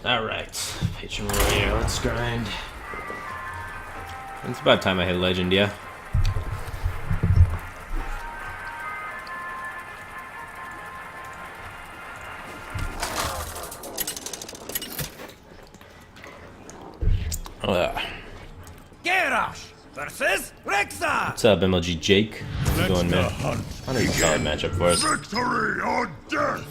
Alright, Patron Warrior, let's grind. It's about time I hit Legend, yeah. Garrosh versus Rexa. What's up, MLG Jake? How's it going, man? I think it's a solid matchup for us. Victory or death!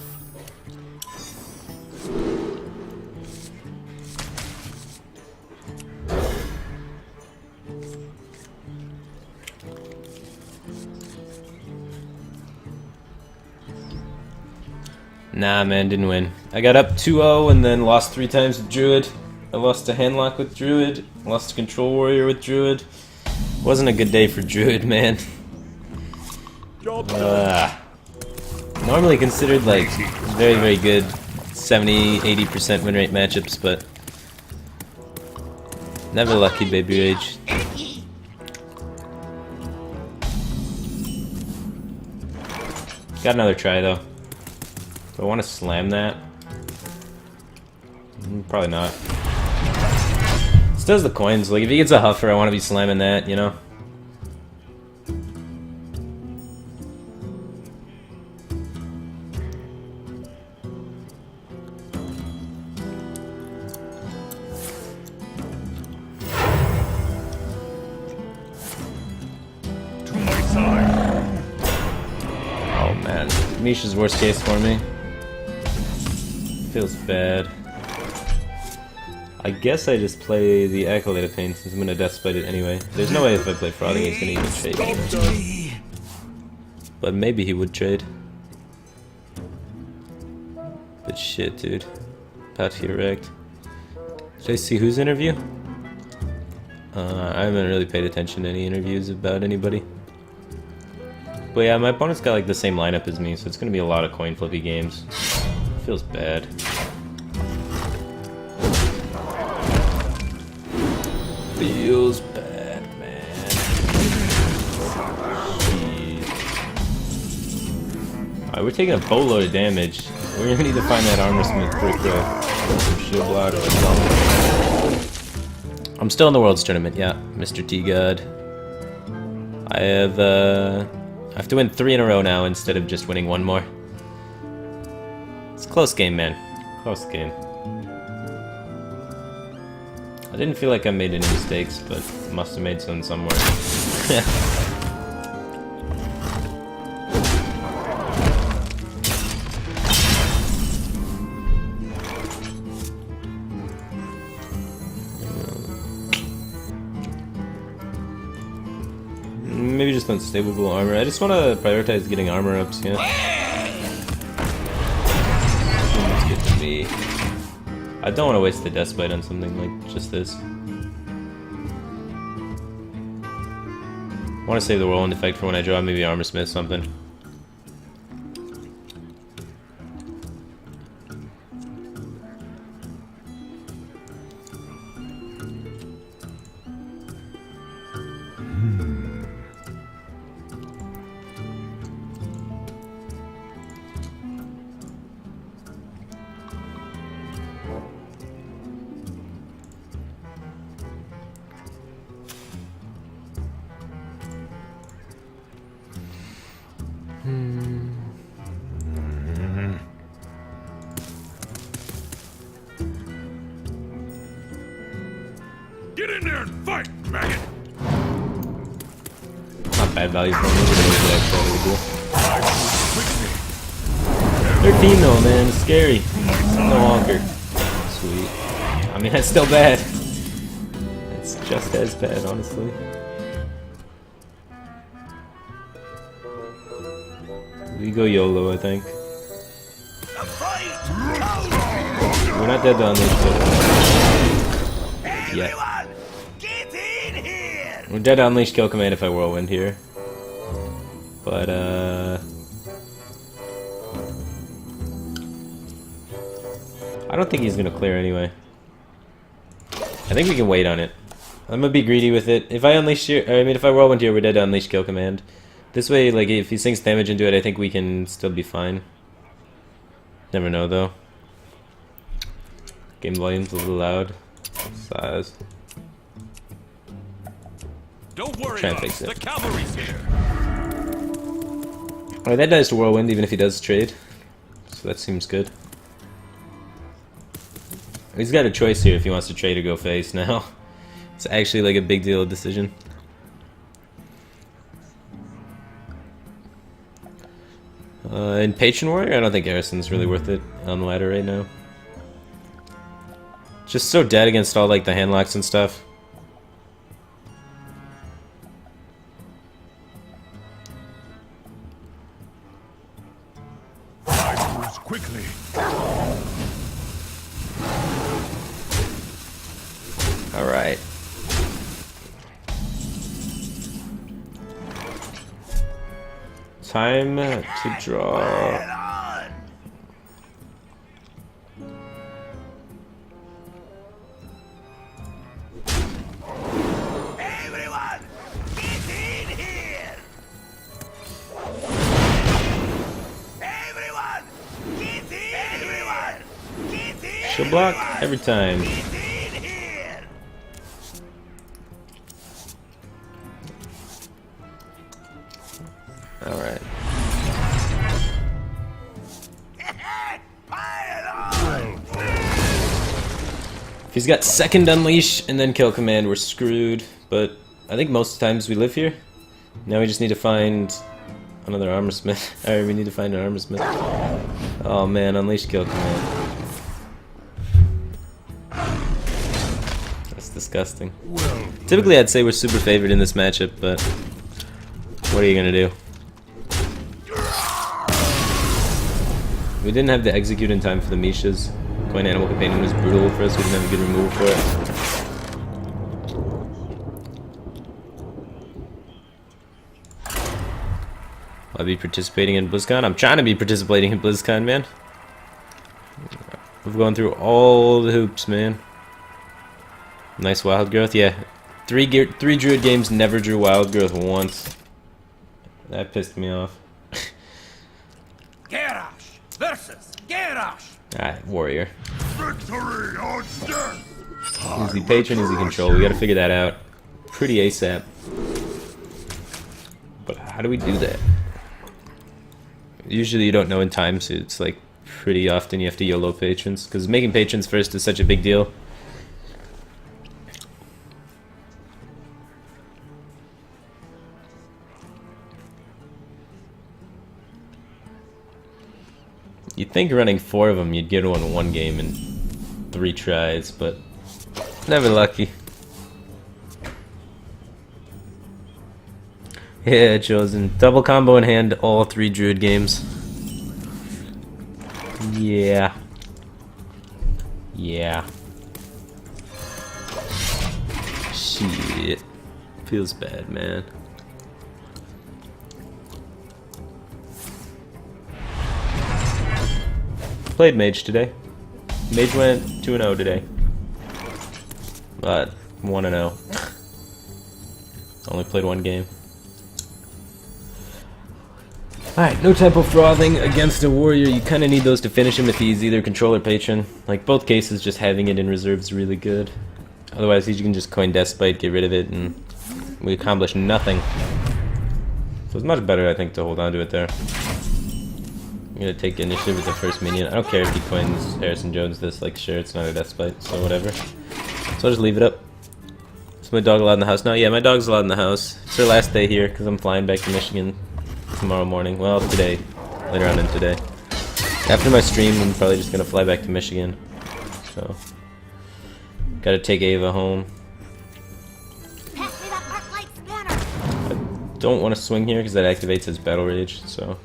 Nah, man, didn't win. I got up 2-0 and then lost 3 times with Druid. I lost to Handlock with Druid. Lost to Control Warrior with Druid. Wasn't a good day for Druid, man. Normally considered like very, very good 70-80% win rate matchups, but never lucky, baby rage. Got another try though. Do I want to slam that? Probably not. This does the coins. Like, if he gets a huffer, I want to be slamming that, you know? To my side! Oh man. Misha's worst case for me. Feels bad. I guess I just play the Accolade of Pain since I'm gonna Death Spite it anyway. There's no way if I play Frothing he's gonna even trade. But maybe he would trade. But shit, dude. Pat here wrecked. Did I see whose interview? I haven't really paid attention to any interviews about anybody. But yeah, my opponent's got like the same lineup as me, so it's gonna be a lot of coin flippy games. Feels bad. Feels bad, man. Alright, we're taking a boatload of damage. We're gonna need to find that Armor Smith brick though. Shield block or something. I'm still in the Worlds Tournament, yeah, Mr. T-God. I have to win 3 in a row now instead of just winning 1 more. It's a close game, man. Close game. I didn't feel like I made any mistakes, but must have made some somewhere. Maybe just unstable armor. I just want to prioritize getting armor ups, yeah. That's good to me. I don't want to waste the Death Spite on something like just this. I want to save the Whirlwind effect for when I draw maybe Armor Smith something. Get in there and fight, maggot! Not bad value for me, but it was 13 though, man. It's scary. No longer. Sweet. I mean, that's still bad. It's just as bad, honestly. We go YOLO, I think. We're not dead to Unleash yet. We're dead to Unleash Kill Command if I Whirlwind here. But, I don't think he's gonna clear anyway. I think we can wait on it. I'm gonna be greedy with it. If I Unleash here, I mean, if I Whirlwind here, we're dead to Unleash Kill Command. This way, like, if he sinks damage into it, I think we can still be fine. Never know, though. Game volume's a little loud. Size. Don't worry, Try and love. fix it. The cavalry's here. Alright, that dies to Whirlwind even if he does trade. So that seems good. He's got a choice here if he wants to trade or go face now. It's actually like a big deal decision. In Patron Warrior, I don't think Harrison's really worth it on the ladder right now. Just so dead against all like the handlocks and stuff. I moves quickly. Alright. Time to draw. Everyone, get in here! Everyone, get in! Everyone, get in! She'll block every time. Get in here! Alright. Fire on! If he's got second unleash and then kill command, we're screwed. But I think most times we live here. Now we just need to find another armor smith. Alright, we need to find an armor smith. Oh man, unleash kill command. That's disgusting. Typically I'd say we're super favored in this matchup, but what are you gonna do? We didn't have to execute in time for the Mishas. Coin Animal Companion was brutal for us, we didn't have a good removal for it. I'll be participating in BlizzCon. I'm trying to be participating in BlizzCon, man. We've gone through all the hoops, man. Nice wild growth, yeah. Three druid games, never drew wild growth once. That pissed me off. Garrosh versus Garrosh! Alright, warrior. Victory or death. Easy patron, easy control. We gotta figure that out pretty ASAP. But how do we do that? Usually you don't know in time, so it's like pretty often you have to YOLO patrons. Because making patrons first is such a big deal. You'd think running 4 of them, you'd get one game in 3 tries, but never lucky. Yeah, chosen. Double combo in hand, all 3 druid games. Yeah. Yeah. Shit. Feels bad, man. Played Mage today. Mage went 2-0 today. But 1-0. Only played 1 game. Alright, no tempo frothing against a warrior. You kind of need those to finish him if he's either control or patron. Like both cases, just having it in reserve is really good. Otherwise, you can just coin Deathbite, get rid of it, and we accomplish nothing. So it's much better, I think, to hold on to it there. I'm gonna take initiative with the first minion. I don't care if he coins Harrison Jones this, like, sure, it's not a Deathbite, so whatever. So I'll just leave it up. Is my dog allowed in the house now? Yeah, my dog's allowed in the house. It's her last day here, because I'm flying back to Michigan tomorrow morning. Well, today. Later on in today. After my stream, I'm probably just gonna fly back to Michigan. So, gotta take Ava home. Pass me that arc-light spanner. Don't want to swing here because that activates his battle rage, so...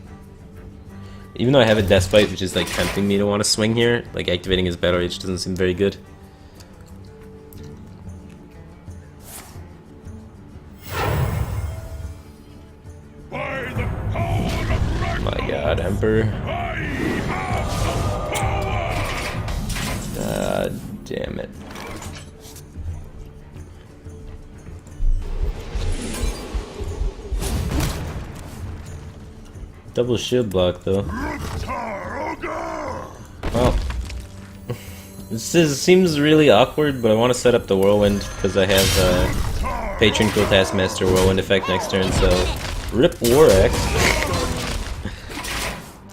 Even though I have a Deathbite, which is like tempting me to want to swing here, like activating his battle rage doesn't seem very good. By the power of Ragnarok, My god, Emperor. I have power. Damn it. Double shield block though. Ruptar Ogre. Well, Seems really awkward, but I want to set up the Whirlwind because I have Patron Cool Taskmaster Whirlwind effect next turn, so rip War Axe.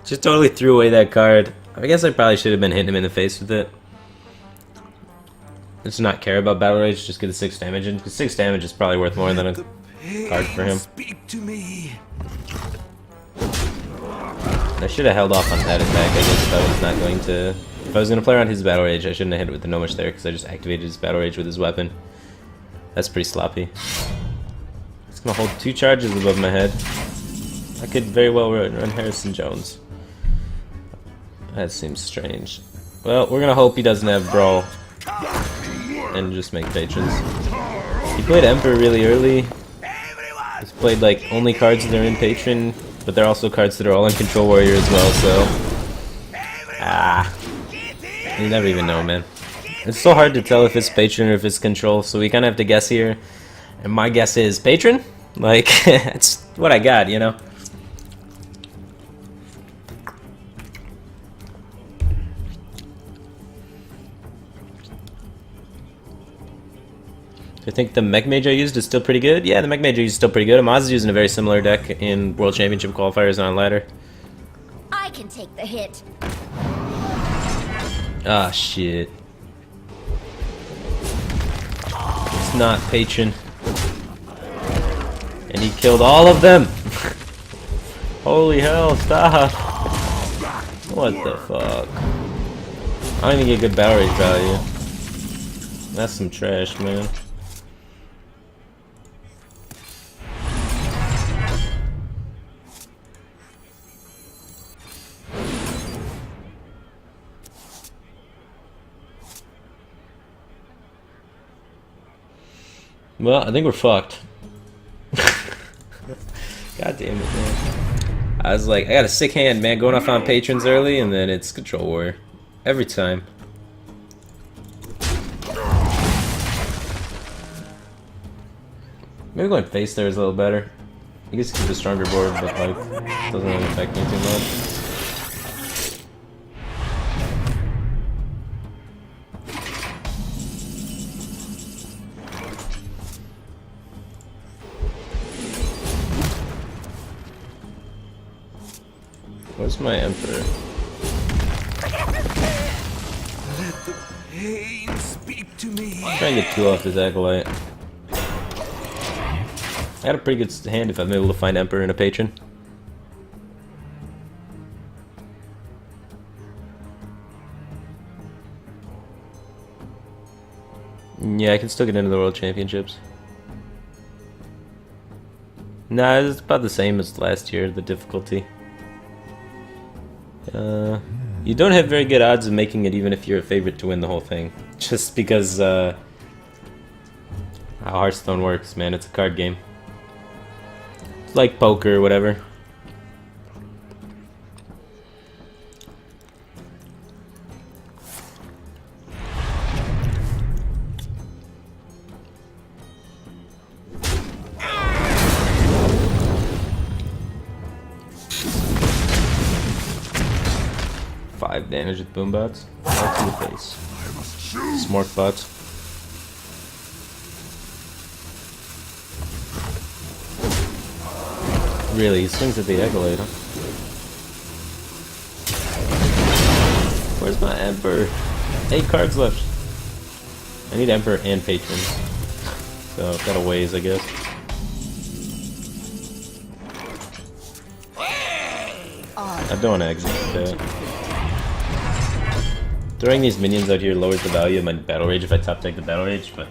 Just totally threw away that card. I guess I probably should have been hitting him in the face with it. Let's not care about Battle Rage, just get the 6 damage in, because 6 damage is probably worth more than a card for him. Speak to me. I should have held off on that attack, I guess, if I was not going to... If I was going to play around his Battle Rage, I shouldn't have hit it with the No Much there, because I just activated his Battle Rage with his weapon. That's pretty sloppy. It's going to hold 2 charges above my head. I could very well run Harrison Jones. That seems strange. Well, we're going to hope he doesn't have Brawl. And just make Patrons. He played Emperor really early. He's played like only cards that are in Patron, but they're also cards that are all in Control Warrior as well, so... You never even know, man. It's so hard to tell if it's Patron or if it's Control, so we kind of have to guess here. And my guess is Patron? Like, that's what I got, you know? I think the Mech Mage I used is still pretty good. Yeah, the Mech Mage I used is still pretty good. Amaz is using a very similar deck in World Championship qualifiers on ladder. I can take the hit. Ah, shit. It's not Patron. And he killed all of them! Holy hell, stop! What the fuck? I don't even get good battle rate value. That's some trash, man. Well, I think we're fucked. God damn it, man. I was like, I got a sick hand, man, going off on Patrons early, and then it's Control Warrior. Every time. Maybe going face there is a little better. I guess it's a stronger board, but like, doesn't really affect me too much. Where's my Emperor? Let the pain speak to me. I'm trying to get 2 off his Acolyte. I got a pretty good hand if I'm able to find Emperor and a Patron. Yeah, I can still get into the World Championships. Nah, it's about the same as last year, the difficulty. You don't have very good odds of making it even if you're a favorite to win the whole thing. Just because, how Hearthstone works, man, it's a card game. It's like poker or whatever. Damage with boom bots. Right to the face. Smork bots. Really, he swings at the Acolyte, huh? Where's my Emperor? 8 cards left. I need Emperor and Patron. So, got a ways, I guess. I don't want to execute that. Throwing these minions out here lowers the value of my Battle Rage if I top deck the Battle Rage, but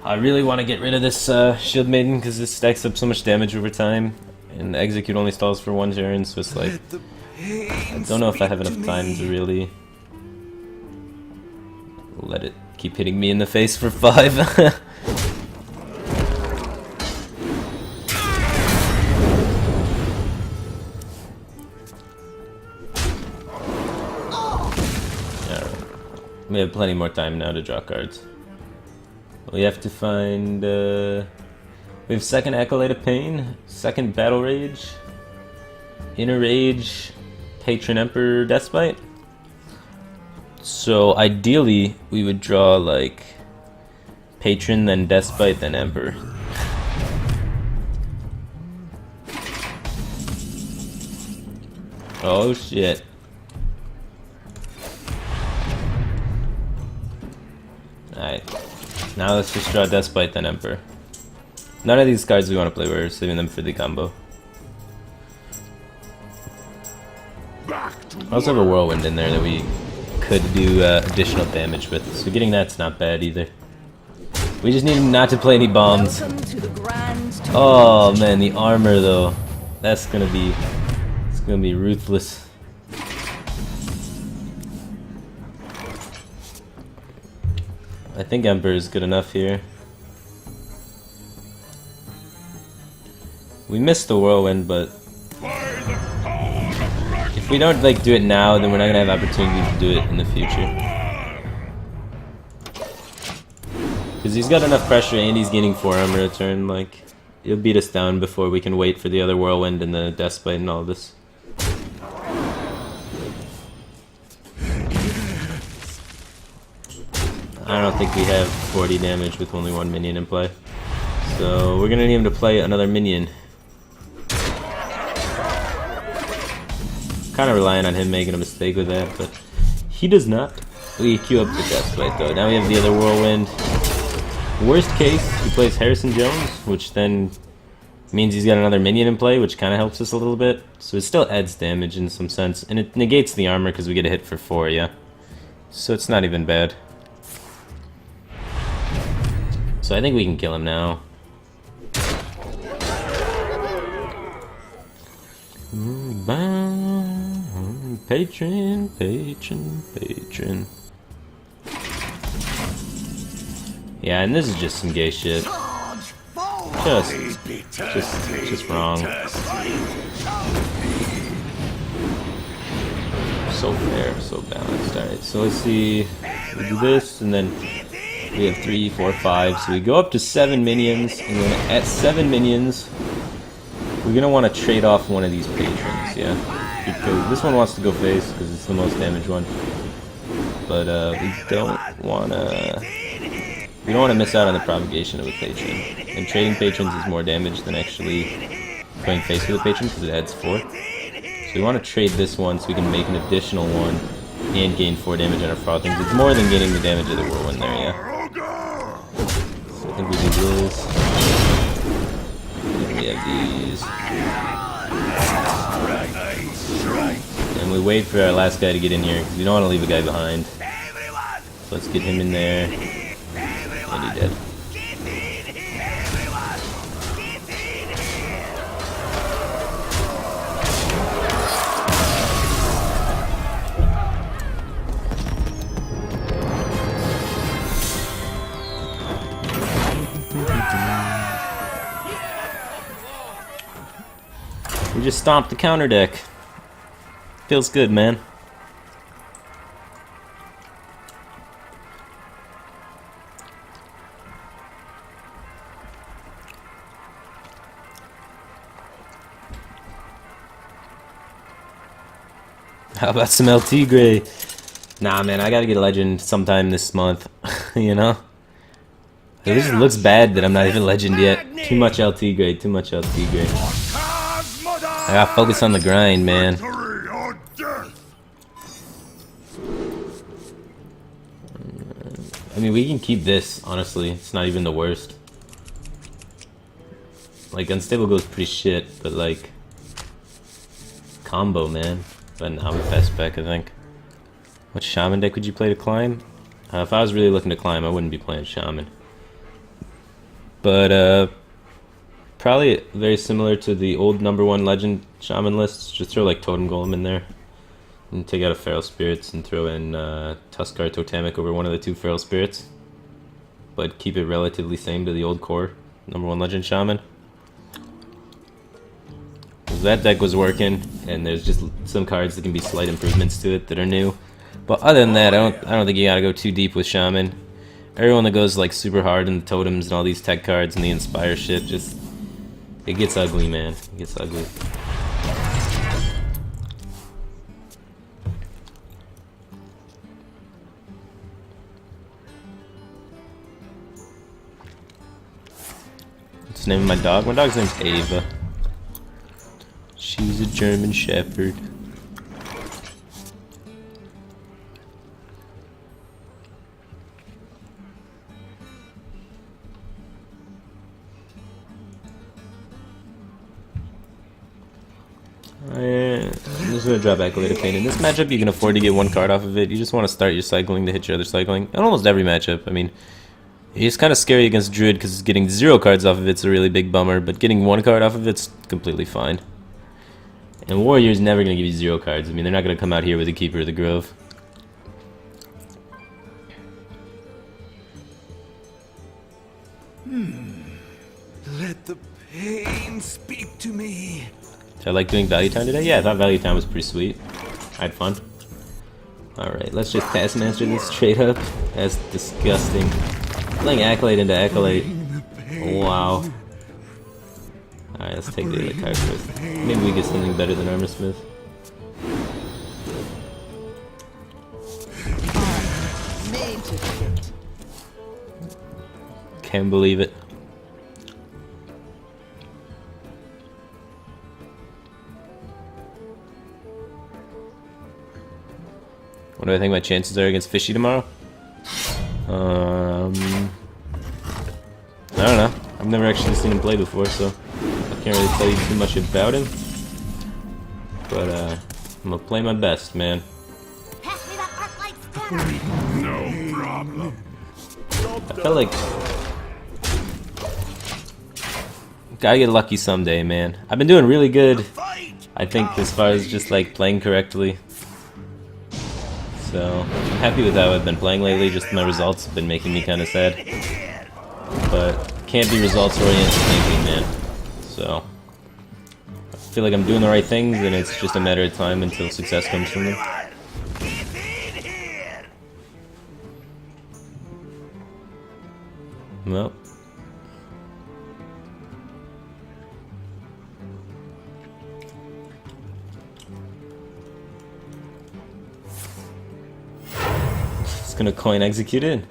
I really want to get rid of this Shield Maiden because this stacks up so much damage over time, and execute only stalls for 1 turn, so it's like, I don't know if I have enough time to really let it keep hitting me in the face for 5. We have plenty more time now to draw cards. We have to find, we have second Acolyte of Pain, second Battle Rage, Inner Rage, Patron Emperor Deathbite. So ideally, we would draw like Patron, then Despite, then Emperor. Oh shit. Alright. Now let's just draw Despite, then Emperor. None of these cards we want to play, we're saving them for the combo. I also have a Whirlwind in there that we could do additional damage with, so getting that's not bad either. We just need him not to play any bombs. Welcome to the grand Oh man, the armor though. That's gonna be... it's gonna be ruthless. I think Emperor is good enough here. We missed the Whirlwind, but if we don't like do it now, then we're not gonna have opportunity to do it in the future. Because he's got enough pressure and he's gaining 4 armor a turn, like, he'll beat us down before we can wait for the other Whirlwind and the Despite and all this. I don't think we have 40 damage with only 1 minion in play. So we're gonna need him to play another minion. Kinda relying on him making a mistake with that, but he does not. We queue up the Despite though. Now we have the other Whirlwind. Worst case, he plays Harrison Jones, which then means he's got another minion in play, which kind of helps us a little bit. So it still adds damage in some sense, and it negates the armor because we get a hit for 4, yeah. So it's not even bad. So I think we can kill him now. Patron, patron, patron. Yeah, and this is just some gay shit. Just wrong. So fair, so balanced. Alright, so let's see. We do this, and then we have 3, 4, 5. So we go up to 7 minions, and then at 7 minions, we're gonna want to trade off one of these patrons, yeah? Because this one wants to go face, because it's the most damaged one. But we don't want to miss out on the propagation of a patron. And trading patrons is more damage than actually going face with a patron, because it adds 4. So we want to trade this one so we can make an additional one and gain 4 damage on our frothings. It's more than getting the damage of the Whirlwind there, yeah? So I think we do this. And we have these. And we wait for our last guy to get in here, because we don't want to leave a guy behind. So let's get him in there. And he dead. We just stomped the counter deck. Feels good, man. How about some LT Gray? Nah, man, I gotta get a legend sometime this month. You know? It just looks bad that I'm not even legend yet. Too much LT Gray, too much LT Gray. I gotta focus on the grind, man. I mean, we can keep this, honestly. It's not even the worst. Like, Unstable goes pretty shit, but like... combo, man. But now we fast back, I think. What Shaman deck would you play to climb? If I was really looking to climb, I wouldn't be playing Shaman. But, probably very similar to the old #1 Legend Shaman lists. Just throw, like, Totem Golem in there. And take out a Feral Spirits and throw in Tuskar Totemic over one of the 2 Feral Spirits. But keep it relatively same to the old core #1 Legend Shaman. That deck was working, and there's just some cards that can be slight improvements to it that are new. But other than that, I don't think you gotta go too deep with Shaman. Everyone that goes like super hard in the totems and all these tech cards and the Inspire shit, just it gets ugly, man. It gets ugly. the name of my dog? My dog's name's Ava. She's a German Shepherd. I'm just gonna drop Accolade of Pain. In this matchup, you can afford to get one card off of it. You just want to start your cycling to hit your other cycling. In almost every matchup, I mean, it's kind of scary against Druid because getting 0 cards off of it's a really big bummer, but getting 1 card off of it's completely fine. And Warrior's never gonna give you 0 cards. I mean, they're not gonna come out here with a Keeper of the Grove. Let the pain speak to me. Did I like doing Value Time today? Yeah, I thought Value Time was pretty sweet. I had fun. Alright, let's just Taskmaster this straight up. That's disgusting. Playing Accolade into Accolade. Wow. Alright, let's take the other card first. Maybe we get something better than Armor Smith. Can't believe it. What do I think my chances are against Fishy tomorrow? I don't know. I've never actually seen him play before, so I can't really tell you too much about him. But I'm gonna play my best, man. Pass me that arc light scanner. No problem. I felt like gotta get lucky someday, man. I've been doing really good, I think, as far as just like playing correctly. So I'm happy with how I've been playing lately. Just my results have been making me kind of sad, but can't be results oriented thinking, man. So I feel like I'm doing the right things, and it's just a matter of time until success comes from them. Well. Gonna coin execute it.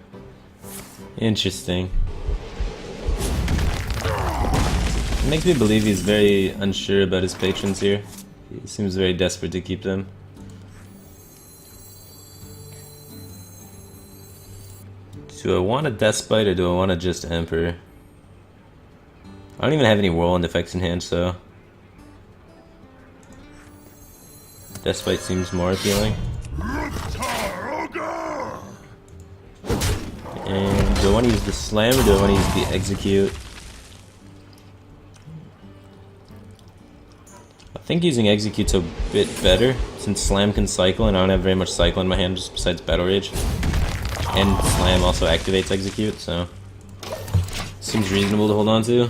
Interesting. It makes me believe he's very unsure about his patrons here. He seems very desperate to keep them. Do I want a Despite or do I want to just Emperor? I don't even have any Whirlwind effects in hand, so Despite seems more appealing. And do I want to use the Slam or do I want to use the Execute? I think using Execute's a bit better, since Slam can cycle and I don't have very much cycle in my hand just besides Battle Rage. And Slam also activates Execute, so seems reasonable to hold on to.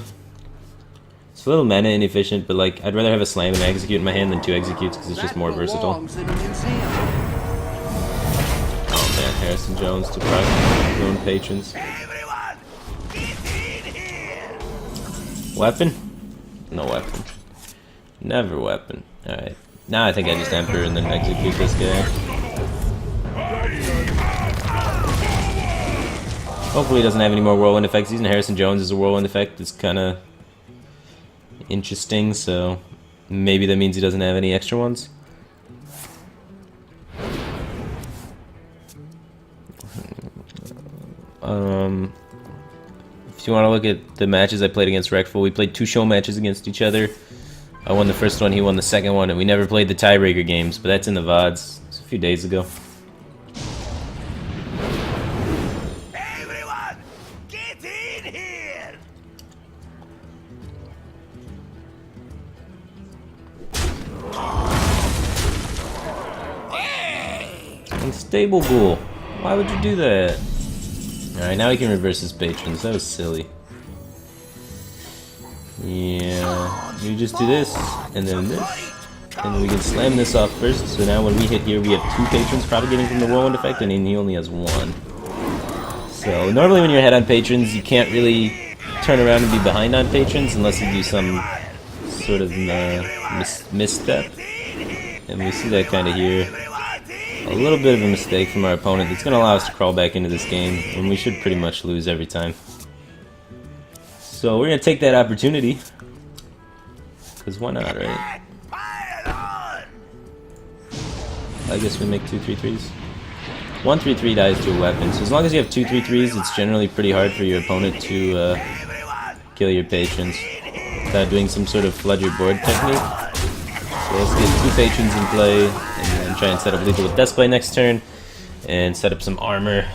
It's a little mana inefficient, but like I'd rather have a Slam and an Execute in my hand than 2 Executes because it's just more versatile. Harrison Jones to practice his own patrons. Everyone, get in here. Weapon? No weapon. Never weapon. Alright. Now I think I just Emperor and then execute this guy. Hopefully he doesn't have any more Whirlwind effects. Using Harrison Jones as a Whirlwind effect is kind of interesting, so maybe that means he doesn't have any extra ones. If you want to look at the matches I played against Wreckful, we played 2 show matches against each other. I won the first one, he won the second one, and we never played the tiebreaker games, but that's in the VODs. It's a few days ago. Everyone, get in here. Unstable Ghoul. Why would you do that? Alright, now he can reverse his patrons. That was silly. Yeah, you just do this, and then this. And we can slam this off first, so now when we hit here, we have 2 patrons propagating from the Whirlwind effect, and he only has 1. So, normally when you're ahead on patrons, you can't really turn around and be behind on patrons unless you do some sort of misstep. And we see that kind of here. A little bit of a mistake from our opponent that's going to allow us to crawl back into this game, and we should pretty much lose every time. So we're gonna take that opportunity. Because why not, right? Fire on! I guess we make 2/3/3s. 1/3/3 dies to a weapon, so as long as you have 2/3/3s, it's generally pretty hard for your opponent to Everyone, kill your patrons without doing some sort of flood your board technique. So let's get 2 patrons in play, and then try and set up lethal with Deathblade next turn, and set up some armor.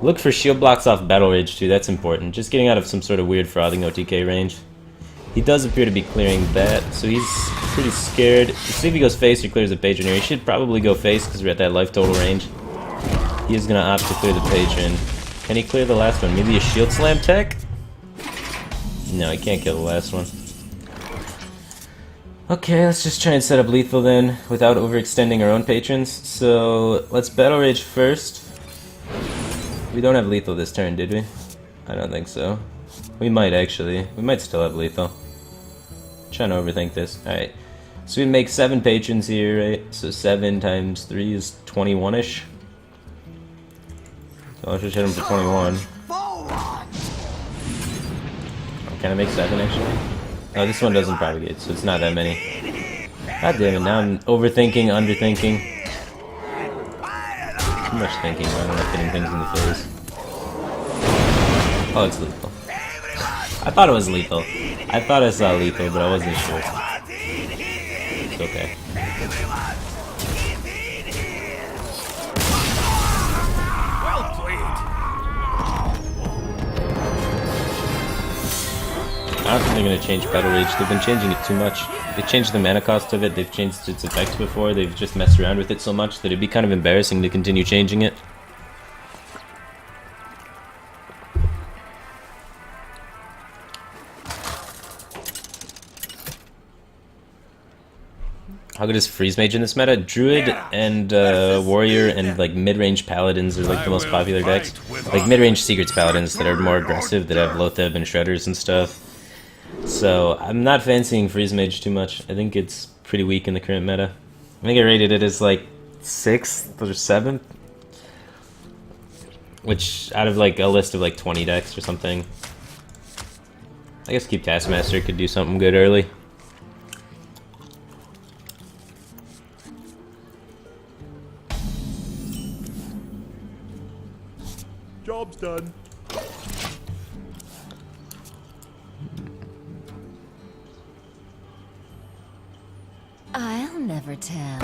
Look for shield blocks off Battle Rage too, that's important. Just getting out of some sort of weird frothing OTK range. He does appear to be clearing that, so he's pretty scared. Let's see if he goes face or clears the patron here. He should probably go face because we're at that life total range. He is going to opt to clear the patron. Can he clear the last one? Maybe a shield slam tech? No, he can't kill the last one. Okay, let's just try and set up lethal then without overextending our own patrons. So let's Battle Rage first. We don't have lethal this turn, did we? I don't think so. We might actually. We might still have lethal. Trying to overthink this. Alright. So we make 7 patrons here, right? So 7 times 3 is 21-ish. So I'll just hit him for 21. Oh, can I make 7 actually? Oh, this one doesn't propagate, so it's not that many. God damn it, now I'm overthinking, underthinking. Too much thinking, I don't like hitting things in the face. Oh, it's lethal. I thought it was lethal. I thought I saw lethal, but I wasn't sure. It's okay. well played. I don't think they're going to change Battle Rage. They've been changing it too much. They changed the mana cost of it, they've changed its effects before, they've just messed around with it so much that it'd be kind of embarrassing to continue changing it. How good is Freeze Mage in this meta? Druid and Warrior and like mid-range Paladins are like the most popular decks. Like mid-range Secrets Paladins that are more aggressive, that have Loatheb and Shredders and stuff. So I'm not fancying Freeze Mage too much. I think it's pretty weak in the current meta. I think I rated it as like 6th or 7th. Which, out of like a list of like 20 decks or something. I guess Keep Taskmaster could do something good early. Job's done. I'll never tell.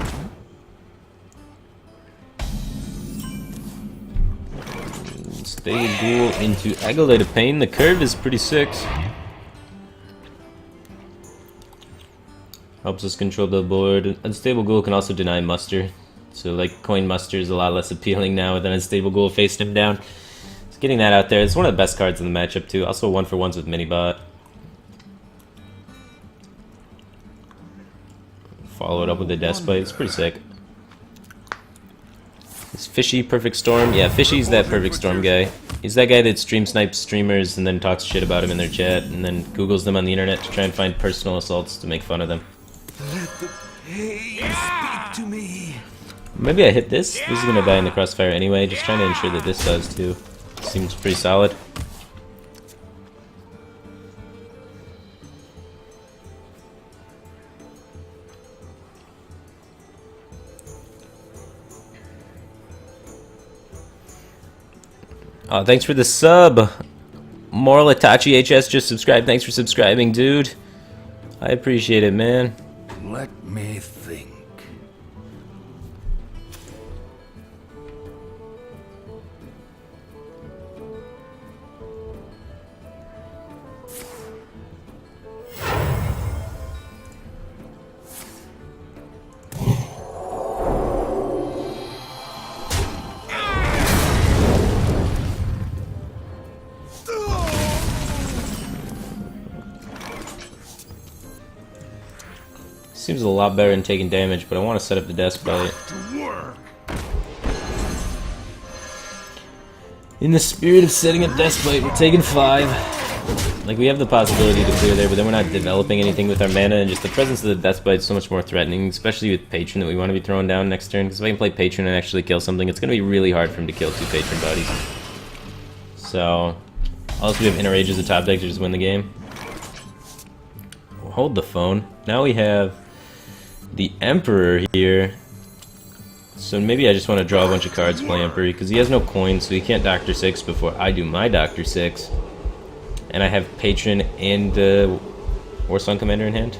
Stay Ghoul into Agolite of Pain. The curve is pretty sick. Helps us control the board. Unstable Ghoul can also deny Muster. So like Coin Muster is a lot less appealing now with an Unstable Ghoul facing him down. So getting that out there. It's one of the best cards in the matchup too. Also 1-for-1s with Minibot. Follow it up with the Deathblade. It's pretty sick. Is Fishy Perfect Storm? Yeah, Fishy's that Perfect Storm guy. He's that guy that stream snipes streamers and then talks shit about him in their chat and then Googles them on the internet to try and find personal assaults to make fun of them. Let the pain speak to me. Maybe I hit this. This is gonna die in the crossfire anyway. Just trying to ensure that this does too. Seems pretty solid. Oh, thanks for the sub. Moral Itachi HS just subscribed. Thanks for subscribing, dude. I appreciate it, man. Let me think. Seems a lot better than taking damage, but I want to set up the Deathblade. To work. In the spirit of setting up Deathblade, we're taking 5. Like, we have the possibility to clear there, but then we're not developing anything with our mana, and just the presence of the Deathblade is so much more threatening, especially with Patron that we want to be throwing down next turn, because if I can play Patron and actually kill something, it's going to be really hard for him to kill 2 Patron bodies. So, Also, we have Inner Rage as a top deck to just win the game. Hold the phone. Now we have the Emperor here. So maybe I just want to draw a bunch of cards, play Emperor, because he has no coins, so he can't Doctor 6 before I do my Doctor 6. And I have Patron and Warsong Commander in hand.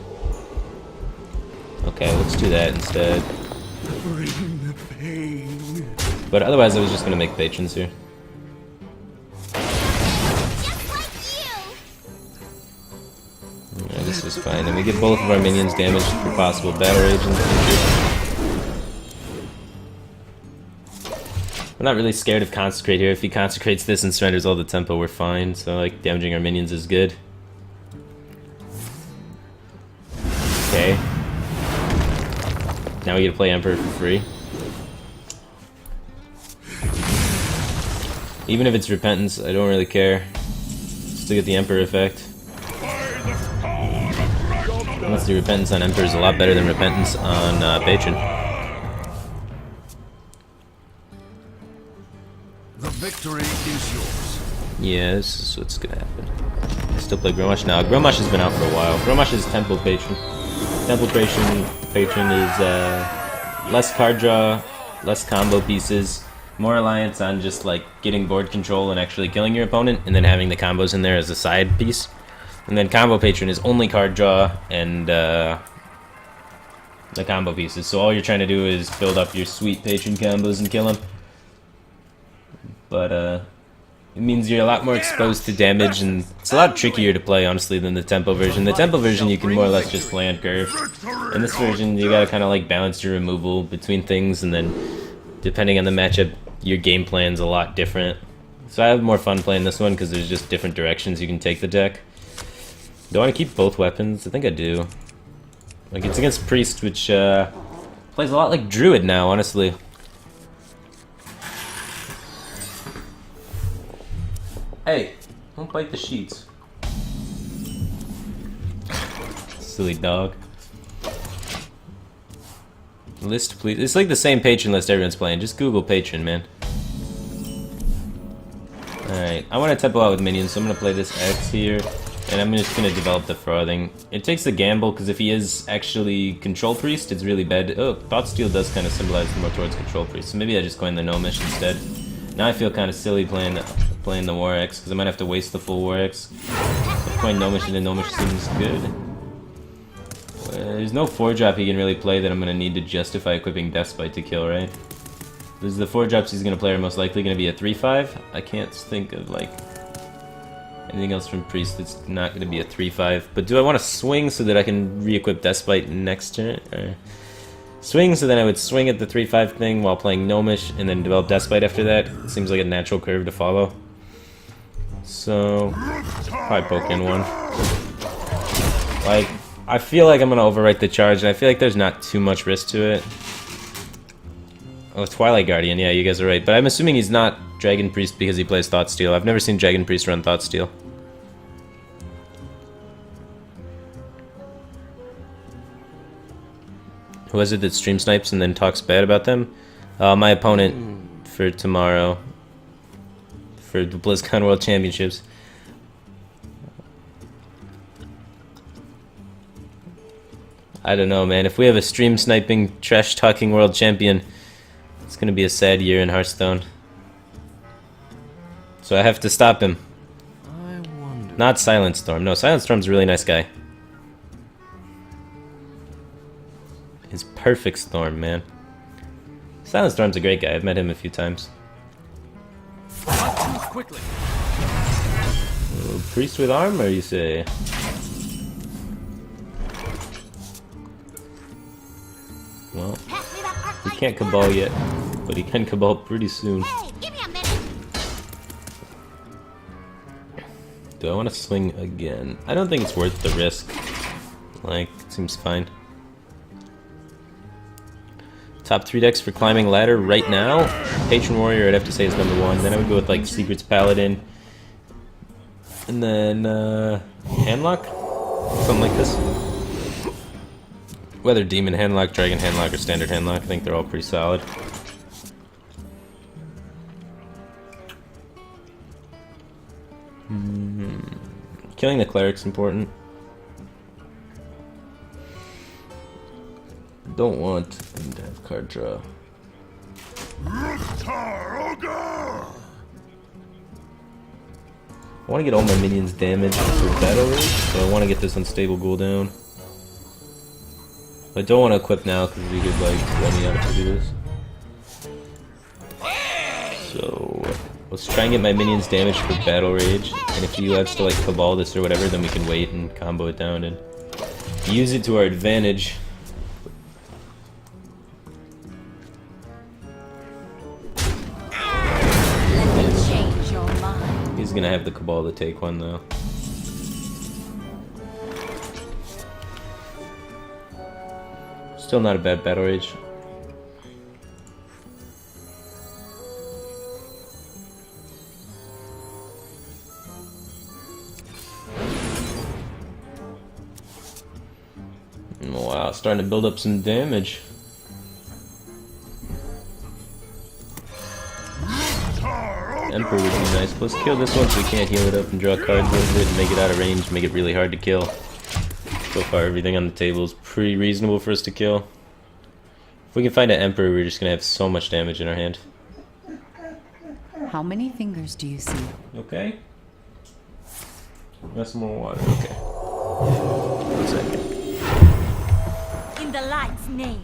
Okay, let's do that instead. Bring the pain. But otherwise, I was just going to make Patrons here. Yeah, this is fine. And we get both of our minions damaged for possible Battle Rage in the future. We're not really scared of Consecrate here. If he Consecrates this and surrenders all the tempo, we're fine. So, like, damaging our minions is good. Okay. Now we get to play Emperor for free. Even if it's Repentance, I don't really care. Still get the Emperor effect. Unless the Repentance on Emperor is a lot better than Repentance on Patron. The victory is yours. Yeah, this is what's gonna happen. I still play Grommash now. Grommash has been out for a while. Grommash is Temple Patron. Temple Patron is less card draw, less combo pieces, more reliance on just like getting board control and actually killing your opponent, and then having the combos in there as a side piece. And then Combo Patron is only card draw and the combo pieces. So all you're trying to do is build up your sweet Patron combos and kill him. But it means you're a lot more exposed to damage, and it's a lot trickier to play, honestly, than the Tempo version. The Tempo version you can more or less just play on curve. In this version, you gotta kind of like balance your removal between things, and then depending on the matchup, your game plan's a lot different. So I have more fun playing this one because there's just different directions you can take the deck. Do I want to keep both weapons? I think I do. Like, it's against Priest, which plays a lot like Druid now, honestly. Hey, don't bite the sheets. Silly dog. List, please. It's like the same Patron list everyone's playing. Just Google Patron, man. Alright, I want to tempo out with minions, so I'm going to play this X here. And I'm just going to develop the Frothing. It takes a gamble, because if he is actually Control Priest, it's really bad. Oh, Thoughtsteal does kind of symbolize more towards Control Priest, so maybe I just coin the Gnomish instead. Now I feel kind of silly playing the War X, because I might have to waste the full War X. If coin Gnomish and the Gnomish seems good. There's no 4-drop he can really play that I'm going to need to justify equipping Deathbite to kill, right? Because the 4-drops he's going to play are most likely going to be a 3-5. I can't think of, like, anything else from Priest that's not going to be a 3-5. But do I want to swing so that I can re-equip Deathbite next turn? Or swing so then I would swing at the 3-5 thing while playing Gnomish and then develop Deathbite after that? It seems like a natural curve to follow. So, probably poke in one. Like, I feel like I'm going to overwrite the charge, and I feel like there's not too much risk to it. Oh, Twilight Guardian, yeah, you guys are right. But I'm assuming he's not Dragon Priest because he plays Thoughtsteal. I've never seen Dragon Priest run Thoughtsteal. Who is it that stream snipes and then talks bad about them? My opponent for tomorrow. For the BlizzCon World Championships. I don't know, man. If we have a stream sniping, trash talking world champion, it's gonna be a sad year in Hearthstone. So I have to stop him. Not Silent Storm. No, Silent Storm's a really nice guy. He's perfect Storm, man. Silent Storm's a great guy. I've met him a few times. Quickly. Priest with armor, you say? Well, he can't Cabal yet, but he can Cabal pretty soon. Hey, give me a minute. Do I want to swing again? I don't think it's worth the risk. Like, it seems fine. Top 3 decks for climbing ladder right now. Patron Warrior, I'd have to say, is number 1. Then I would go with like Secrets Paladin, and then Handlock, something like this. Whether Demon Handlock, Dragon Handlock, or Standard Handlock, I think they're all pretty solid. Killing the cleric's important. Don't want him to have card draw. Taroga! I want to get all my minions damaged for battle rage, so I want to get this unstable cooldown. I don't want to equip now because we could like let me out to do this. So let's try and get my minions damaged for battle rage, and if he lets to like cabal this or whatever, then we can wait and combo it down and use it to our advantage. Change your mind. He's gonna have the cabal to take one though. Still not a bad battle rage. Wow, starting to build up some damage. Emperor would be nice. Let's kill this one so we can't heal it up and draw cards with it and make it out of range, make it really hard to kill. So far everything on the table is pretty reasonable for us to kill. If we can find an Emperor, we're just gonna have so much damage in our hand. How many fingers do you see? Okay. Got some more water, okay. 1 second. In the light's name.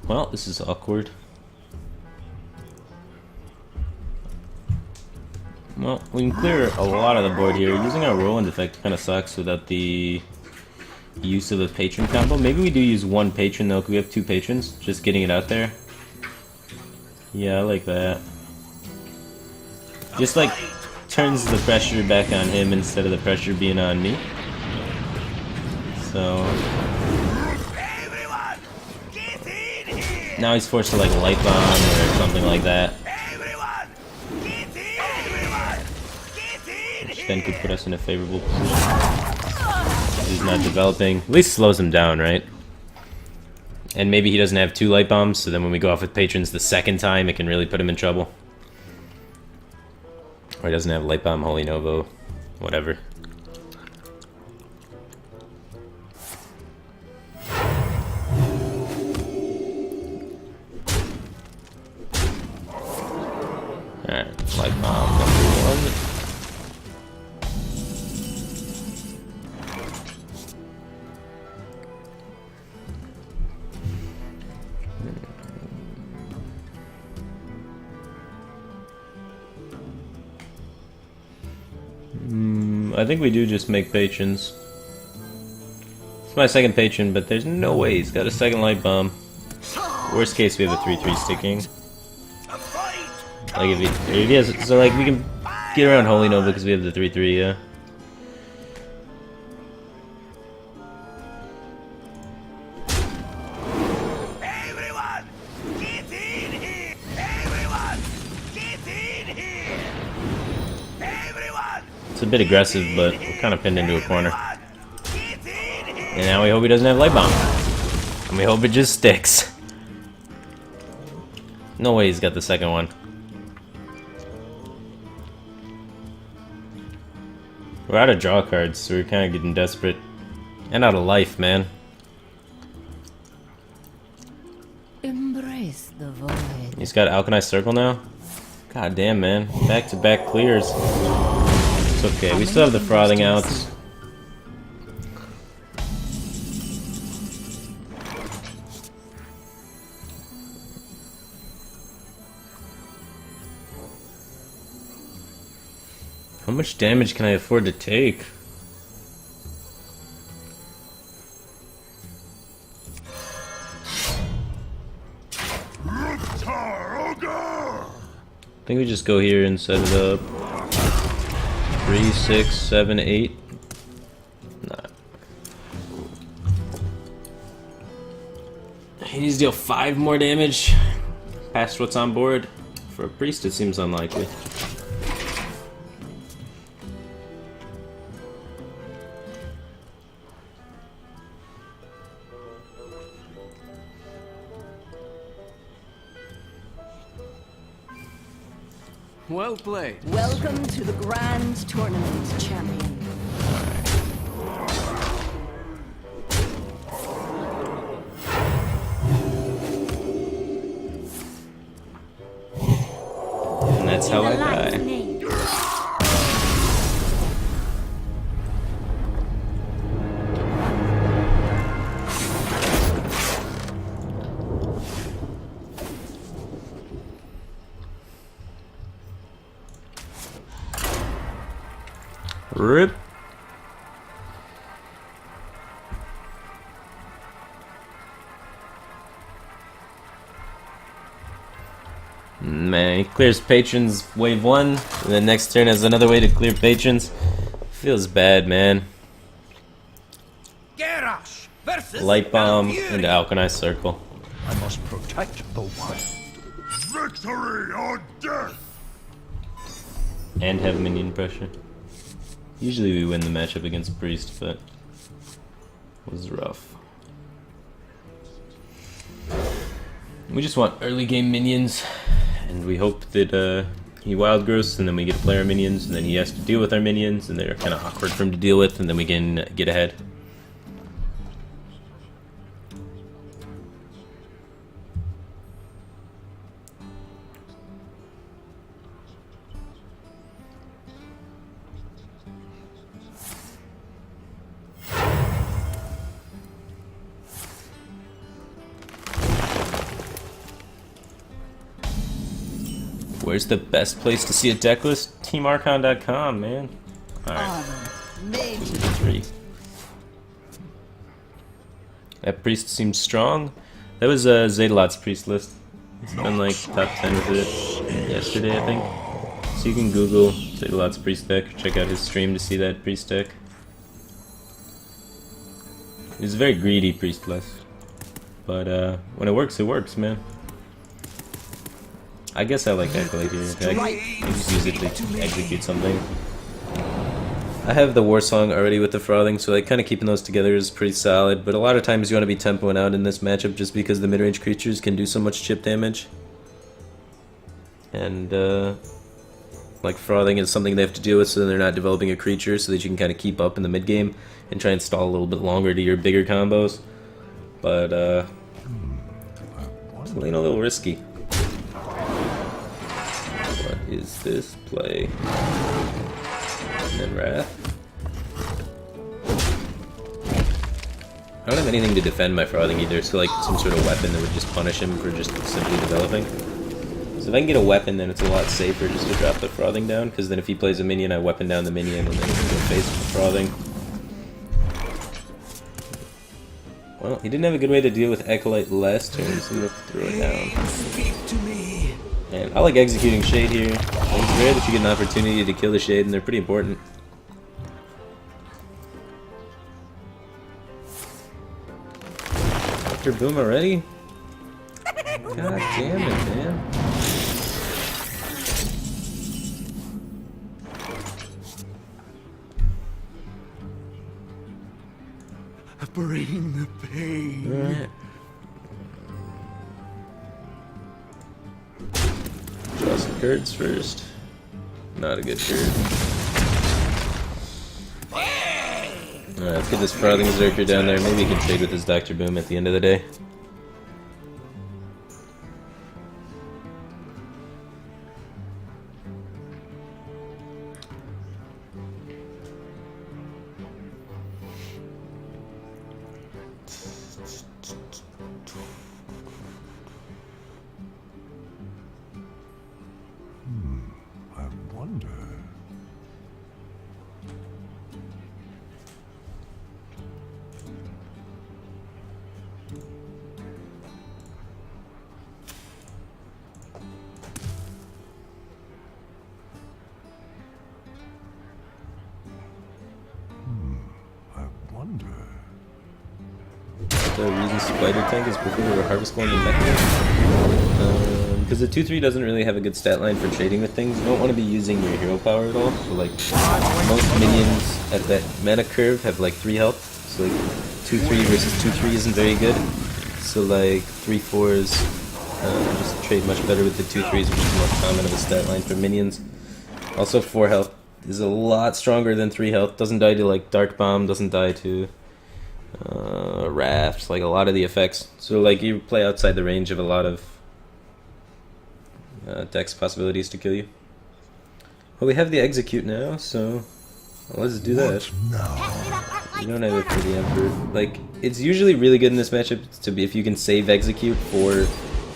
Well, this is awkward. Well, we can clear a lot of the board here. Using our Roland effect kind of sucks without the use of a patron combo. Maybe we do use one patron though, because we have 2 patrons. Just getting it out there. Yeah, I like that. Just like turns the pressure back on him instead of the pressure being on me. So Everyone, get in here! now he's forced to like light bomb or something like that. Everyone, get in! Everyone, get in Which here! then could put us in a favorable position. He's not developing. At least slows him down, right? And maybe he doesn't have 2 light bombs, so then when we go off with patrons the second time, it can really put him in trouble. Or he doesn't have light bomb, Holy Novo, whatever. Alright, light bomb number 1. I think we do just make patrons. It's my second patron, but there's no way he's got a second light bomb. Worst case, we have a 3-3 sticking. Like if he has, so like we can get around Holy Nova because we have the 3-3, yeah. Everyone, get in here! Everyone, get in here! Everyone, It's a bit aggressive, but we're kind of pinned into a corner. get in here! And now we hope he doesn't have light bomb. And we hope it just sticks. No way he's got the second one. We're out of draw cards, so we're kind of getting desperate. And out of life, man. Embrace the void. He's got Alkanized Circle now? God damn, man. Back-to-back clears. It's okay, we still have the frothing outs. How much damage can I afford to take? Taroga! I think we just go here and set it up. 3, 6, 7, 8. Nah. He needs to deal 5 more damage. past what's on board. For a priest, it seems unlikely. Well played. Welcome to the grand tournament, champion. And that's how I In the light's die. name. Rip. Man, he clears patrons wave 1, and then next turn has another way to clear patrons. Feels bad, man. Garrosh versus Light bomb Valkyrie. into Alkanized Circle. I must protect the wild. Victory or death! And have minion pressure. Usually we win the matchup against Priest, but it was rough. We just want early game minions, and we hope that he wild growths, and then we get to play our minions, and then he has to deal with our minions, and they're kind of awkward for him to deal with, and then we can get ahead. Where's the best place to see a deck list? TeamArchon.com, man. Alright. Made 2 to 3. That priest seems strong. That was Zadalot's priest list. It's been like top 10 with it yesterday, I think. So you can Google Zadalot's priest deck, or check out his stream to see that priest deck. It's a very greedy priest list. But when it works, man. I guess I like Acolyte here. I can just use it to execute something. I have the War Song already with the Frothing, so like kind of keeping those together is pretty solid. But a lot of times you want to be tempoing out in this matchup just because the mid-range creatures can do so much chip damage. And like Frothing is something they have to deal with, so they're not developing a creature, so that you can kind of keep up in the mid game and try and stall a little bit longer to your bigger combos. But it's a little risky. What is this play? And then Wrath. I don't have anything to defend my Frothing either, so like some sort of weapon that would just punish him for just simply developing. So if I can get a weapon, then it's a lot safer just to drop the Frothing down, because then if he plays a minion, I weapon down the minion, and then he can go face the Frothing. Well, he didn't have a good way to deal with Acolyte last turn, so I'm gonna throw it down. Speak to me. And I like executing Shade here. It's rare that you get an opportunity to kill the Shade, and they're pretty important. Dr. Boom already? God damn it, man. Bring the pain. Alright. Draw some cards first. Not a good card. Alright, let's get this Frothing Zerker down there. Maybe he can trade with his Dr. Boom at the end of the day. I wonder. I wonder. The reason Spider Tank is before we were Harvest Golem and Mech. because the 2/3 doesn't really have a good stat line for trading with things. You don't want to be using your hero power at all. So like most minions at that mana curve have like 3 health. So like 2/3 versus 2/3 isn't very good. So like 3/4s just trade much better with the 2/3s, which is more common of a stat line for minions. Also 4 health is a lot stronger than 3 health. Doesn't die to like Dark Bomb, doesn't die to Raft, like a lot of the effects. So like you play outside the range of a lot of dex possibilities to kill you. Well, we have the execute now, so let's do that. You don't have it for the Emperor. Like, it's usually really good in this matchup to be if you can save execute for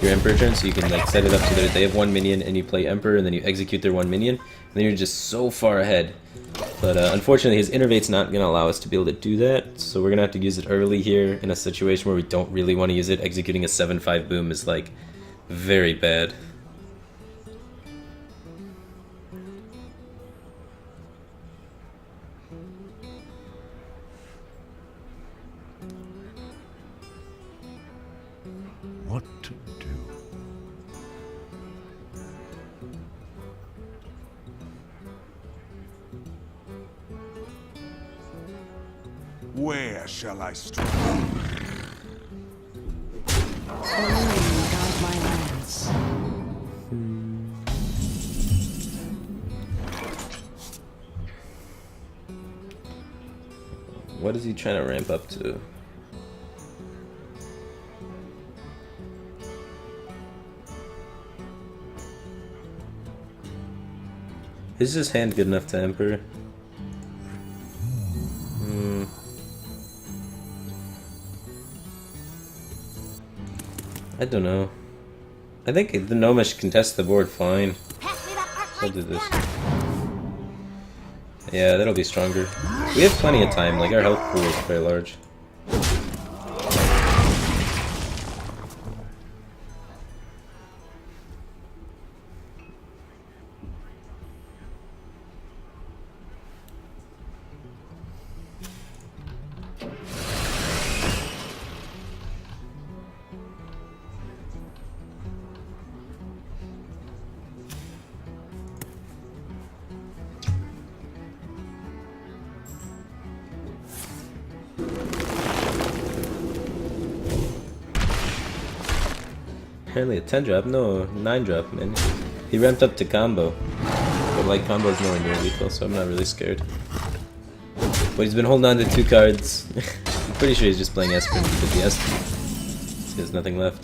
your Emperor turn, so you can like set it up so that they have 1 minion and you play Emperor and then you execute their 1 minion, and then you're just so far ahead. But unfortunately his Innervate's not going to allow us to be able to do that, so we're going to have to use it early here in a situation where we don't really want to use it. Executing a 7/5 boom is like very bad. What to do? Where shall I strike? Guide my lands. What is he trying to ramp up to? Is this hand good enough to Emperor? I don't know. I think the Gnomish can test the board fine. I'll do this. Yeah, that'll be stronger. We have plenty of time, like our health pool is very large. Apparently a 10 drop, no, 9 drop, man. He ramped up to combo. But like combo's nowhere near lethal, so I'm not really scared. But he's been holding on to 2 cards. I'm pretty sure he's just playing Esper with the Esper. So he has nothing left.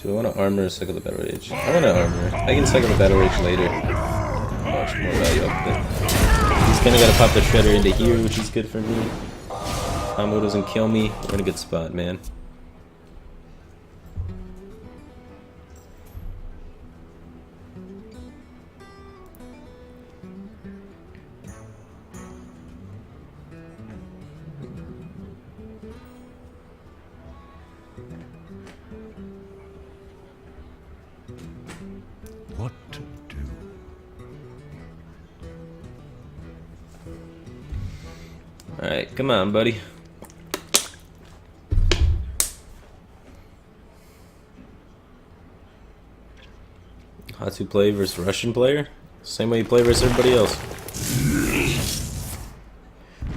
Do I want to armor or cycle the Battle Rage? I want to armor. I can cycle the Battle Rage later. Much more value up there. He's kinda gotta pop the Shredder into here, which is good for me. Combo doesn't kill me. We're in a good spot, man. What to do? Alright, come on, buddy. Hatu play versus Russian player? Same way you play versus everybody else.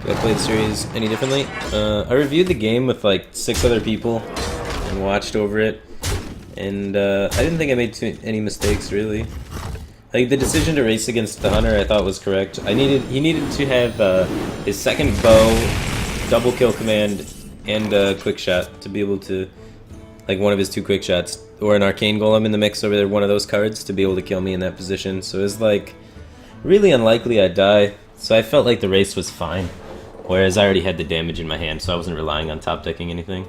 Did I play the series any differently? I reviewed the game with like 6 other people and watched over it, and I didn't think I made any mistakes really. Like the decision to race against the Hunter I thought was correct. He needed to have his second bow, double kill command, and quick shot to be able to, like one of his 2 quick shots, or an Arcane Golem in the mix over there, one of those cards, to be able to kill me in that position. So it was like really unlikely I'd die. So I felt like the race was fine, whereas I already had the damage in my hand, so I wasn't relying on top decking anything.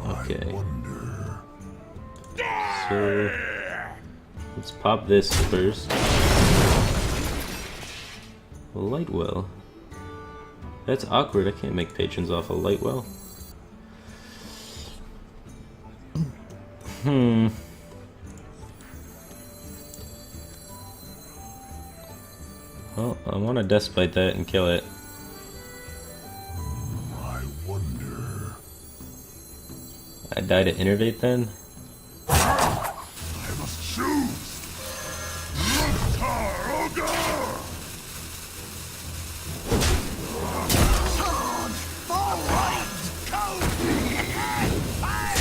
Okay. So let's pop this first. Lightwell. That's awkward. I can't make patrons off a Lightwell. Well, I want to Despite that and kill it. My I die to innervate then? I must choose. Loktar Ogre!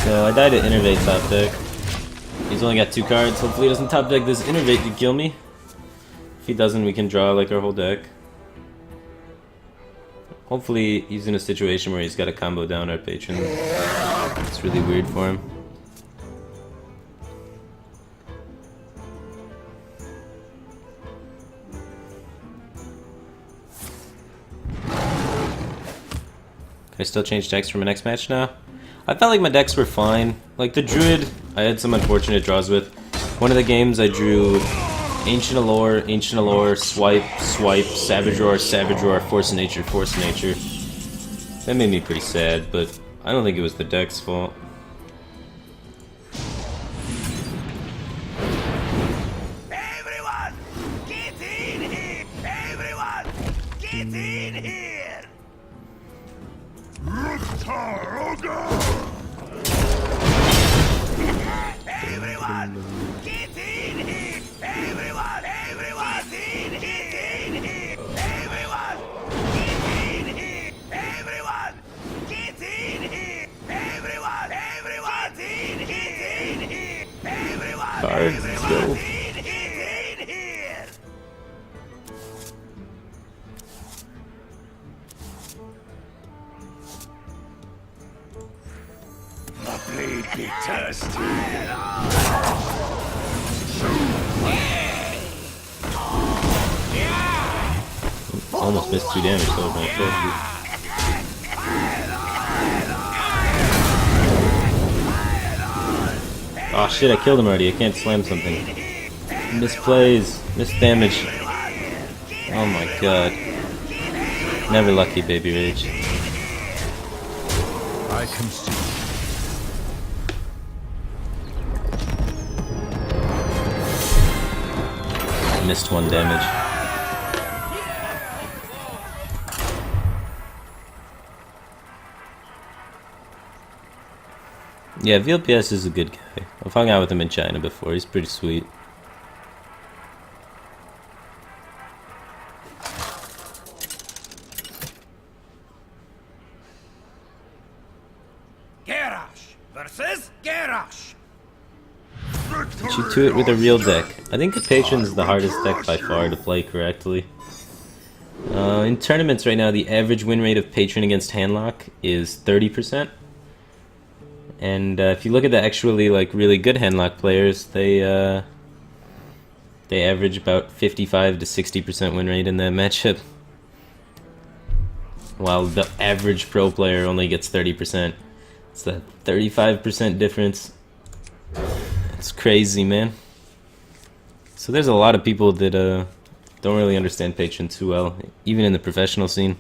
So I die to innervate top deck. He's only got 2 cards. Hopefully he doesn't top deck this innervate to kill me. If he doesn't, we can draw like our whole deck. Hopefully he's in a situation where he's got to combo down our patron. It's really weird for him. Can I still change decks for my next match now? I felt like my decks were fine. Like the Druid, I had some unfortunate draws with. One of the games I drew Ancient Allure, Swipe, Savage Roar, Force of Nature. That made me pretty sad, but I don't think it was the deck's fault. Everyone, get in here! Everyone, get in here! Loktar Ogre! Everyone, get in here! Everyone, get in here! Everyone, get in here! Everyone, get in here! Everyone, get in here! Everyone, Cards, let's go. get in here! The blade be thirsty. Almost missed 2 damage though, but I told you. Oh shit, I killed him already. I can't slam something. Misplays. Missed damage. Oh my god. Never lucky, baby rage. I concede. Missed 1 damage. Yeah, VLPS is a good guy. I've hung out with him in China before. He's pretty sweet. Garrosh versus Garrosh. But you do it with a real deck. I think the Patron's the hardest deck by far to play correctly. In tournaments right now, the average win rate of Patron against Handlock is 30%. And if you look at the actually like really good Handlock players, they average about 55 to 60% win rate in that matchup, while the average pro player only gets 30%. It's that 35% difference. It's crazy, man. So there's a lot of people that don't really understand Patron too well, even in the professional scene.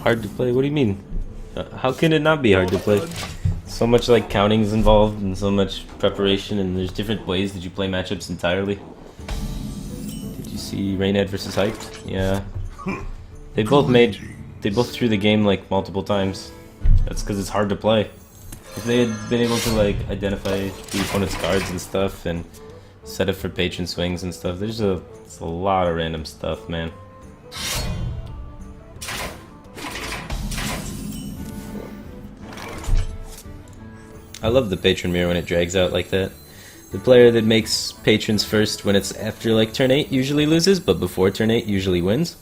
Hard to play? What do you mean? How can it not be hard to play? So much like counting's involved and so much preparation, and there's different ways that you play matchups entirely. Did you see Rainhead versus Hyped? Yeah. They both threw the game like multiple times. That's because it's hard to play. If they had been able to like identify the opponent's cards and stuff and set up for Patron swings and stuff, it's a lot of random stuff, man. I love the Patron mirror when it drags out like that. The player that makes Patrons first when it's after like turn 8 usually loses, but before turn 8 usually wins.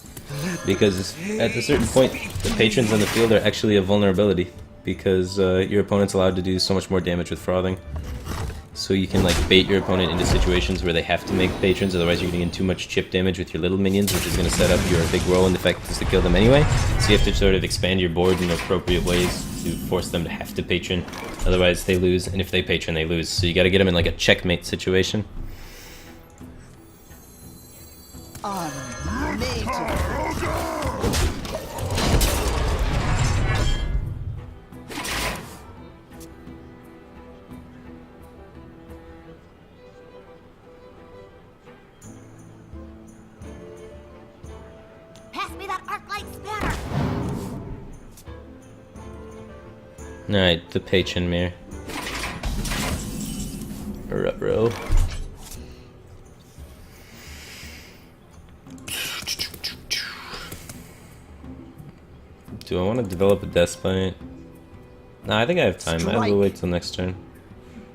Because at a certain point, the Patrons on the field are actually a vulnerability, because your opponent's allowed to do so much more damage with frothing. So you can like bait your opponent into situations where they have to make Patrons, otherwise you're getting in too much chip damage with your little minions, which is going to set up your big roll, and the effect is to kill them anyway. So you have to sort of expand your board in appropriate ways to force them to have to Patron, otherwise they lose, and if they Patron they lose. So you got to get them in like a checkmate situation. Pass me that arc light spanner. Alright, the Patron mirror. Bro. Do I want to develop a Despite? Nah, I think I have time. I will wait till next turn.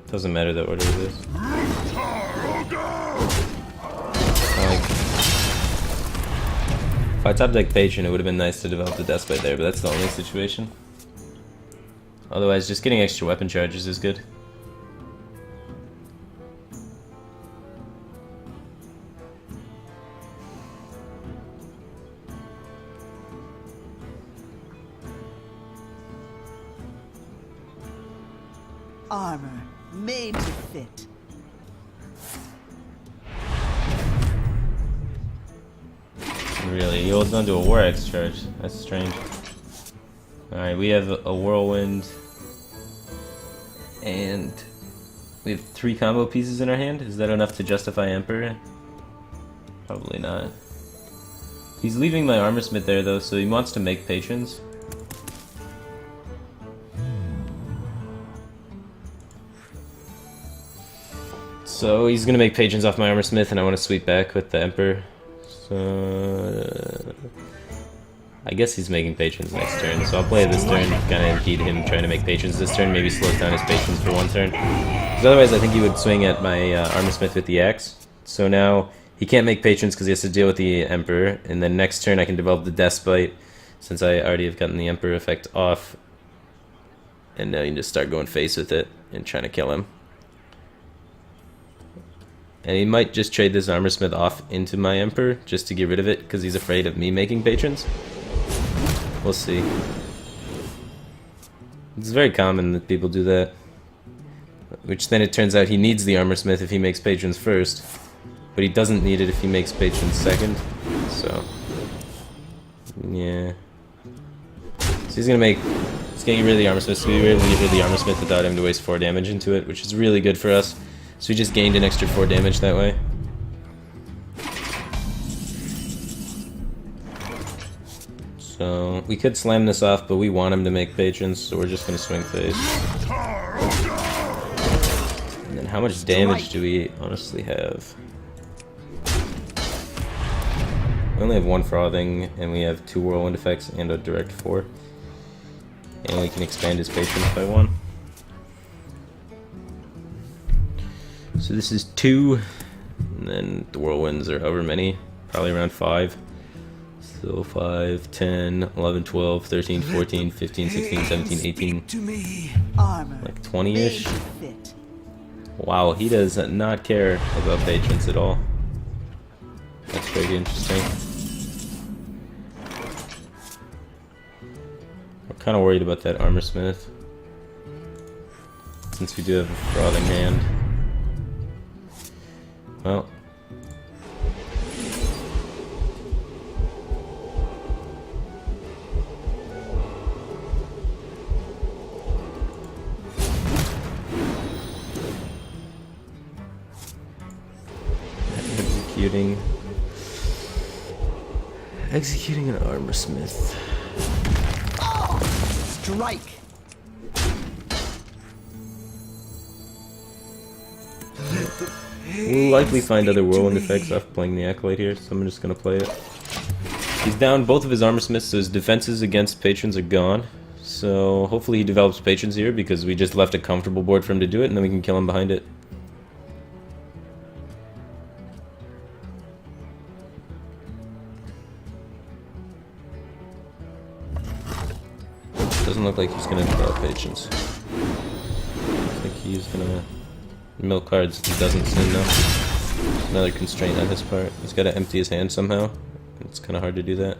Doesn't matter the order of this. If I top deck Patron, it would have been nice to develop the Despite there, but that's the only situation. Otherwise, just getting extra weapon charges is good. Armor made to fit. Really, he holds on to a War Axe charge. That's strange. Alright, we have a Whirlwind. And we have 3 combo pieces in our hand. Is that enough to justify Emperor? Probably not. He's leaving my Armor Smith there though, so he wants to make Patrons. So he's gonna make Patrons off my Armor Smith, and I want to sweep back with the Emperor. So I guess he's making Patrons next turn, so I'll play this turn, kind of impede him trying to make Patrons this turn, maybe slows down his Patrons for 1 turn. Because otherwise I think he would swing at my Armor Smith with the axe. So now he can't make Patrons because he has to deal with the Emperor, and then next turn I can develop the Despite, since I already have gotten the Emperor effect off. And now you can just start going face with it and trying to kill him. And he might just trade this Armor Smith off into my Emperor just to get rid of it because he's afraid of me making Patrons. We'll see. It's very common that people do that. Which then it turns out he needs the Armor Smith if he makes Patrons first. But he doesn't need it if he makes Patrons second. So, yeah. So he's gonna get rid of the Armor Smith, so we were able to get rid of the Armor Smith without having to waste 4 damage into it, which is really good for us. So we just gained an extra 4 damage that way. So we could slam this off, but we want him to make Patrons, so we're just gonna swing face. And then how much damage do we honestly have? We only have 1 Frothing, and we have 2 Whirlwind effects and a direct 4. And we can expand his Patrons by 1. So this is 2, and then the Whirlwinds are however many, probably around 5. So 5, 10, 11, 12, 13, 14, 15, 16, 17, 18, Armor like 20-ish. made to fit. Wow, he does not care about Patrons at all. That's pretty interesting. We're kind of worried about that Armor Smith, since we do have a Frothing hand. Well, executing an Armor Smith. Strike. We'll likely find other Whirlwind effects off playing the Acolyte here, so I'm just gonna play it. He's down both of his Armor Smiths, so his defenses against Patrons are gone. So hopefully he develops Patrons here, because we just left a comfortable board for him to do it, and then we can kill him behind it. Doesn't look like he's gonna develop Patrons. Looks like he's gonna milk cards if he doesn't soon now. Another constraint on his part. He's gotta empty his hand somehow. It's kinda hard to do that.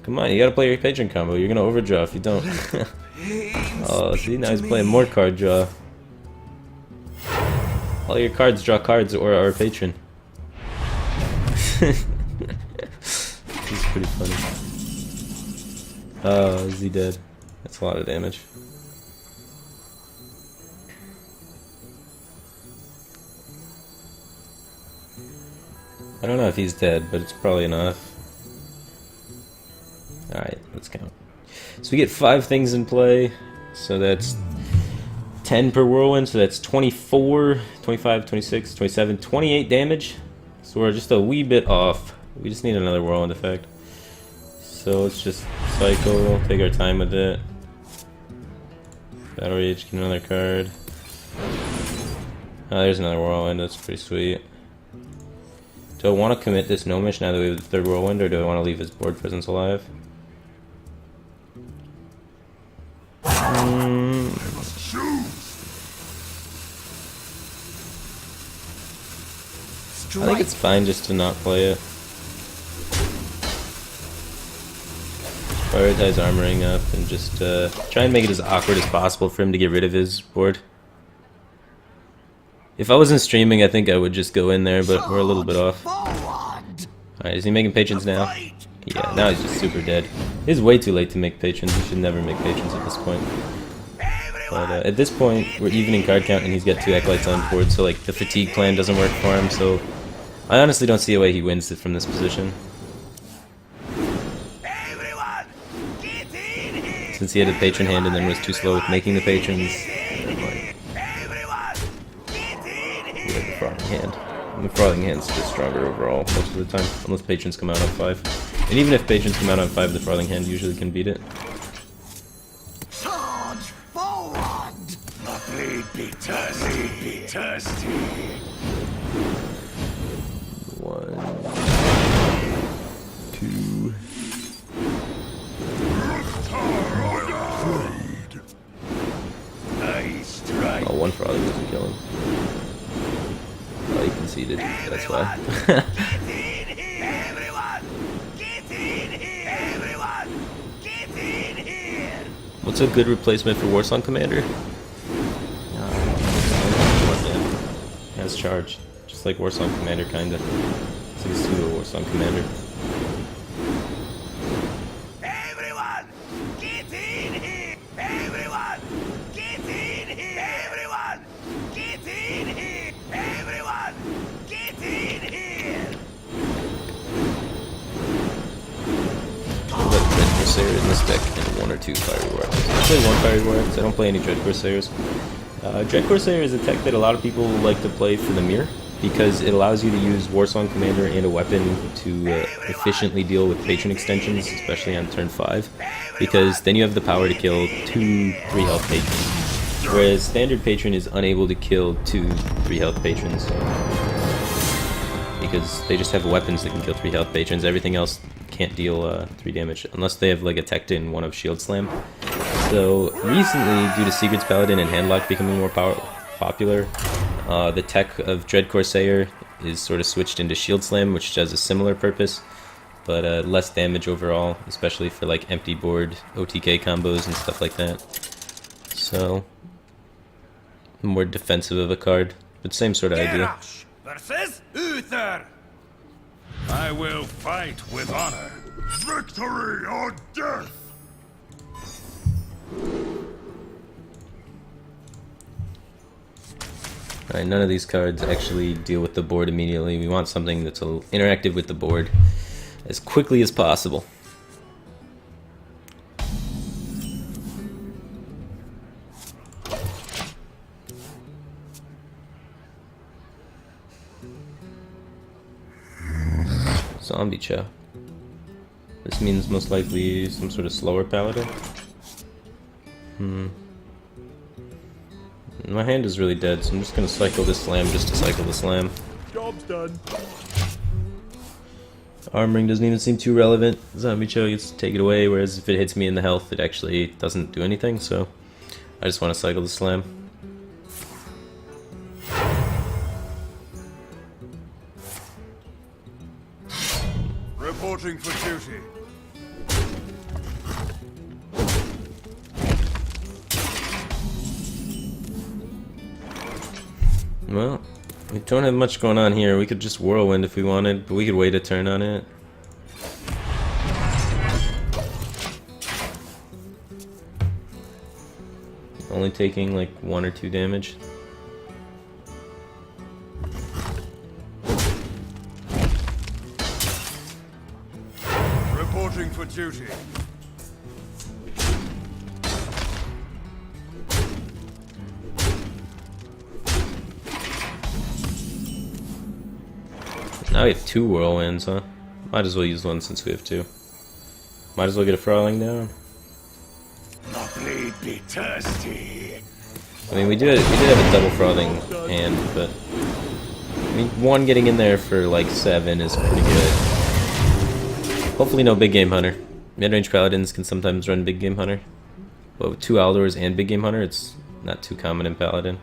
Come on, you gotta play your Patron combo. You're gonna overdraw if you don't. Oh, see, now he's playing more card draw. All your cards draw cards or are Patron. He's pretty funny. Oh, is he dead? That's a lot of damage. I don't know if he's dead, but it's probably enough. Alright, let's count. So we get 5 things in play, so that's 10 per whirlwind, so that's 24, 25, 26, 27, 28 damage. So we're just a wee bit off. We just need another whirlwind effect. So let's just cycle, take our time with it. Battle Rage, get another card. Oh, there's another whirlwind, that's pretty sweet. Do I want to commit this Gnomish now that we have the 3rd whirlwind, or do I want to leave his board presence alive? I think it's fine just to not play it. Prioritize armoring up and just try and make it as awkward as possible for him to get rid of his board. If I wasn't streaming, I think I would just go in there, but we're a little bit off. Alright, is he making patrons now? Yeah, now he's just super dead. It's way too late to make patrons. You should never make patrons at this point. But at this point, we're even in card count and he's got 2 Acolytes on board, so like the fatigue plan doesn't work for him, so I honestly don't see a way he wins it from this position. Since he had a patron hand and then was too slow with making the patrons, we had the frothing hand. And the frothing hand's just stronger overall most of the time, unless patrons come out on 5. And even if patrons come out on 5, the frothing hand usually can beat it. Charge forward! The blade be thirsty, be thirsty. 1, 2. Oh, 1 frog doesn't kill him. Oh, he conceded. That's why. What's a good replacement for Warsong Commander? Has charge, just like Warsong Commander, kinda. It's like a pseudo Warsong Commander. Everyone, get in here! Everyone, get in here! Everyone, get in here! Everyone, get in here! I'll let Dread Corsair in this deck and 1 or 2 Fiery Warriors. I play 1 Fiery Warrior because I don't play any Dread Corsairs. Dread Corsair is a tech that a lot of people like to play for the mirror because it allows you to use Warsong Commander and a weapon to efficiently deal with patron extensions, especially on turn 5, because then you have the power to kill 2 3 health patrons, whereas standard patron is unable to kill 2 3 health patrons because they just have weapons that can kill 3 health patrons. Everything else can't deal 3 damage unless they have like a tech in one of Shield Slam. So recently, due to Secrets Paladin and Handlock becoming more popular, the tech of Dread Corsair is sort of switched into Shield Slam, which does a similar purpose, but less damage overall, especially for like empty board OTK combos and stuff like that. So, more defensive of a card, but same sort of idea. Gerash versus Uther! I will fight with honor. Victory or death! Alright, none of these cards actually deal with the board immediately. We want something that's interactive with the board as quickly as possible. Zombie Chow. This means most likely some sort of slower paladin. My hand is really dead, so I'm just gonna cycle this slam just to cycle the slam. Job's done. Armoring doesn't even seem too relevant. Zombie Chow gets to take it away, whereas if it hits me in the health, it actually doesn't do anything, so I just want to cycle the slam. Reporting for duty. Well, we don't have much going on here. We could just whirlwind if we wanted, but we could wait a turn on it. Only taking like 1 or 2 damage. Now we have 2 whirlwinds, huh? Might as well use one since we have 2. Might as well get a frothing down. My blade be thirsty. I mean, we did have a double frothing hand, but I mean, 1 getting in there for like 7 is pretty good. Hopefully no big game hunter. Mid-range paladins can sometimes run big game hunter, but with 2 Aldors and big game hunter, it's not too common in paladin,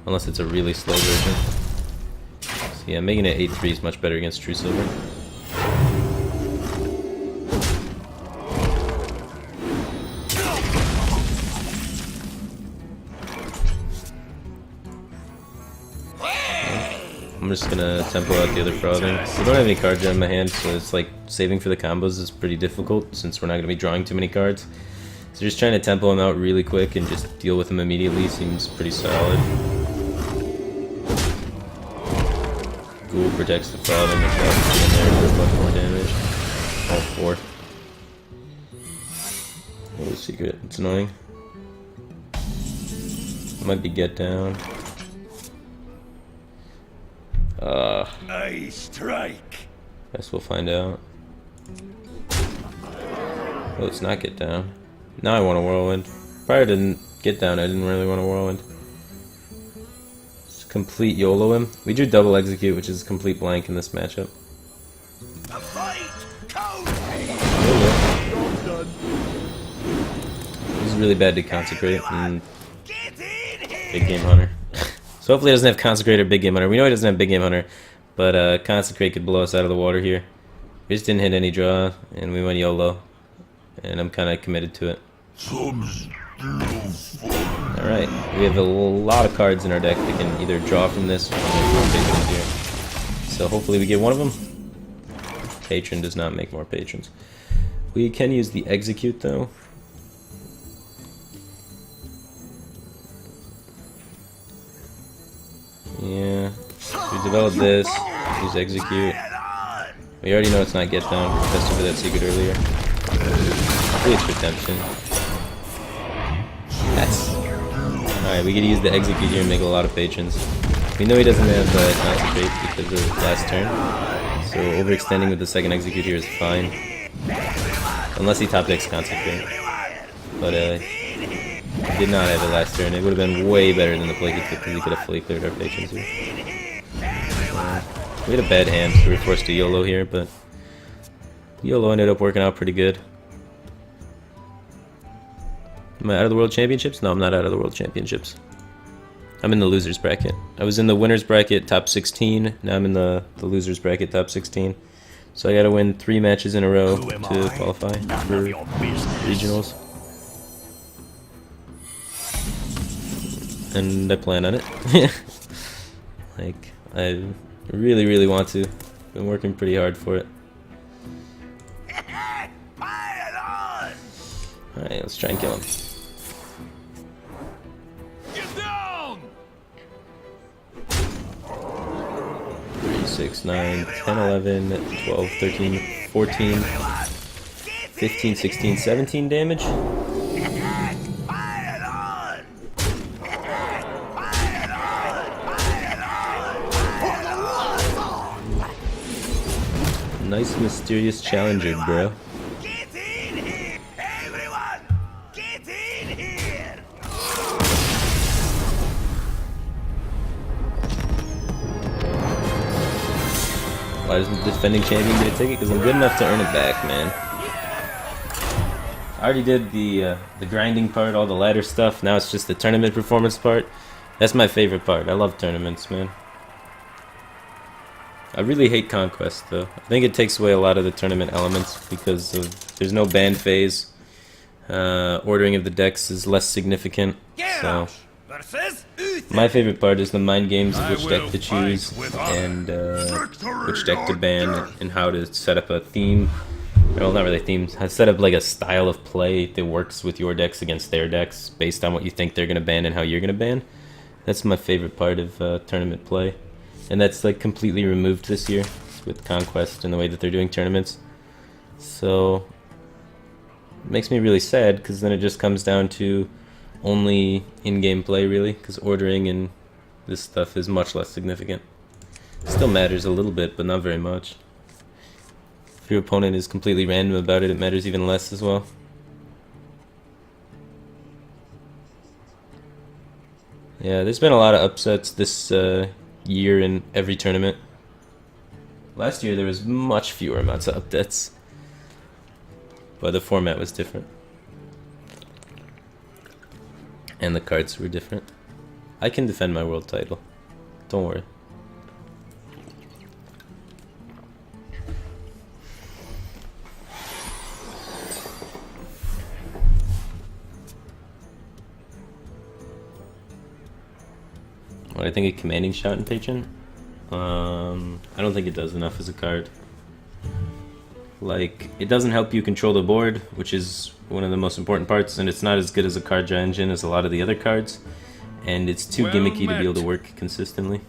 unless it's a really slow version. So yeah, making it 8-3 is much better against True Silver. I'm just gonna tempo out the other frothing. We don't have any cards in my hand, so it's like saving for the combos is pretty difficult since we're not gonna be drawing too many cards. So just trying to tempo him out really quick and just deal with him immediately seems pretty solid. Ghoul protects the frothing and in there for a bunch more damage. All 4. What is secret? It's annoying. Might be get down. I strike. Guess we'll find out. Oh, it's not get down. Now I want a whirlwind. Prior to get down, I didn't really want a whirlwind. Just complete YOLO him. We drew double execute, which is a complete blank in this matchup. A fight! Cold! YOLO. This is really bad to consecrate and Get in here! big game hunter. So hopefully he doesn't have consecrate or big game hunter. We know he doesn't have big game hunter, but consecrate could blow us out of the water here. We just didn't hit any draw, and we went YOLO, and I'm kind of committed to it. Alright, we have a lot of cards in our deck that can either draw from this or make more big ones here. So hopefully we get one of them. Patron does not make more patrons. We can use the execute though. Yeah, we developed this, use execute. We already know it's not get down, we tested for that secret earlier. Hopefully it's redemption. That's... Alright, we could use the execute here and make a lot of patrons. We know he doesn't have concentrate because of last turn, so overextending with the second execute here is fine. Unless he top decks concentrate. But he did not have it last turn. It would have been way better than the play he took because he could have fully cleared our patrons here. We had a bad hand, so we were forced to YOLO here, but YOLO ended up working out pretty good. Am I out of the World Championships? No, I'm not out of the World Championships. I'm in the losers bracket. I was in the winners bracket top 16. Now I'm in the losers bracket top 16. So I gotta win 3 matches in a row to qualify for regionals. And I plan on it. Like, I really, really want to. Been working pretty hard for it. Alright, let's try and kill him. Get down! 3, 6, 9, 10, 11, 12, 13, 14, 15, 16, 17 damage. Nice mysterious challenger, bro. Get in here! Everyone! Get in here! Why doesn't the defending champion get a ticket? Because I'm good enough to earn it back, man. I already did the grinding part, all the ladder stuff. Now it's just the tournament performance part. That's my favorite part. I love tournaments, man. I really hate Conquest, though. I think it takes away a lot of the tournament elements because there's no ban phase. Ordering of the decks is less significant. So my favorite part is the mind games of which deck to choose and which deck to ban and how to set up a theme. Well, not really themes. How to set up like a style of play that works with your decks against their decks based on what you think they're gonna ban and how you're gonna ban. That's my favorite part of tournament play. And that's like completely removed this year with Conquest and the way that they're doing tournaments. So it makes me really sad because then it just comes down to only in-game play really, because ordering and this stuff is much less significant. Still matters a little bit, but not very much. If your opponent is completely random about it, it matters even less as well. Yeah, there's been a lot of upsets this year in every tournament. Last year there was much fewer amounts of upsets, but the format was different. And the cards were different. I can defend my world title. Don't worry. What I think of Commanding Shot in Patron? I don't think it does enough as a card. Like, it doesn't help you control the board, which is one of the most important parts, and it's not as good as a card draw engine as a lot of the other cards, and it's too Well gimmicky to met. be able to work consistently.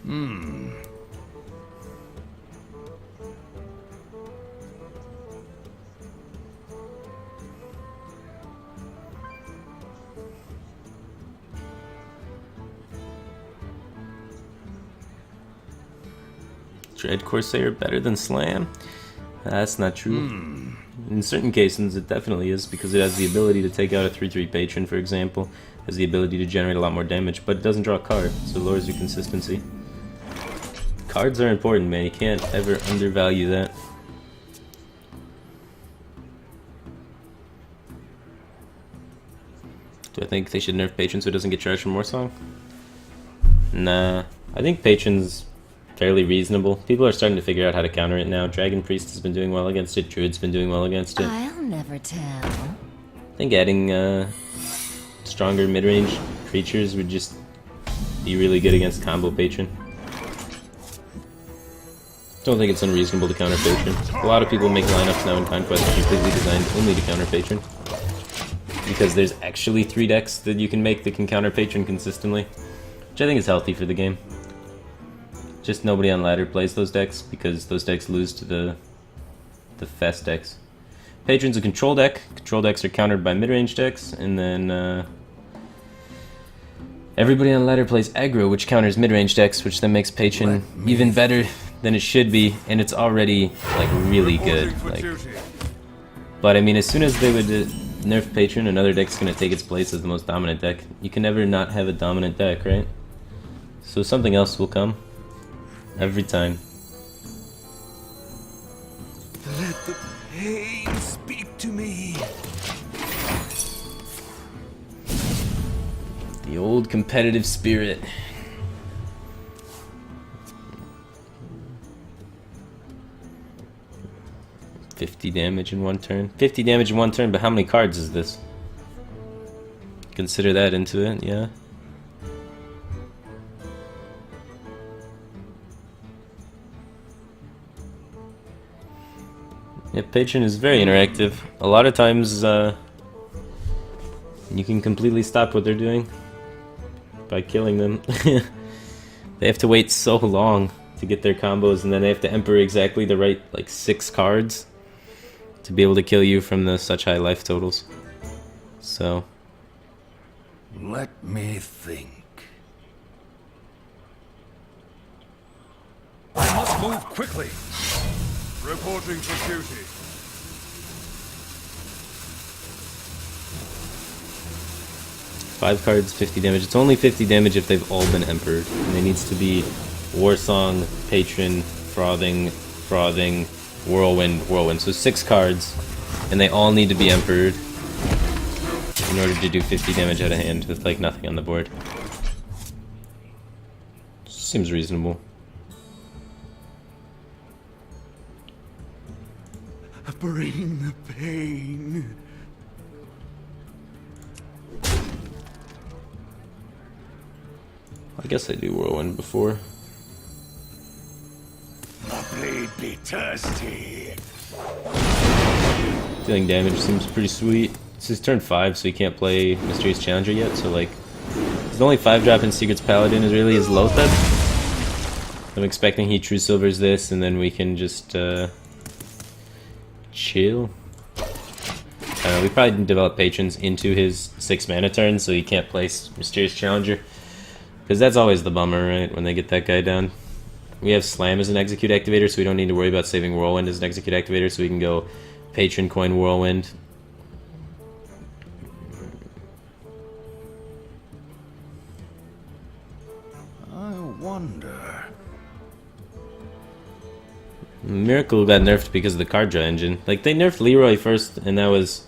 Dread Corsair better than Slam? That's not true. In certain cases it definitely is, because it has the ability to take out a 3/3 Patron, for example. Has the ability to generate a lot more damage, but it doesn't draw a card, so it lowers your consistency. Cards are important, man. You can't ever undervalue that. Do I think they should nerf Patron so it doesn't get charged for more song? Nah. I think Patron's fairly reasonable. People are starting to figure out how to counter it now. Dragon Priest has been doing well against it. Druid's been doing well against it. I'll never tell. I think adding stronger mid-range creatures would just be really good against combo Patron. Don't think it's unreasonable to counter Patron. A lot of people make lineups now in Conquest completely designed only to counter Patron, because there's actually 3 decks that you can make that can counter Patron consistently, which I think is healthy for the game. Just nobody on ladder plays those decks, because those decks lose to the fast decks. Patron's a control deck. Control decks are countered by mid-range decks, and then everybody on ladder plays aggro, which counters mid-range decks, which then makes Patron even better than it should be, and it's already like really good. Like, but I mean, as soon as they would nerf Patron, another deck's gonna take its place as the most dominant deck. You can never not have a dominant deck, right? So something else will come. Every time. Let the pain speak to me. The old competitive spirit. $50 damage in one turn. 50 damage in one turn, but how many cards is this? Consider that into it, yeah. Yeah, Patron is very interactive. A lot of times, you can completely stop what they're doing by killing them. They have to wait so long to get their combos, and then they have to emperor exactly the right, like, 6 cards to be able to kill you from the such high life totals. So, Let me think. I must move quickly. Reporting for duty. 5 cards, 50 damage. It's only 50 damage if they've all been emperored. And it needs to be Warsong, Patron, Frothing, Whirlwind, Whirlwind. So 6 cards, and they all need to be emperored in order to do 50 damage out of hand with like nothing on the board. Seems reasonable. Bring the pain. I guess I do Whirlwind before. The blade be thirsty. Dealing damage seems pretty sweet. This is turn 5, so he can't play Mysterious Challenger yet, so like, his only 5-drop in Secret's Paladin is really his Lotheb. I'm expecting he True Silvers this, and then we can just chill. We probably didn't develop Patrons into his 6 mana turn, so he can't play Mysterious Challenger. Because that's always the bummer, right, when they get that guy down. We have Slam as an execute activator, so we don't need to worry about saving Whirlwind as an execute activator, so we can go Patron, coin, Whirlwind. I wonder. Miracle got nerfed because of the card draw engine. Like, they nerfed Leroy first, and that was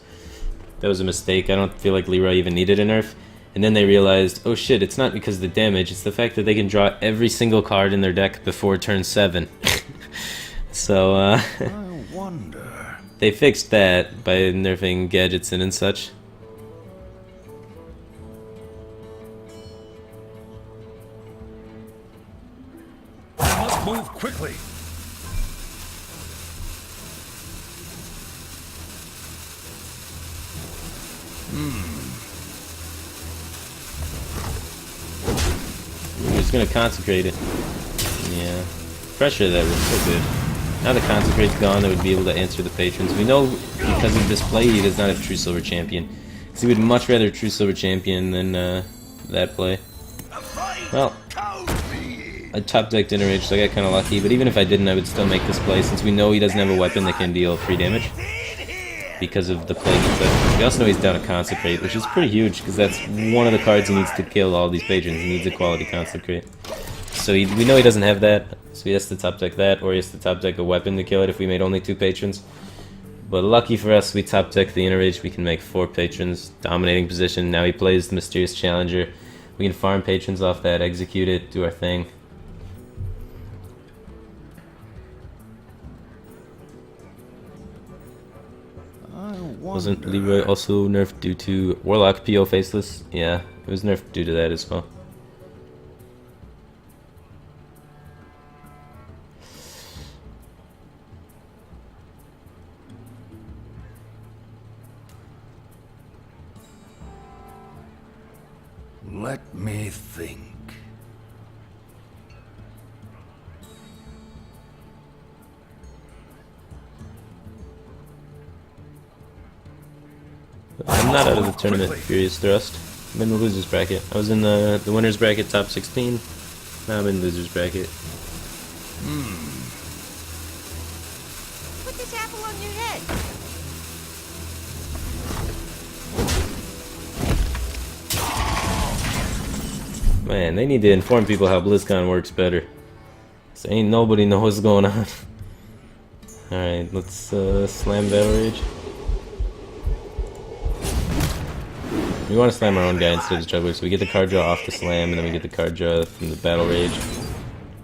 a mistake. I don't feel like Leroy even needed a nerf. And then they realized, oh shit, it's not because of the damage, it's the fact that they can draw every single card in their deck before turn 7. So, I wonder. they fixed that by nerfing Gadgetson and such. Let's move quickly. We're just gonna consecrate it. Yeah. Pressure that was so good. Now the consecrate's gone, they would be able to answer the patrons. We know because of this play he does not have True Silver Champion. Because he would much rather True Silver Champion than that play. Well, I top decked Enrage, so I got kind of lucky, but even if I didn't, I would still make this play since we know he doesn't have a weapon that can deal 3 damage. Because of the plague he took. We also know he's down a Consecrate, which is pretty huge, because that's one of the cards he needs to kill all these patrons. He needs a quality Consecrate. So we know he doesn't have that, so he has to top deck that, or he has to top deck a weapon to kill it if we made only 2 patrons. But lucky for us, we top deck the Enrage, we can make 4 patrons, dominating position. Now he plays the Mysterious Challenger. We can farm patrons off that, execute it, do our thing. Wasn't Leroy also nerfed due to Warlock PO Faceless? Yeah, it was nerfed due to that as well. Let me think. I'm not out of the tournament, Furious Thrust. I'm in the losers bracket. I was in the winners bracket, top 16. Now I'm in losers bracket. Put this apple on your head. Man, they need to inform people how BlizzCon works better. So ain't nobody know what's going on. Alright, let's slam Battle Rage. We want to slam our own guy instead of Juggler, so we get the card draw off the slam, and then we get the card draw from the Battle Rage.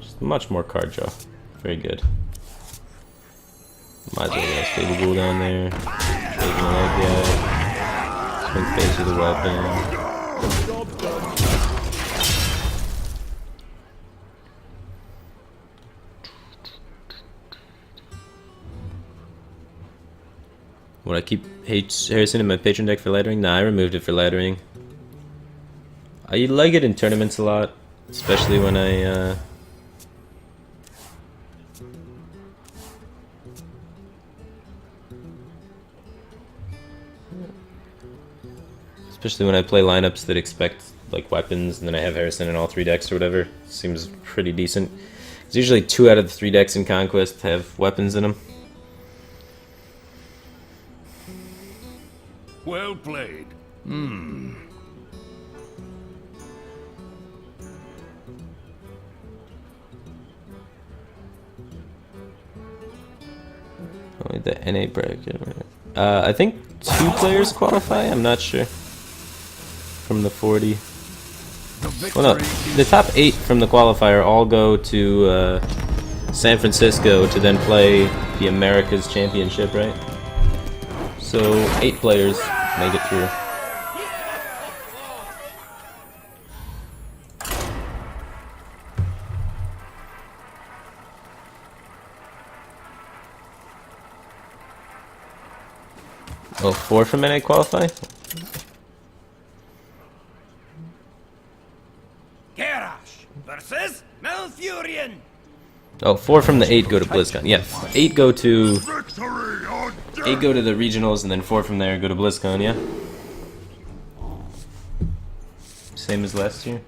Just much more card draw. Very good. Might as well get a stable ghoul down there. Taking that guy. Swing face with a weapon. Would I keep Harrison in my patron deck for laddering? Nah, I removed it for laddering. I like it in tournaments a lot, especially when I play lineups that expect like weapons, and then I have Harrison in all 3 decks or whatever. Seems pretty decent. It's usually 2 out of the 3 decks in Conquest have weapons in them. Well played. Only the NA bracket. I think 2 players qualify. I'm not sure. From the 40. Well, no, the top 8 from the qualifier all go to San Francisco to then play the Americas Championship, right? So 8 players make it through. Oh, 4 from NA qualify? Garrosh versus Malfurion. Oh, 4 from the 8 go to BlizzCon. Yeah, 8 go to Victory or death! 8 go to the regionals, and then 4 from there go to BlizzCon. Yeah. Same as last year.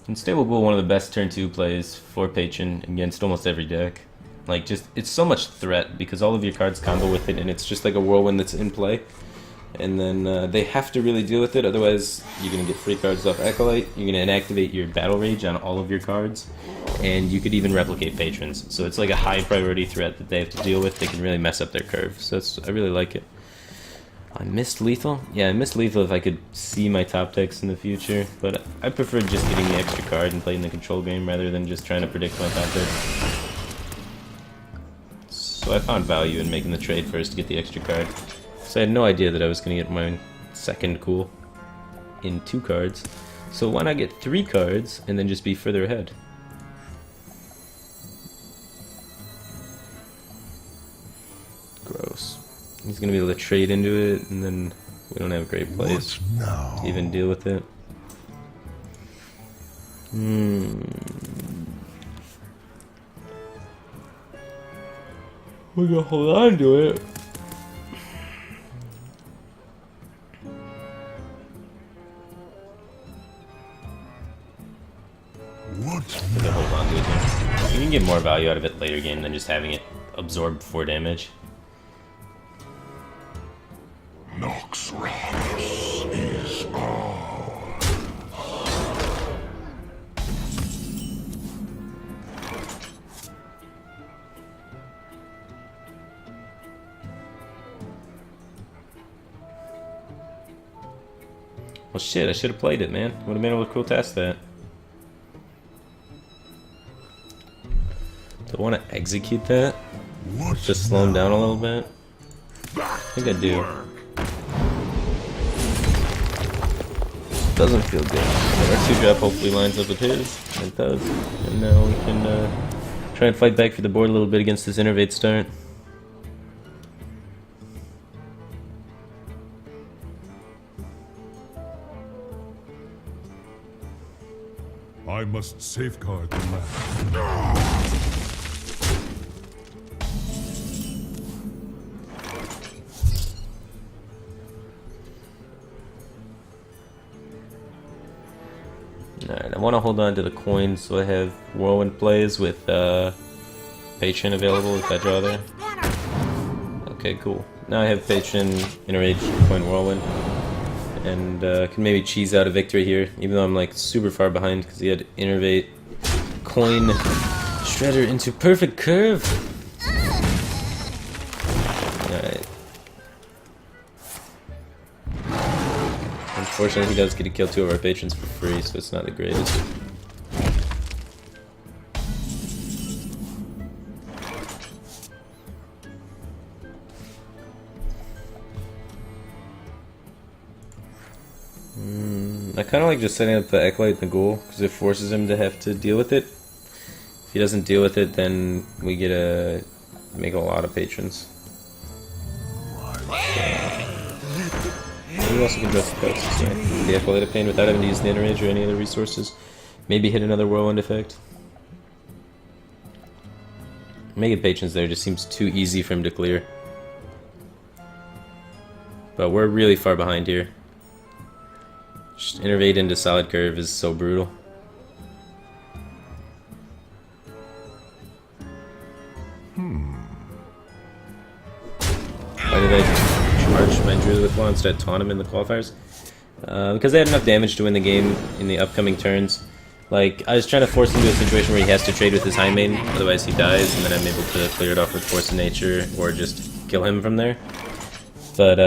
And Stable Ghoul, one of the best turn 2 plays for Patron against almost every deck. Like, just, it's so much threat because all of your cards combo with it and it's just like a whirlwind that's in play. And then they have to really deal with it, otherwise you're going to get free cards off Acolyte, you're going to inactivate your Battle Rage on all of your cards, and you could even replicate Patrons. So it's like a high priority threat that they have to deal with. They can really mess up their curve, so I really like it. I missed Lethal? Yeah, I missed Lethal if I could see my top decks in the future, but I prefer just getting the extra card and playing the control game rather than just trying to predict my top deck. So I found value in making the trade first to get the extra card. So I had no idea that I was going to get my second cool in 2 cards. So why not get 3 cards and then just be further ahead? Gross. He's going to be able to trade into it, and then we don't have a great place to even deal with it. We're going to hold on to it. Hold on to it here. You can get more value out of it later game than just having it absorb 4 damage. Noxramas is all. Well shit, I should have played it, man. Would have been able to cool test that. Do I want to execute that? Just slow him down a little bit? I think I do. Doesn't feel good. But our 2-drop hopefully lines up with his. It does. And now we can try and fight back for the board a little bit against this Innervate start. I must safeguard the land. Alright, I want to hold on to the coins so I have Whirlwind plays with Patron available if I draw there. Okay, cool. Now I have Patron, Innerage, Coin Whirlwind, and can maybe cheese out a victory here, even though I'm like super far behind because he had Innervate, Coin, Shredder into perfect curve. Alright. Unfortunately, he does get to kill 2 of our patrons for free, so it's not the greatest. I kind of like just setting up the Acolyte and the Ghoul, because it forces him to have to deal with it. If he doesn't deal with it, then we get to make a lot of patrons. We also can dress the ghosts, right? The Acolyte of Pain without having to use the Innerage or any other resources. Maybe hit another Whirlwind effect. Making patrons there just seems too easy for him to clear. But we're really far behind here. Just Innervate into Solid Curve is so brutal. Why did I charge my Druid with Law instead of taunt him in the qualifiers? Because they had enough damage to win the game in the upcoming turns. Like, I was trying to force him into a situation where he has to trade with his High Main, otherwise he dies, and then I'm able to clear it off with Force of Nature, or just kill him from there. But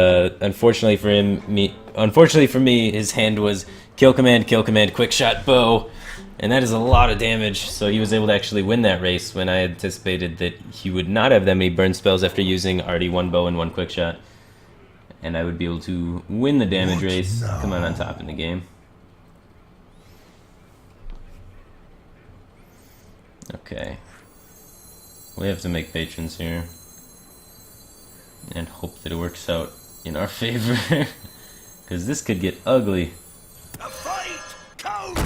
unfortunately for me, his hand was kill command, quick shot, bow, and that is a lot of damage. So he was able to actually win that race when I anticipated that he would not have that many burn spells after using already 1 bow and 1 quick shot, and I would be able to win the damage race, come out on top in the game. Okay, we have to make patrons here. And hope that it works out in our favor. Because this could get ugly. A fight comes!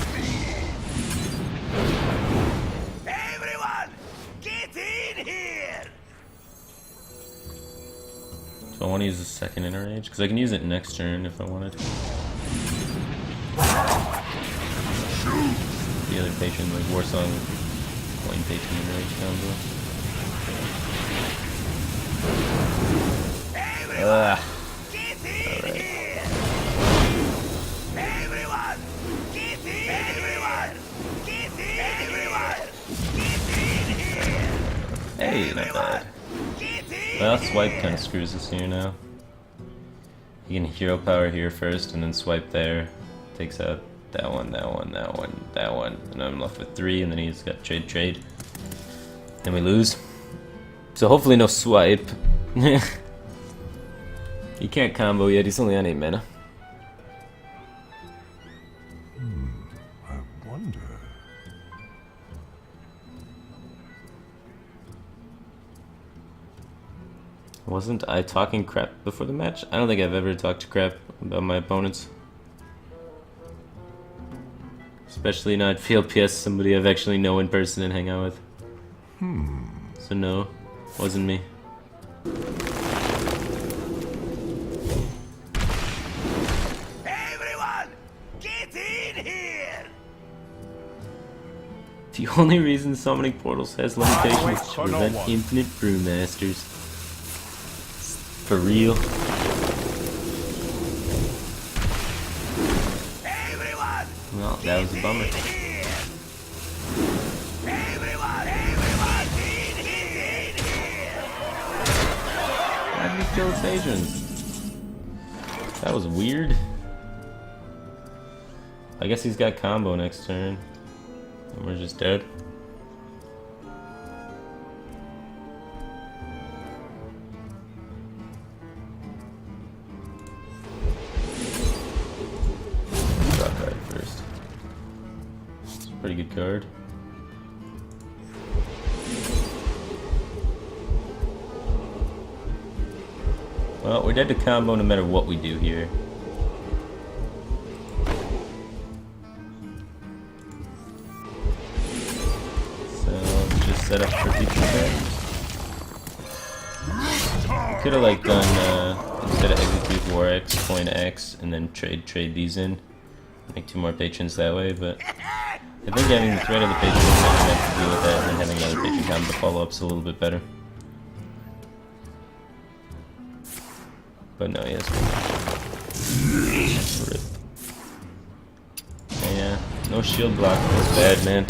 Everyone, get in here! Do I want to use the second Innerage? Because I can use it next turn if I wanted. the other patron, like Warsong coin patron and rage combo. Everyone, Ah, get in alright. here! Everyone, get in! Everyone, get in! Everyone, get in here! Hey, not bad. Get in! Well, swipe kind of screws us here now. You can hero power here first, and then swipe there. Takes out that one, that one, that one, that one. And I'm left with 3, and then he's got trade. Then we lose. So hopefully no swipe. He can't combo yet, he's only on 8 mana. I wonder. Wasn't I talking crap before the match? I don't think I've ever talked crap about my opponents. Especially not FieldPS, somebody I've actually know in person and hang out with. So no, wasn't me. Everyone, get in here! The only reason Summoning Portals has limitations wait is to for no prevent one. infinite brewmasters. For real. Everyone, Well, that was a bummer. in here! Everyone, get in here! Why did he kill his agent? That was weird. I guess he's got combo next turn. And we're just dead. Draw card first. It's a pretty good card. Well, we're dead to combo no matter what we do here. So let's just set up for future turns. Could have like done instead of execute War X, coin X, and then trade these in. Make 2 more patrons that way, but I think having the threat of the patron and having that to deal with that, and then having another patron combo follow-up's a little bit better. But no, yes. Rip. Yeah, no shield block. That's bad, man.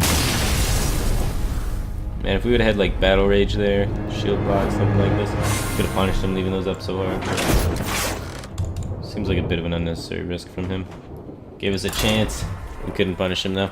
Man, if we would have had like battle rage there, shield block, something like this, could have punished him leaving those up so hard. Seems like a bit of an unnecessary risk from him. Gave us a chance. We couldn't punish him though.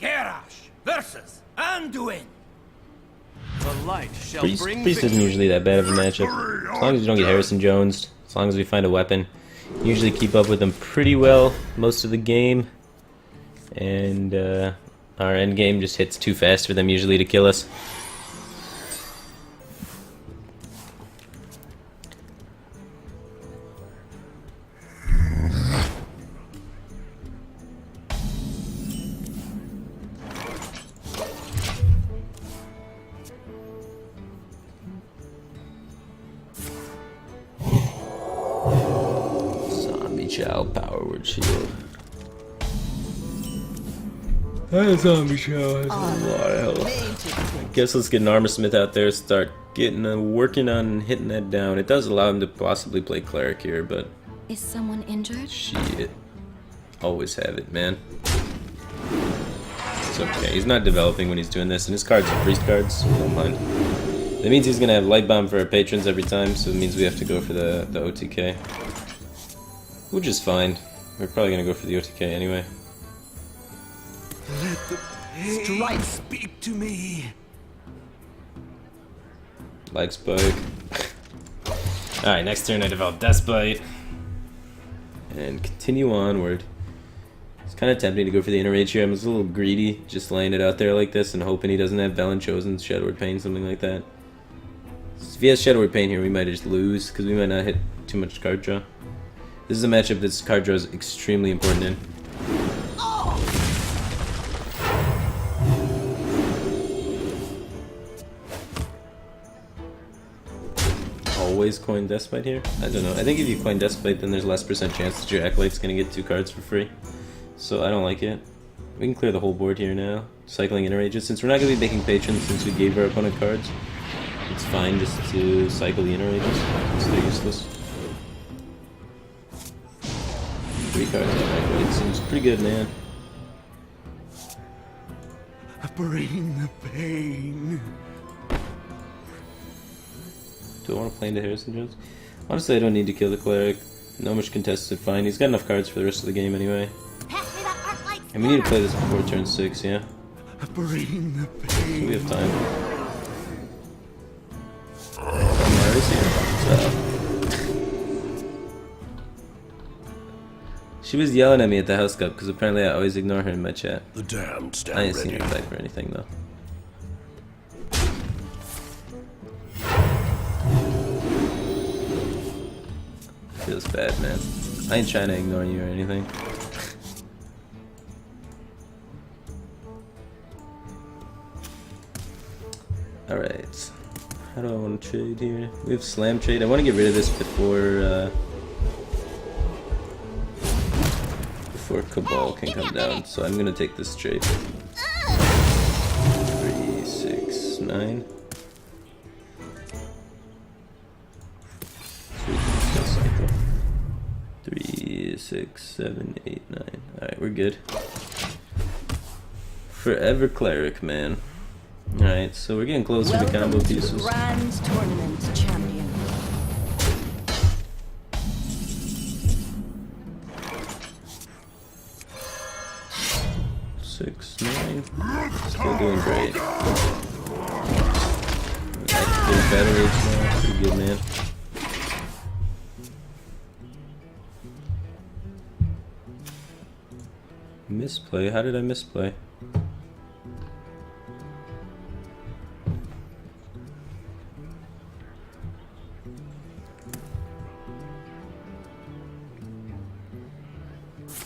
Garrosh versus Anduin. The light shall Priest bring isn't victory. usually that bad of a matchup. As long as you don't get Harrison Jones, as long as we find a weapon. Usually keep up with them pretty well most of the game. And our end game just hits too fast for them usually to kill us. Zombie Chow Power Word Shield. That zombie chow has a lot of health. Made to fit. Guess let's get an Armor Smith out there, start getting working on hitting that down. It does allow him to possibly play Cleric here, but Is someone injured? shit. Always have it, man. It's okay. He's not developing when he's doing this, and his cards are priest cards, so we don't mind. That means he's gonna have Light Bomb for our patrons every time, so it means we have to go for the OTK. Which is fine. We're probably gonna go for the OTK anyway. Strike. Speak to me. Like Spike. Alright, next turn I develop Despite. And continue onward. It's kind of tempting to go for the inner rage here. I'm just a little greedy, just laying it out there like this and hoping he doesn't have Velen Chosen, Shadowward Pain, something like that. If he has Shadow Pain here, we might just lose because we might not hit too much card draw. This is a matchup that's card draw is extremely important in. Always coin Despite here? I don't know. I think if you coin Despite, then there's less % chance that your Acolyte's gonna get 2 cards for free. So I don't like it. We can clear the whole board here now. Cycling Inner Ages. Since we're not gonna be making Patrons since we gave our opponent cards, it's fine just to cycle the Inner Ages. It's they're useless. 3 cards on Acolyte seems pretty good, man. Bring the pain. Do I want to play into Harrison Jones? Honestly, I don't need to kill the Cleric. No much contested, fine. He's got enough cards for the rest of the game anyway. Pass me that arc light And we need to play this before turn 6, yeah? Bring the So pain. we have time. Mari's here. What's up? She was yelling at me at the house cup because apparently I always ignore her in my chat. The damned stand I ain't ready. seen her type or anything though. Feels bad, man. I ain't trying to ignore you or anything. Alright. How do I want to trade here? We have slam trade. I want to get rid of this before Cabal can come down. So I'm gonna take this trade. 3, 6, 9. 3, 6, 7, 8, 9. Alright, we're good. Forever Cleric, man. Alright, so we're getting closer to combo Welcome to the pieces. Grand Tournament, champion. Six, 9. Still doing great. Activate battery now. Pretty good, man. Misplay? How did I misplay?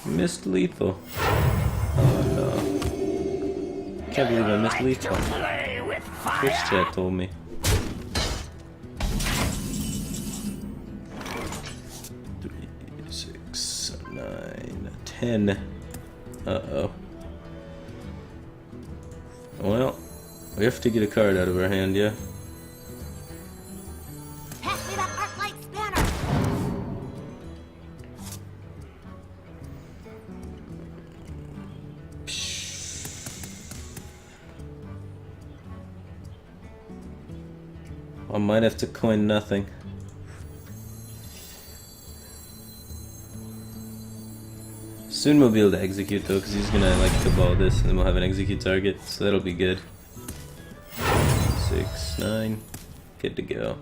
Missed lethal. Oh no. Can't believe I missed lethal. Twitch chat told me. Three, 6, 9, 10. Uh-oh. Well, we have to get a card out of our hand, yeah? Pass me that arc light spanner. I might have to coin nothing. Soon we'll be able to execute though, because he's gonna like cabal this and then we'll have an execute target, so that'll be good. 6, 9, good to go.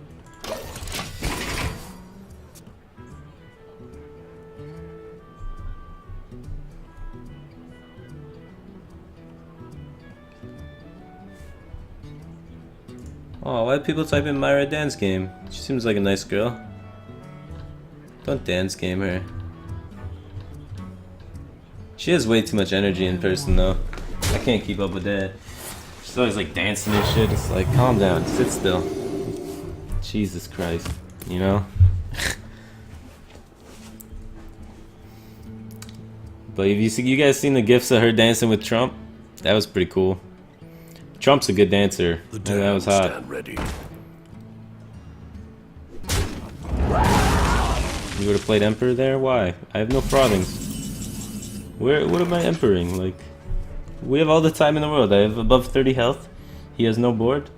Oh, why do people type in Myra dance game? She seems like a nice girl. Don't dance game her. She has way too much energy in person though. I can't keep up with that. She's always like dancing and shit. It's like, calm down, sit still. Jesus Christ, you know? But have you guys seen the gifs of her dancing with Trump? That was pretty cool. Trump's a good dancer. The And that was hot. stand ready. You would have played Emperor there? Why? I have no frothings. What am I Emperoring? Like, we have all the time in the world. I have above 30 health. He has no board.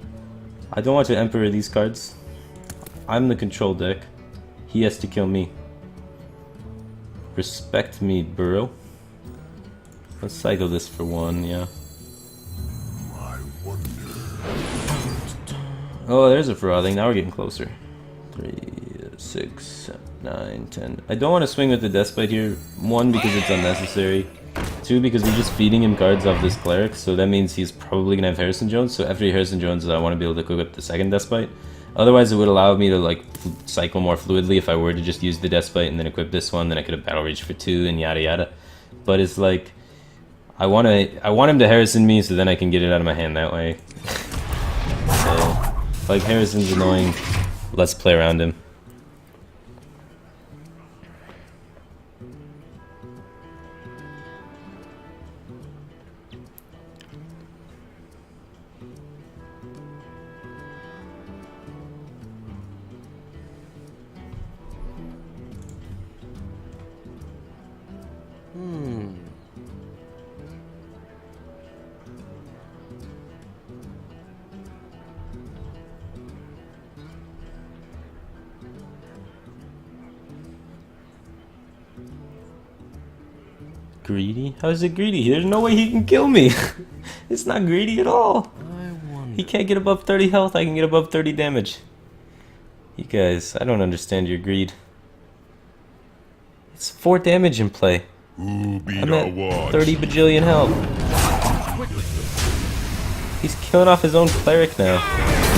I don't want to Emperor these cards. I'm the control deck. He has to kill me. Respect me, bro. Let's cycle this for 1, yeah. I wonder. Oh, there's a frothing. Now we're getting closer. 3, 6, 9, 10. I don't want to swing with the Despite here. 1, because it's unnecessary. 2, because we're just feeding him cards off this Cleric, so that means he's probably going to have Harrison Jones. So after Harrison Jones, I want to be able to cook up the second Despite. Otherwise, it would allow me to like cycle more fluidly if I were to just use the Despite and then equip this one. Then I could have Battle Rage for 2 and yada yada. But it's like I want him to Harrison me so then I can get it out of my hand that way. So, if, like Harrison's annoying, let's play around him. Greedy? How is it greedy? There's no way he can kill me. It's not greedy at all. He can't get above 30 health. I can get above 30 damage. You guys, I don't understand your greed. It's 4 damage in play. I'm at 30 bajillion health. He's killing off his own cleric now.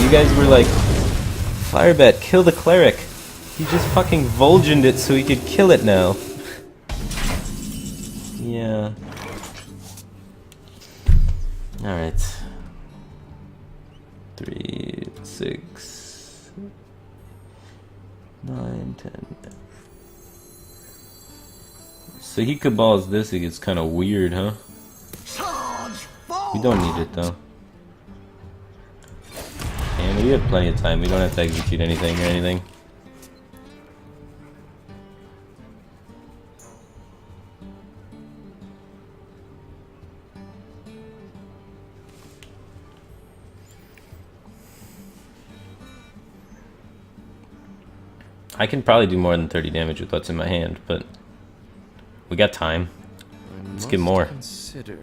You guys were like, Firebat, kill the cleric. He just fucking Volgined it so he could kill it now. Yeah. Alright. 3, 6, 9, 10. So he cabal's this, it gets kind of weird, huh? We don't need it though. And we have plenty of time, we don't have to execute anything or anything. I can probably do more than 30 damage with what's in my hand, but we got time. Let's get more. Consider.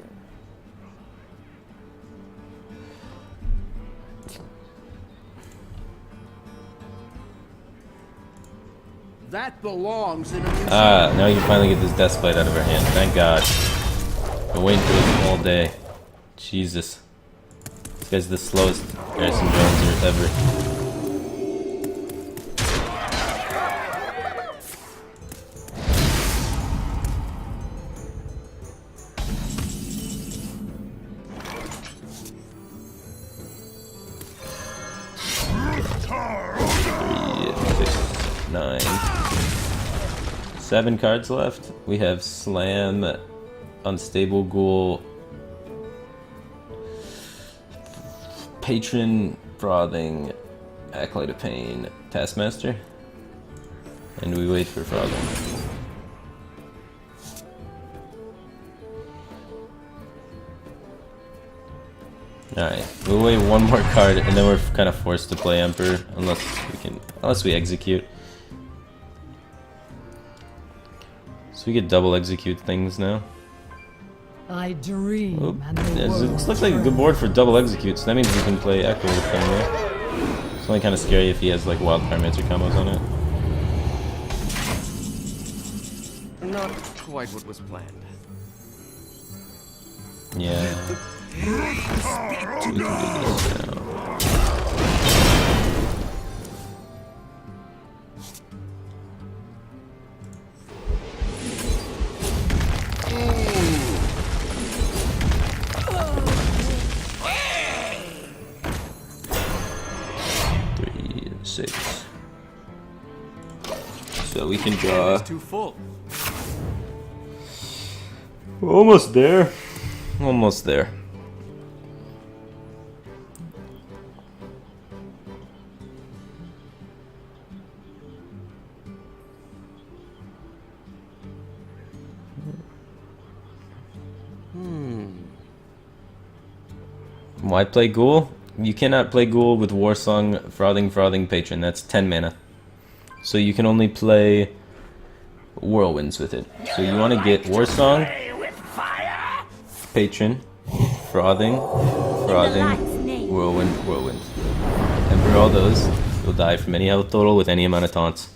That belongs in a museum. Ah, now you can finally get this Despite out of her hand. Thank God. Been waiting for this all day. Jesus. This guy's the slowest Harrison Jones ever. Nine. 7 cards left. We have Slam, Unstable Ghoul, Patron, Frothing, Acolyte of Pain, Taskmaster, and we wait for Frothing. Alright, we'll wait one more card and then we're kind of forced to play Emperor unless we execute. So we get double execute things now. I dream. Oop. And the Yeah, world this looks like a good board for double execute, so that means we can play Echo with them there. It's only kind of scary if he has like wild Pyromancer combos on it. Not quite what was planned. Yeah. We can do this now. Six. So we can draw. It's too full. We're almost there. Almost there. Why play Ghoul? You cannot play Ghoul with Warsong, Frothing, Patron. That's 10 mana. So you can only play Whirlwinds with it. So you want to get Warsong, Patron, Frothing, Whirlwind. And for all those, you'll die from any health total with any amount of taunts.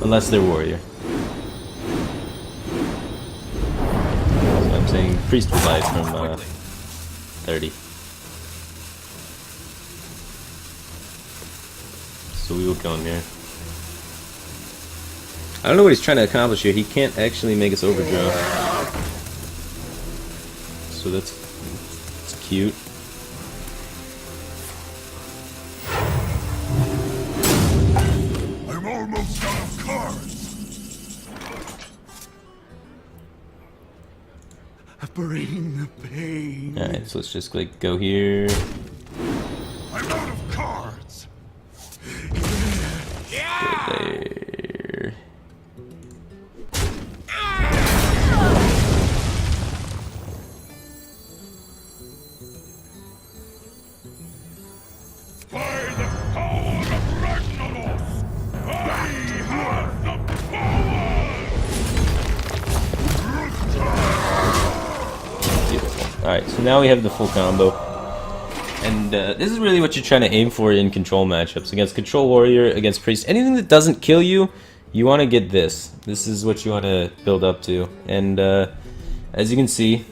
Unless they're Warrior. So I'm saying Priest will die from 30. so we will kill him here. I don't know what he's trying to accomplish here. He can't actually make us overdraw. So that's cute. I'm almost out of cards. Bring the pain. Alright, so let's just like go here. I'm out of cards. Go there. By the power of Ragnaros, I have the power! Beautiful. Alright, so now we have the full combo. And this is really what you're trying to aim for in control matchups. Against control warrior, against priest. Anything that doesn't kill you, you want to get this. This is what you want to build up to. And as you can see,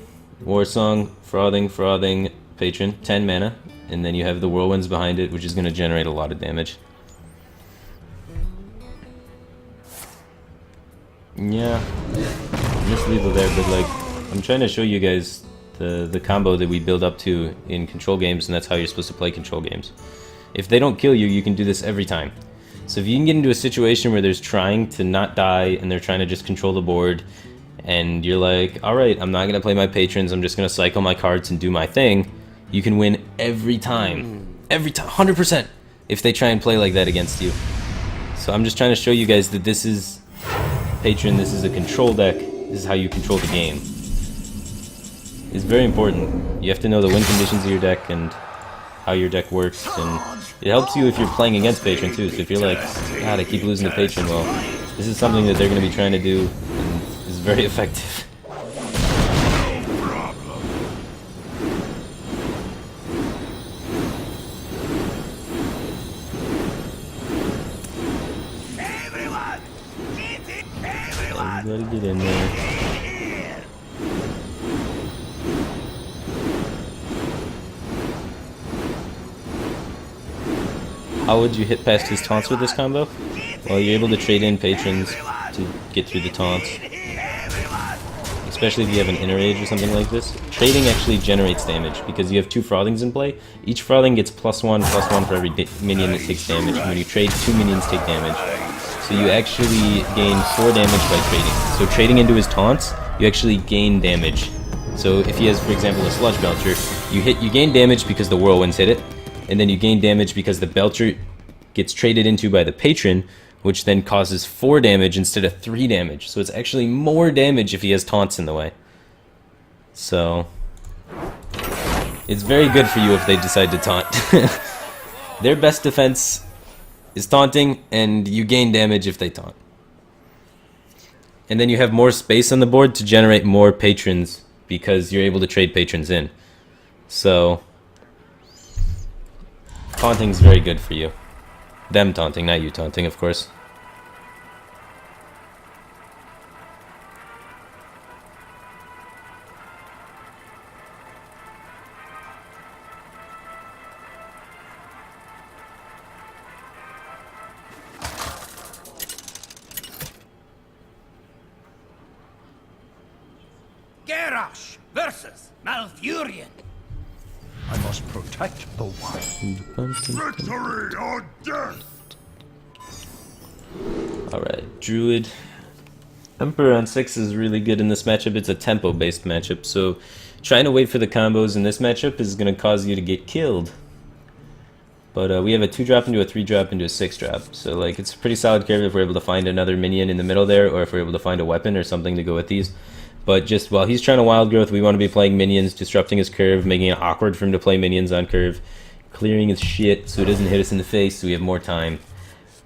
Warsong, Frothing, Patron, 10 mana. And then you have the Whirlwinds behind it, which is going to generate a lot of damage. Yeah, just leave it there, but like, I'm trying to show you guys the combo that we build up to in control games, and that's how you're supposed to play control games. If they don't kill you, you can do this every time. So if you can get into a situation where there's trying to not die, and they're trying to just control the board, and you're like, alright, I'm not going to play my patrons, I'm just going to cycle my cards and do my thing, you can win every time. Every time, 100%, if they try and play like that against you. So I'm just trying to show you guys that this is Patron, this is a control deck, this is how you control the game. It's very important. You have to know the win conditions of your deck and how your deck works, and it helps you if you're playing against Patron too. So if you're like, God, I keep losing to Patron, well, this is something that they're going to be trying to do, and is very effective. Everyone! Get it! Everyone! Everybody get in there. How would you hit past his taunts with this combo? Well, you're able to trade in patrons to get through the taunts. Especially if you have an inner age or something like this. Trading actually generates damage because you have 2 Frothings in play. Each Frothing gets +1 for every minion that takes damage. And when you trade, 2 minions take damage. So you actually gain 4 damage by trading. So trading into his taunts, you actually gain damage. So if he has, for example, a Sludge Belcher, you gain damage because the Whirlwinds hit it. And then you gain damage because the Belcher gets traded into by the Patron, which then causes 4 damage instead of 3 damage. So it's actually more damage if he has taunts in the way. So it's very good for you if they decide to taunt. Their best defense is taunting, and you gain damage if they taunt. And then you have more space on the board to generate more patrons because you're able to trade patrons in. So taunting's very good for you. Them taunting, not you taunting, of course. Garrosh versus Malfurion. I must protect the wild. Victory or death! Alright, Druid. Emperor on 6 is really good in this matchup. It's a tempo-based matchup, so trying to wait for the combos in this matchup is going to cause you to get killed. But we have a 2-drop into a 3-drop into a 6-drop, so like it's a pretty solid curve if we're able to find another minion in the middle there, or if we're able to find a weapon or something to go with these. But just while he's trying to wild growth, we want to be playing minions, disrupting his curve, making it awkward for him to play minions on curve, clearing his shit so it doesn't hit us in the face so we have more time.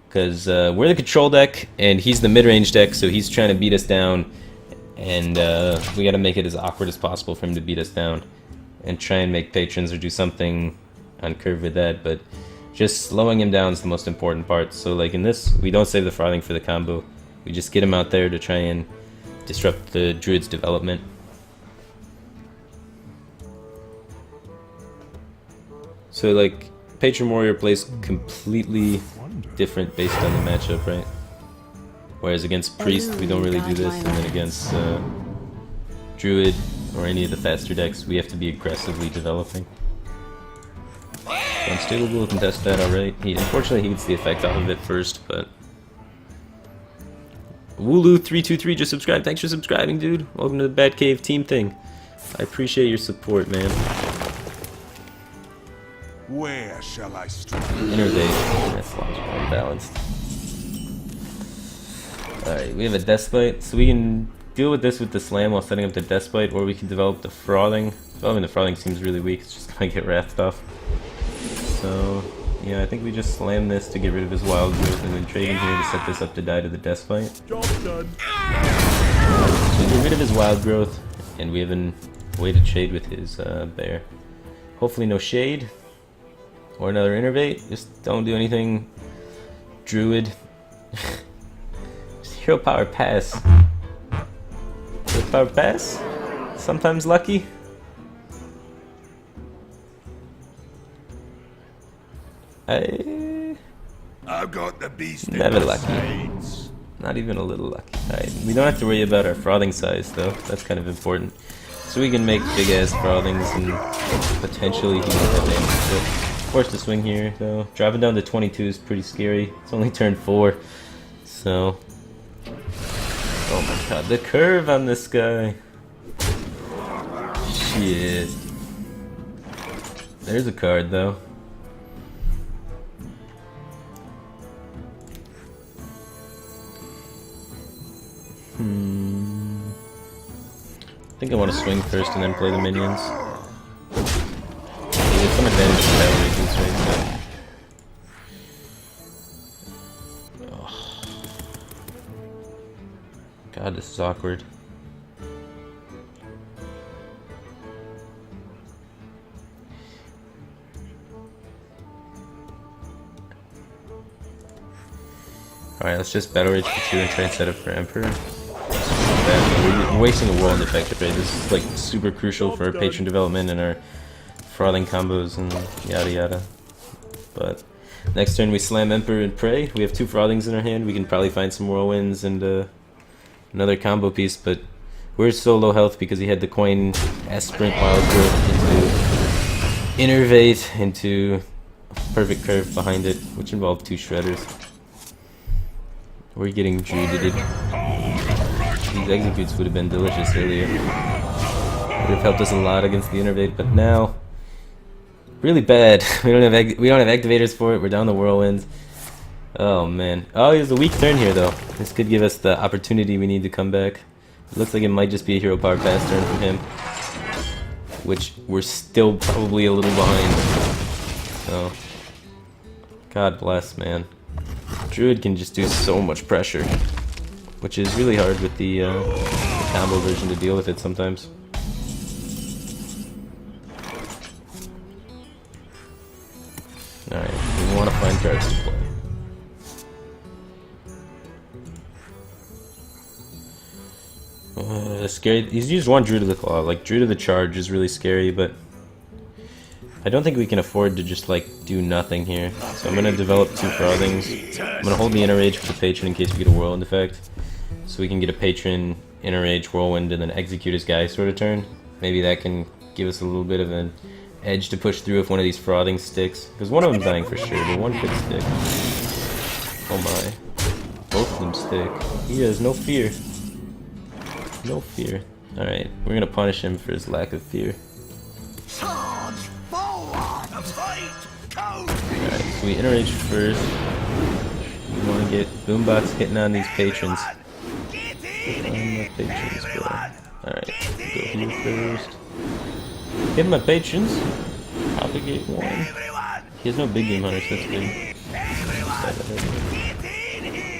Because we're the control deck, and he's the mid-range deck, so he's trying to beat us down. And we got to make it as awkward as possible for him to beat us down. And try and make patrons or do something on curve with that. But just slowing him down is the most important part. So like in this, we don't save the Frothing for the combo. We just get him out there to try and disrupt the Druid's development. So like Patron Warrior plays completely different based on the matchup, right? Whereas against Priest, we don't really do this, and then against Druid or any of the faster decks, we have to be aggressively developing. So Unstable will contest that alright. Unfortunately, he gets the effect off of it first, but... Wooloo323 just subscribed. Thanks for subscribing, dude. Welcome to the Batcave team thing. I appreciate your support, man. Where shall I strike? Innervate. That's logical and balanced. Alright, we have a Despite, so we can deal with this with the Slam while setting up the Despite, or we can develop the Frothing. Developing the Frothing seems really weak, it's just gonna get Wrathed off. So, yeah, I think we just slam this to get rid of his Wild Growth and then trade him here to set this up to die to the Despite. Job done. So get rid of his Wild Growth, and we have a way to trade with his Bear. Hopefully no Shade, or another Innervate. Just don't do anything Druid. Hero Power Pass. Hero Power Pass? Sometimes lucky? I've got the beast in Never my lucky. sights. Not even a little lucky. Alright, we don't have to worry about our Frothing size though. That's kind of important. So we can make big ass Frothings and potentially he won't have damage to it. Forced to swing here though. Dropping down to 22 is pretty scary. It's only turn 4. So... Oh my god, the curve on this guy. Shit. There's a card though. I think I want to swing first and then play the minions. There's some advantage to Battle Ragings right now. Oh. God, this is awkward. Alright, let's just Battle Rage for 2 and try and set up for Emperor. We're wasting a Whirlwind effect, right? This is like super crucial for our Patron development and our Frothing combos and yada yada. But next turn we slam Emperor and Prey. We have 2 Frothings in our hand. We can probably find some Whirlwinds and another combo piece, but we're so low health because he had the coin as Sprint Wild Growth into Innervate into Perfect Curve behind it, which involved 2 Shredders. We're getting Druided. These executes would have been delicious earlier. Would have helped us a lot against the Innervate, but now really bad. we don't have activators for it. We're down the Whirlwinds. Oh man. Oh, it was a weak turn here though. This could give us the opportunity we need to come back. It looks like it might just be a Hero Power Pass turn from him, which we're still probably a little behind. So, God bless, man. Druid can just do so much pressure, which is really hard with the combo version to deal with it sometimes. Alright, we want to find cards to play. Scary. He's used 1 Druid of the Claw. Like, Druid of the Charge is really scary, but I don't think we can afford to just, like, do nothing here. So I'm going to develop 2 Frothings. I'm going to hold the Inner Rage for the Patron in case we get a Whirlwind effect. So we can get a Patron, Inner Rage, Whirlwind, and then execute his guy sort of turn. Maybe that can give us a little bit of an edge to push through if one of these Frothings sticks. Because one of them's dying for sure, but one could stick. Oh my. Both of them stick. He has no fear. No fear. Alright, we're gonna punish him for his lack of fear. Charge forward! A fight! Code! Alright, so we Inner Rage first. We wanna get Boombox hitting on these patrons. Hit on my patrons, bro. Alright, go here first. Hit my patrons. Propagate 1. He has no big game hunters, that's good.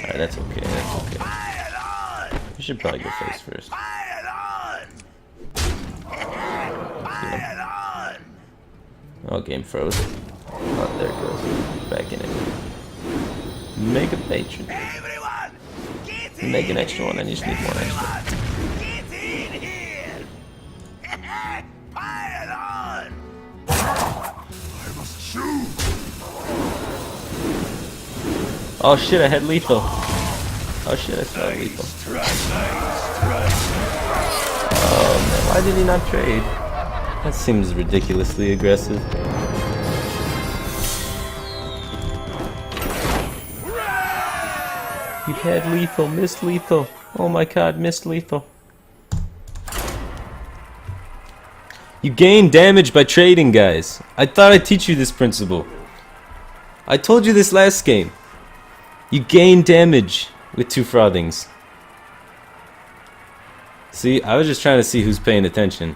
Alright, that's okay, that's okay. We should probably go face first. Oh, game froze. Oh, there it goes. Back in it. Make a Patron. Make an extra one, and you just need 1 extra. I must choose. Oh shit, I had lethal. Oh shit, I still had lethal. Oh man, why did he not trade? That seems ridiculously aggressive. You had lethal, missed lethal. Oh my god, missed lethal. You gain damage by trading, guys. I thought I'd teach you this principle. I told you this last game. You gain damage with 2 frothings. See, I was just trying to see who's paying attention.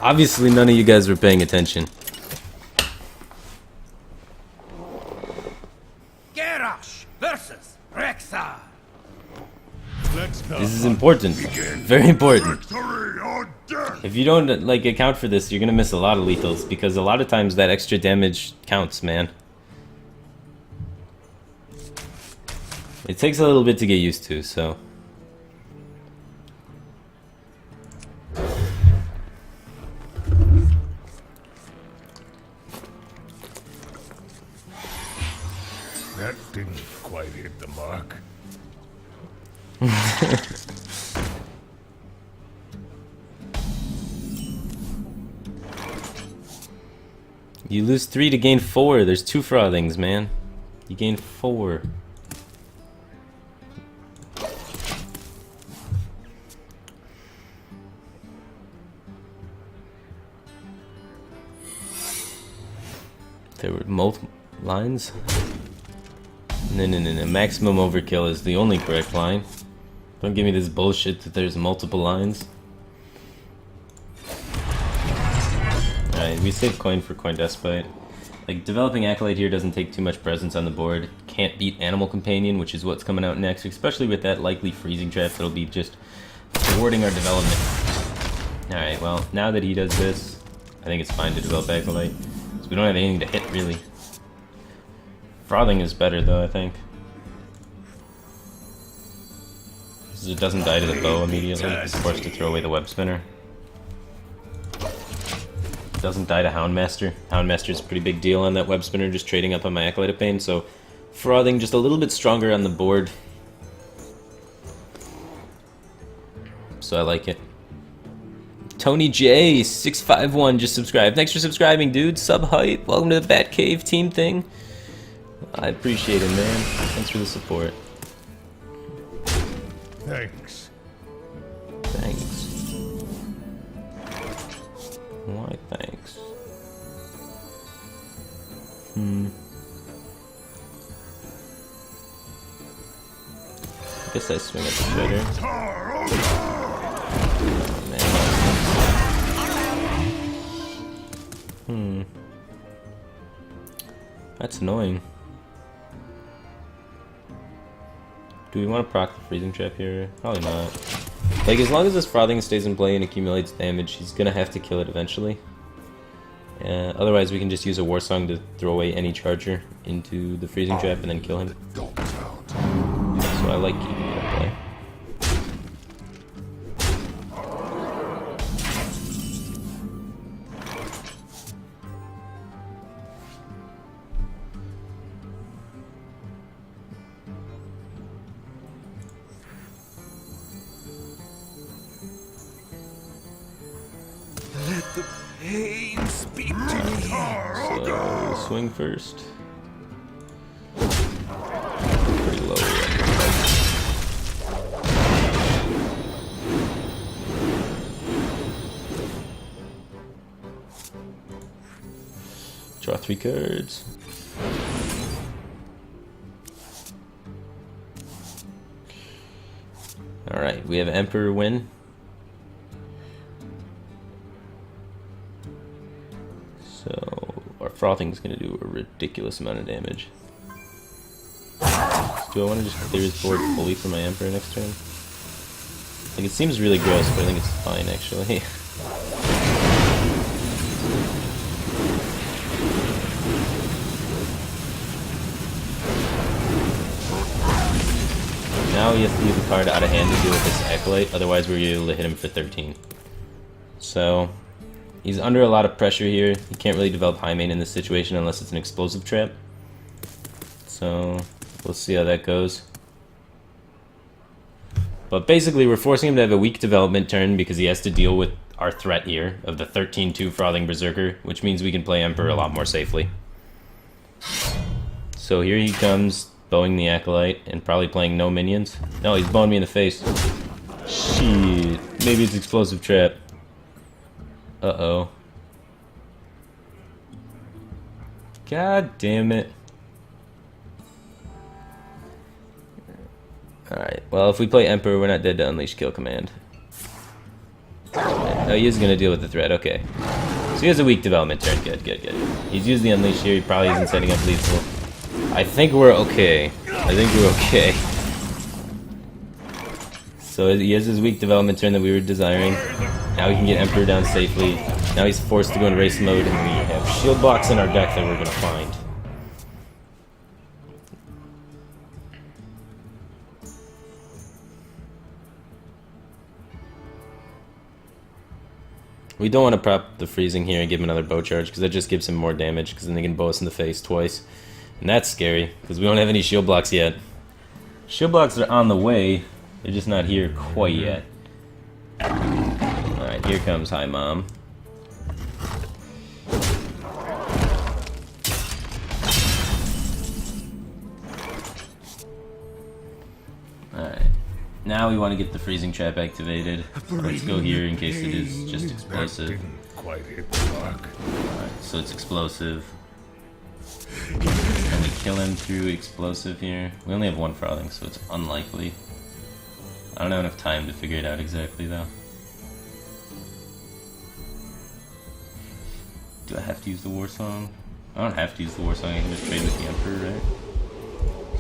Obviously, none of you guys were paying attention. Garrosh versus Rexar. This is important. Very important. Victory or death! If you don't like account for this, you're gonna miss a lot of lethals because a lot of times that extra damage counts, man. It takes a little bit to get used to, so. That didn't quite hit the mark. You lose 3 to gain 4. There's 2 frothings, man. You gain 4. There were multiple lines. No. Maximum overkill is the only correct line. Don't give me this bullshit that there's multiple lines. Alright, we saved coin for Coin Despite. Like, developing Acolyte here doesn't take too much presence on the board. Can't beat Animal Companion, which is what's coming out next, especially with that likely freezing trap that'll be just thwarting our development. Alright, well, now that he does this, I think it's fine to develop Acolyte. So we don't have anything to hit, really. Frothing is better, though, I think. Because it doesn't die to the bow immediately. It's forced to throw away the web spinner. It doesn't die to Houndmaster. Houndmaster's a pretty big deal on that web spinner, just trading up on my Acolyte of Pain, so Frothing just a little bit stronger on the board. So I like it. Tony J 651 just subscribed. Thanks for subscribing, dude. Sub hype. Welcome to the Batcave team thing. I appreciate it, man. Thanks for the support. Thanks. Thanks. Why thanks? I guess I swing at the shredder. Oh, man. That's annoying. Do we want to proc the freezing trap here? Probably not. Like, as long as this frothing stays in play and accumulates damage, he's gonna have to kill it eventually. Otherwise, we can just use a war song to throw away any charger into the freezing trap and then kill him. So I like keeping it in play. Pain speak to me. So, swing first. Pretty low. Draw 3 cards. Alright, we have Emperor win. So, our frothing is going to do a ridiculous amount of damage. Do I want to just clear his board fully for my Emperor next turn? Like, it seems really gross, but I think it's fine, actually. Now he has to leave a card out of hand to deal with this Acolyte, otherwise we're able to hit him for 13. So, he's under a lot of pressure here. He can't really develop high main in this situation unless it's an explosive trap. So we'll see how that goes. But basically, we're forcing him to have a weak development turn because he has to deal with our threat here of the 13-2 Frothing Berserker, which means we can play Emperor a lot more safely. So here he comes, bowing the Acolyte, and probably playing no minions. No, he's bowing me in the face. Shit. Maybe it's Explosive Trap. Uh-oh. God damn it. Alright, well, if we play Emperor, we're not dead to Unleash Kill Command. Oh, he is going to deal with the threat, okay. So he has a weak development turn, good. He's used the Unleash here, he probably isn't setting up lethal. I think we're okay. So he has his weak development turn that we were desiring. Now we can get Emperor down safely. Now he's forced to go in race mode, and we have shield blocks in our deck that we're going to find. We don't want to prop the freezing here and give him another bow charge, because that just gives him more damage, because then they can bow us in the face twice. And that's scary, because we don't have any shield blocks yet. Shield blocks are on the way, they're just not here quite yet. Alright, here comes Hi Mom. Alright. Now we want to get the freezing trap activated. So let's go here in case it is just explosive. Didn't quite hit the mark. Alright, so it's explosive. Can we kill him through explosive here? We only have one Frothing, so it's unlikely. I don't have enough time to figure it out exactly, though. Do I have to use the War Song? I don't have to use the War Song, I can just trade with the Emperor, right?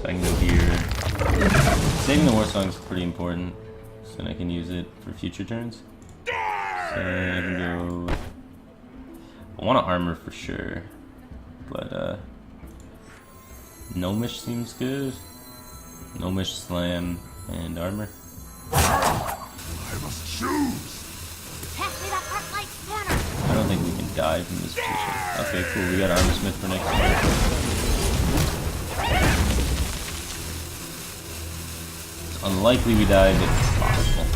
So I can go here. Saving the War Song is pretty important, so then I can use it for future turns. So I can go... I want to armor for sure, but Gnomish seems good. Gnomish, Slam, and armor. I must choose. Pass me that heart light spanner. I don't think we can die from this position. Okay, cool. We got Armor Smith for next turn. It's unlikely we die, but it's possible.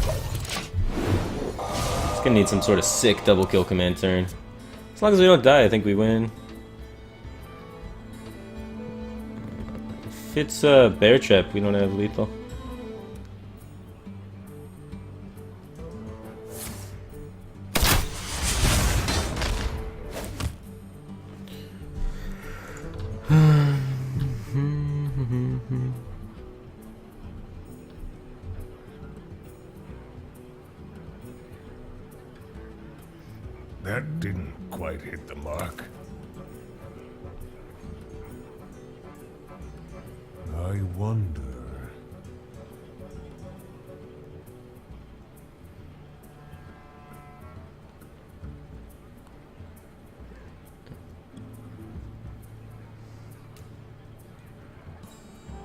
It's gonna need some sort of sick double kill command turn. As long as we don't die, I think we win. If it's Bear Trap, we don't have lethal. That didn't quite hit the mark. I wonder.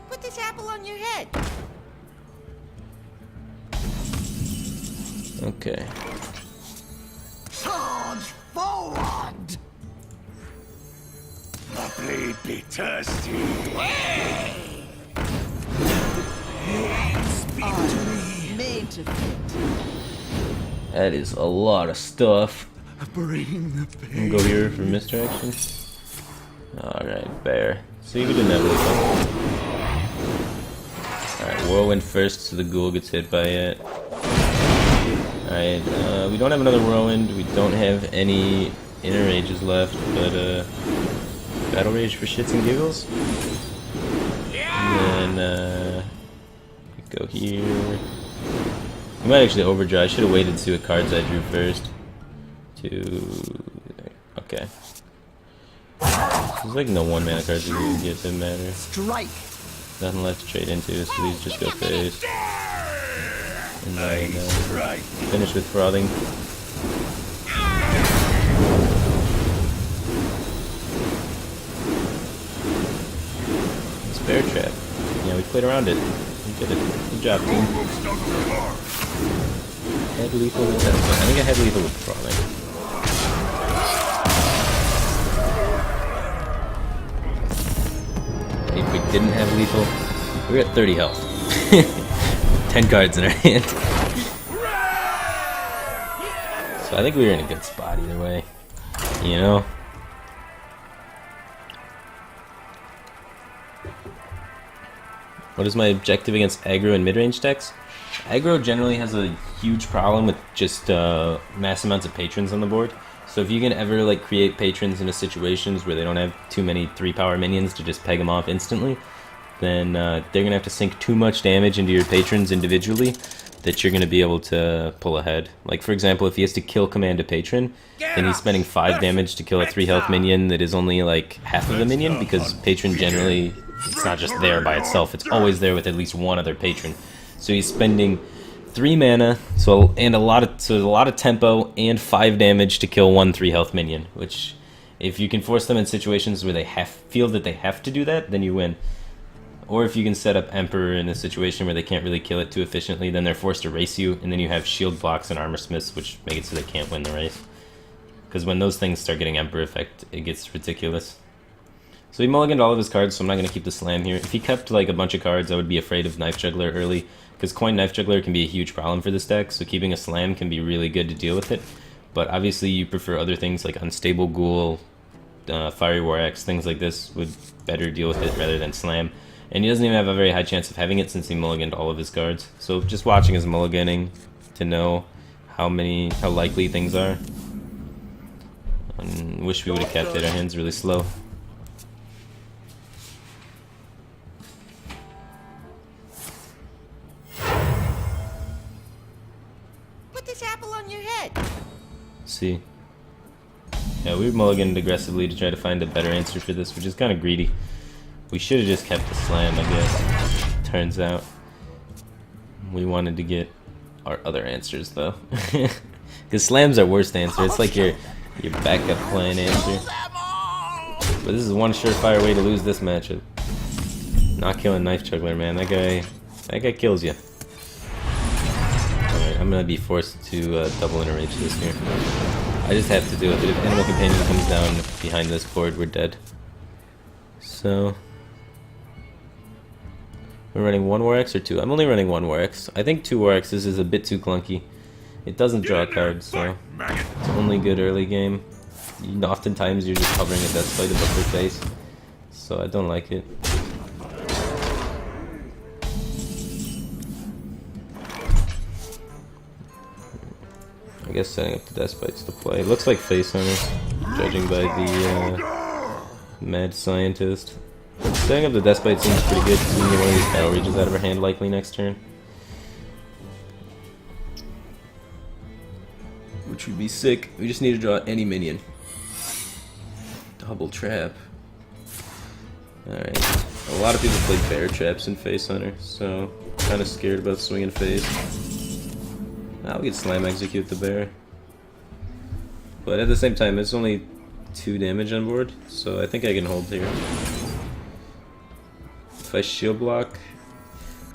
Put this apple on your head. Okay. Charge forward! The blade be thirsty. Speak to me. Made to fit. That is a lot of stuff. Bring the I'm pain. gonna go here for misdirection. Alright, Bear. See, we didn't have lethal. Alright, Whirlwind first so the ghoul gets hit by it. Alright, we don't have another Whirlwind, we don't have any Inner Rages left, but Battle Rage for shits and giggles. And then go here. We might actually overdraw. I should have waited to see what cards I drew first. Okay. There's like no 1-mana cards that we can get, didn't matter. Strike. Nothing left to trade into, so these just go face. And then finish with Frothing. It's Bear Trap. Yeah, we played around it. We did it. Good job, team. Head lethal with that. I think I had lethal with Frothing. If we didn't have lethal, we were at 30 health. 10 cards in our hand. So I think we were in a good spot either way. You know? What is my objective against aggro and mid-range decks? Aggro generally has a huge problem with just mass amounts of patrons on the board. So if you can ever like create patrons into situations where they don't have too many 3-power minions to just peg them off instantly, then they're going to have to sink too much damage into your patrons individually that you're going to be able to pull ahead. Like for example, if he has to kill command a patron, then he's spending 5 damage to kill a 3 health minion that is only like half of a minion, because patron generally, it's not just there by itself, it's always there with at least one other patron. So he's spending 3 mana, so a lot of tempo and 5 damage to kill 1 3 health minion, which if you can force them in situations where they feel that they have to do that, then you win. Or if you can set up Emperor in a situation where they can't really kill it too efficiently, then they're forced to race you, and then you have shield blocks and armor smiths, which make it so they can't win the race. Because when those things start getting Emperor effect, it gets ridiculous. So he mulliganed all of his cards, so I'm not going to keep the slam here. If he kept like a bunch of cards, I would be afraid of Knife Juggler early, because Coin Knife Juggler can be a huge problem for this deck, so keeping a slam can be really good to deal with it. But obviously you prefer other things like Unstable Ghoul, Fiery War Axe, things like this would better deal with it rather than slam. And he doesn't even have a very high chance of having it since he mulliganed all of his cards. So just watching his mulliganing to know how likely things are. I wish we would have kept it. Our hand's really slow. Put this apple on your head. See. Yeah, we mulliganed aggressively to try to find a better answer for this, which is kind of greedy. We should have just kept the slam, I guess. Turns out we wanted to get our other answers, though. Because slam's our worst answer. It's like your backup plan answer. But this is one surefire way to lose this matchup. Not killing Knife Juggler, man. That guy kills you. Alright, I'm gonna be forced to double interrage this here. I just have to do it. But if Animal Companion comes down behind this board, we're dead. So we're running 1 War X or 2? I'm only running 1 War X. I think 2 War X's is a bit too clunky. It doesn't draw cards, so it's only good early game. Oftentimes you're just hovering a Deathbite above their face, so I don't like it. I guess setting up the Deathbites to play. It looks like Face Hunter, judging by the Mad Scientist. Setting up the Deathbite seems pretty good, because we can get one of these Battle Rages out of our hand likely next turn. Which would be sick. We just need to draw any minion. Double Trap. Alright. A lot of people play Bear Traps in Face Hunter, so kind of scared about swinging Face. I'll get Slam Execute the Bear. But at the same time, it's only 2 damage on board, so I think I can hold here. If I shield block,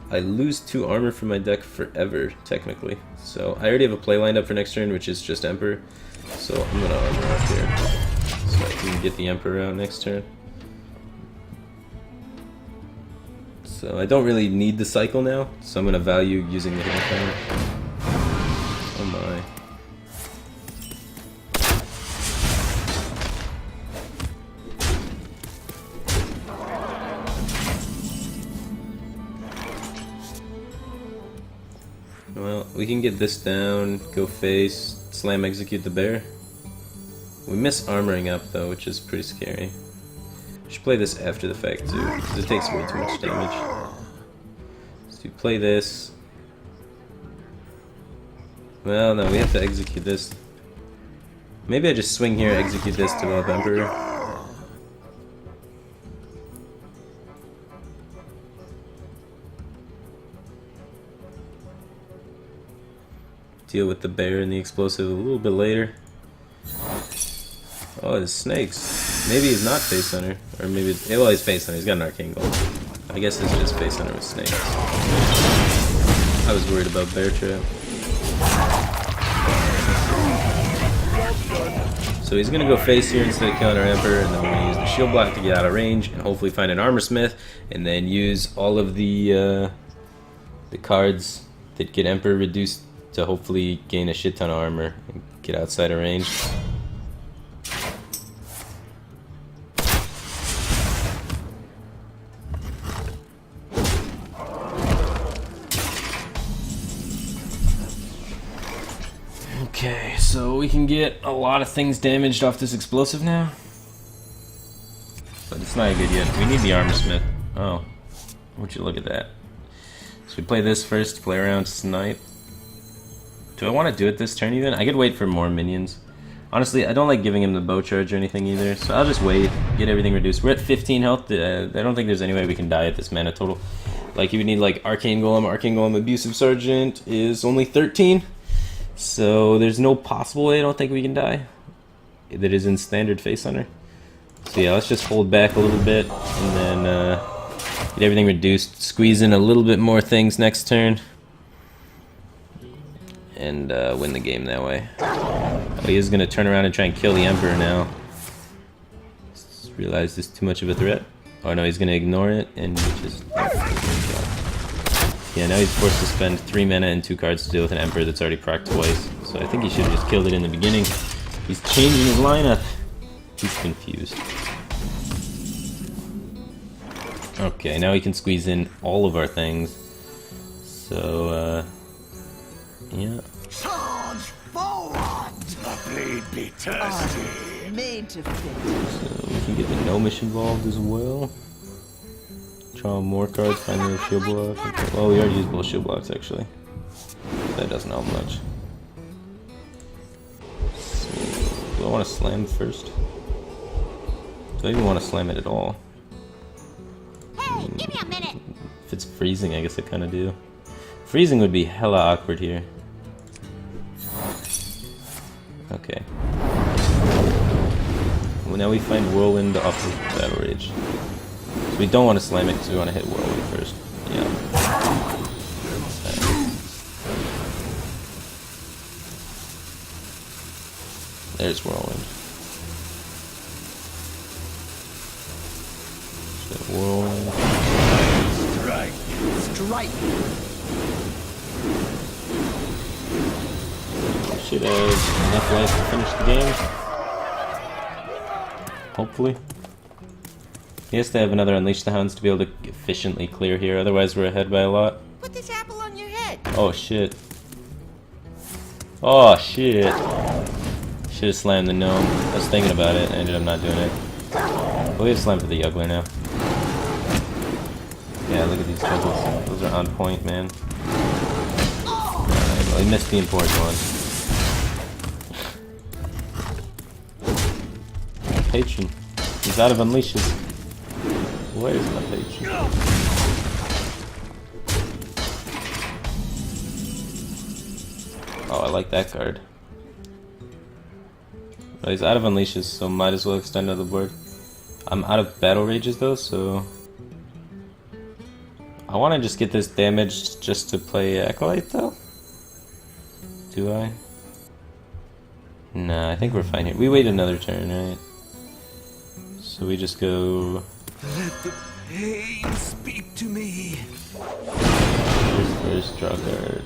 I lose 2 armor from my deck forever, technically. So I already have a play lined up for next turn, which is just Emperor. So I'm gonna armor up here, so I can get the Emperor out next turn. So I don't really need the cycle now, so I'm gonna value using the Hidden Crown. Oh my. Well, we can get this down, go face, slam execute the bear. We miss armoring up though, which is pretty scary. We should play this after the fact too, because it takes way too much damage. So you play this. Well, no, we have to execute this. Maybe I just swing here, execute this to develop Emperor. Deal with the bear and the explosive a little bit later. Oh, it's snakes. Maybe he's not Face Hunter. Or maybe it's, well, he's Face Hunter. He's got an Arcane Gold. I guess it's just Face Hunter with snakes. I was worried about Bear Trap. So So he's gonna go face here instead of killing our Emperor, and then we're gonna use the shield block to get out of range, and hopefully find an armor smith, and then use all of the cards that get Emperor reduced to hopefully gain a shit ton of armor and get outside of range. Okay, so we can get a lot of things damaged off this explosive now. But it's not good yet. We need the armor smith. Oh, would you look at that. So we play this first, play around snipe. Do I want to do it this turn even? I could wait for more minions. Honestly, I don't like giving him the bow charge or anything either, so I'll just wait, get everything reduced. We're at 15 health. I don't think there's any way we can die at this mana total. Like, you would need like Arcane Golem Abusive Sergeant is only 13. So there's no possible way I don't think we can die that is in standard Face Hunter. So yeah, let's just hold back a little bit and then get everything reduced, squeeze in a little bit more things next turn, and win the game that way. Oh, he is going to turn around and try and kill the Emperor now. Just realized this is too much of a threat. Oh no, he's going to ignore it and just... Yeah, now he's forced to spend 3 mana and 2 cards to deal with an Emperor that's already procced twice. So I think he should have just killed it in the beginning. He's changing his lineup. He's confused. Okay, now he can squeeze in all of our things. So, yeah. Charge forward! The blade be thirsty. Made to fit. So we can get the Gnomish involved as well. Draw more cards, find the shield block. Okay. Well, we already used both shield blocks actually. That doesn't help much. So, do I want to slam first? Do I even want to slam it at all? Hey, give me a minute. If it's freezing, I guess I kind of do. Freezing would be hella awkward here. Okay. Well, now we find Whirlwind off of Battle Rage. So we don't want to slam it because we want to hit Whirlwind first. Yeah. There's Whirlwind. So Whirlwind. Strike! Should have enough life to finish the game. Hopefully. He has to have another Unleash the Hounds to be able to efficiently clear here, otherwise we're ahead by a lot. Put this apple on your head. Oh shit. Oh shit. Should have slammed the gnome. I was thinking about it, I ended up not doing it. But we have slammed for the Juggler now. Yeah, look at these juggles. Those are on point, man. Alright, well, he missed the important one. Patron. He's out of unleashes. Where's my Patron? Oh, I like that card. Well, he's out of unleashes, so might as well extend another board. I'm out of battle rages though, so I want to just get this damaged just to play Acolyte though. Do I? Nah, I think we're fine here. We wait another turn, right? So we just go... Let the pain speak to me. First draw card.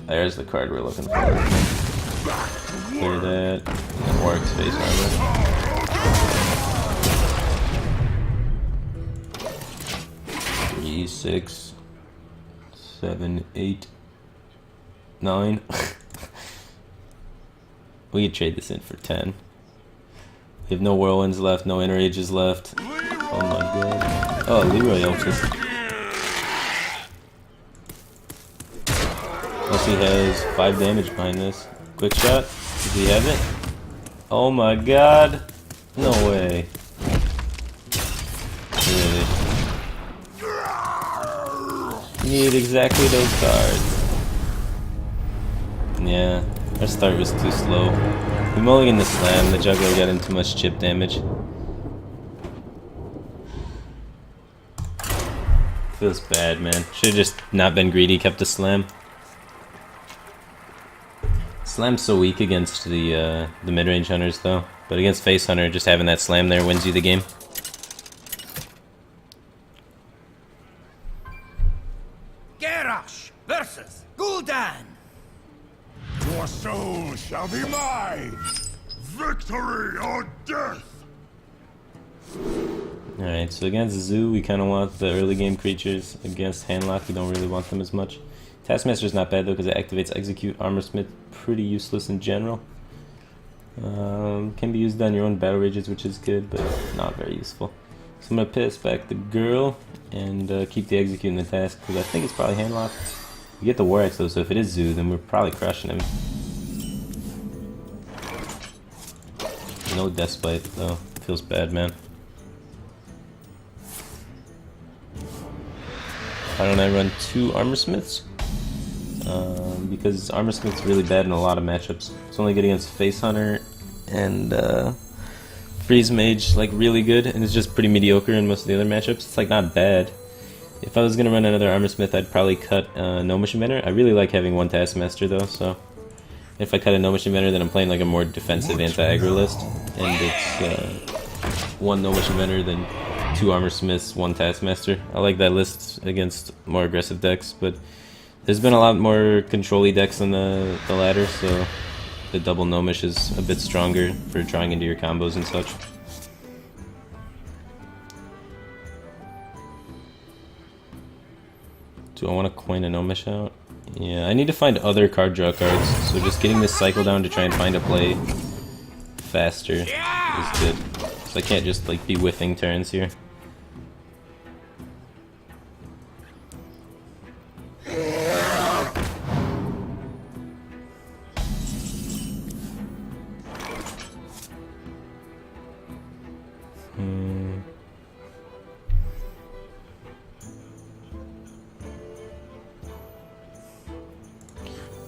There's the card we're looking for. Clear that. And Orc's face armor. 3, 6, 7, 8, 9. We could trade this in for 10. We have no Whirlwinds left, no Inner Ages left. Oh my god. Oh, Leroy helps us. Plus he has 5 damage behind this. Quick shot. Does he have it? Oh my god. No way. Really? Need exactly those cards. Yeah, our start was too slow. We mulliganed the slam, the juggler got in too much chip damage. Feels bad, man. Should've just not been greedy, kept the slam. Slam's so weak against the mid-range hunters, though. But against Face Hunter, just having that slam there wins you the game. Garrosh versus Gul'dan. Your soul shall be mine! Victory or death! Alright, so against Zoo, we kind of want the early game creatures. Against Handlock, we don't really want them as much. Taskmaster's not bad though, because it activates Execute. Armorsmith, pretty useless in general. Can be used on your own battle rages, which is good, but not very useful. So I'm going to piss back the girl and keep the Execute in the task, because I think it's probably Handlock. We get the War Axe though, so if it is Zoo, then we're probably crushing him. No Deathbite though. Feels bad, man. Why don't I run 2 Armorsmiths? Because Armorsmith's really bad in a lot of matchups. It's only good against Face Hunter and Freeze Mage, like really good, and it's just pretty mediocre in most of the other matchups. It's like not bad. If I was gonna run another Armorsmith, I'd probably cut Gnomish Inventor. I really like having one Taskmaster though, so if I cut a Gnomish Inventor, then I'm playing like a more defensive anti-aggro list, and it's one Gnomish Inventor, then 2 Armorsmiths, 1 Taskmaster. I like that list against more aggressive decks, but there's been a lot more control-y decks on the ladder, so the double Gnomish is a bit stronger for drawing into your combos and such. Do I want to coin a Gnomish out? Yeah, I need to find other card draw cards, so just getting this cycle down to try and find a play faster is good. So I can't just like be whiffing turns here.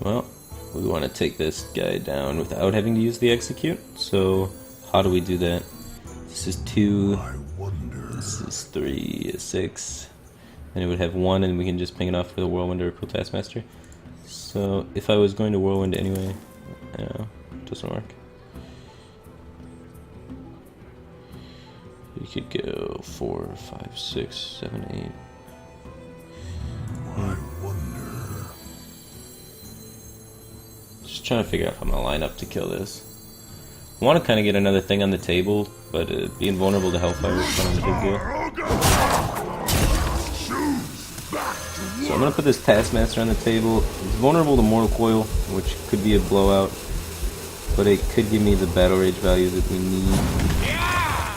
Well, we want to take this guy down without having to use the Execute, so how do we do that? This is 2, this is 3, 6, and it would have 1, and we can just ping it off with a Whirlwind or a Cool Taskmaster. So if I was going to Whirlwind anyway, no, it doesn't work. You could go 4, 5, 6, 7, 8. Just trying to figure out if I'm gonna line up to kill this. I want to kind of get another thing on the table, but being vulnerable to Hellfire is kind of a big deal. So I'm gonna put this Taskmaster on the table. It's vulnerable to Mortal Coil, which could be a blowout, but it could give me the Battle Rage value that we need.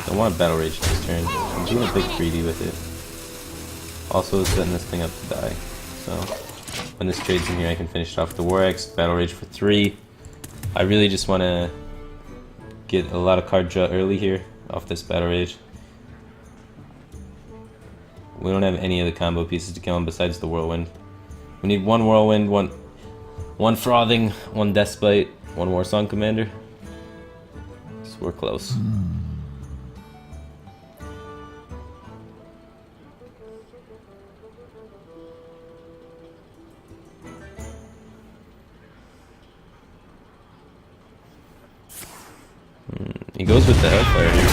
I want a Battle Rage this turn. I'm doing a big 3D with it. Also setting this thing up to die. So when this trades in here, I can finish it off with the War Axe, Battle Rage for 3. I really just want to get a lot of card draw early here off this Battle Rage. We don't have any of the combo pieces to kill him besides the Whirlwind. We need 1 Whirlwind, one Frothing, 1 Deathbite, 1 Warsong Commander. So we're close. He goes with the Hellfire here.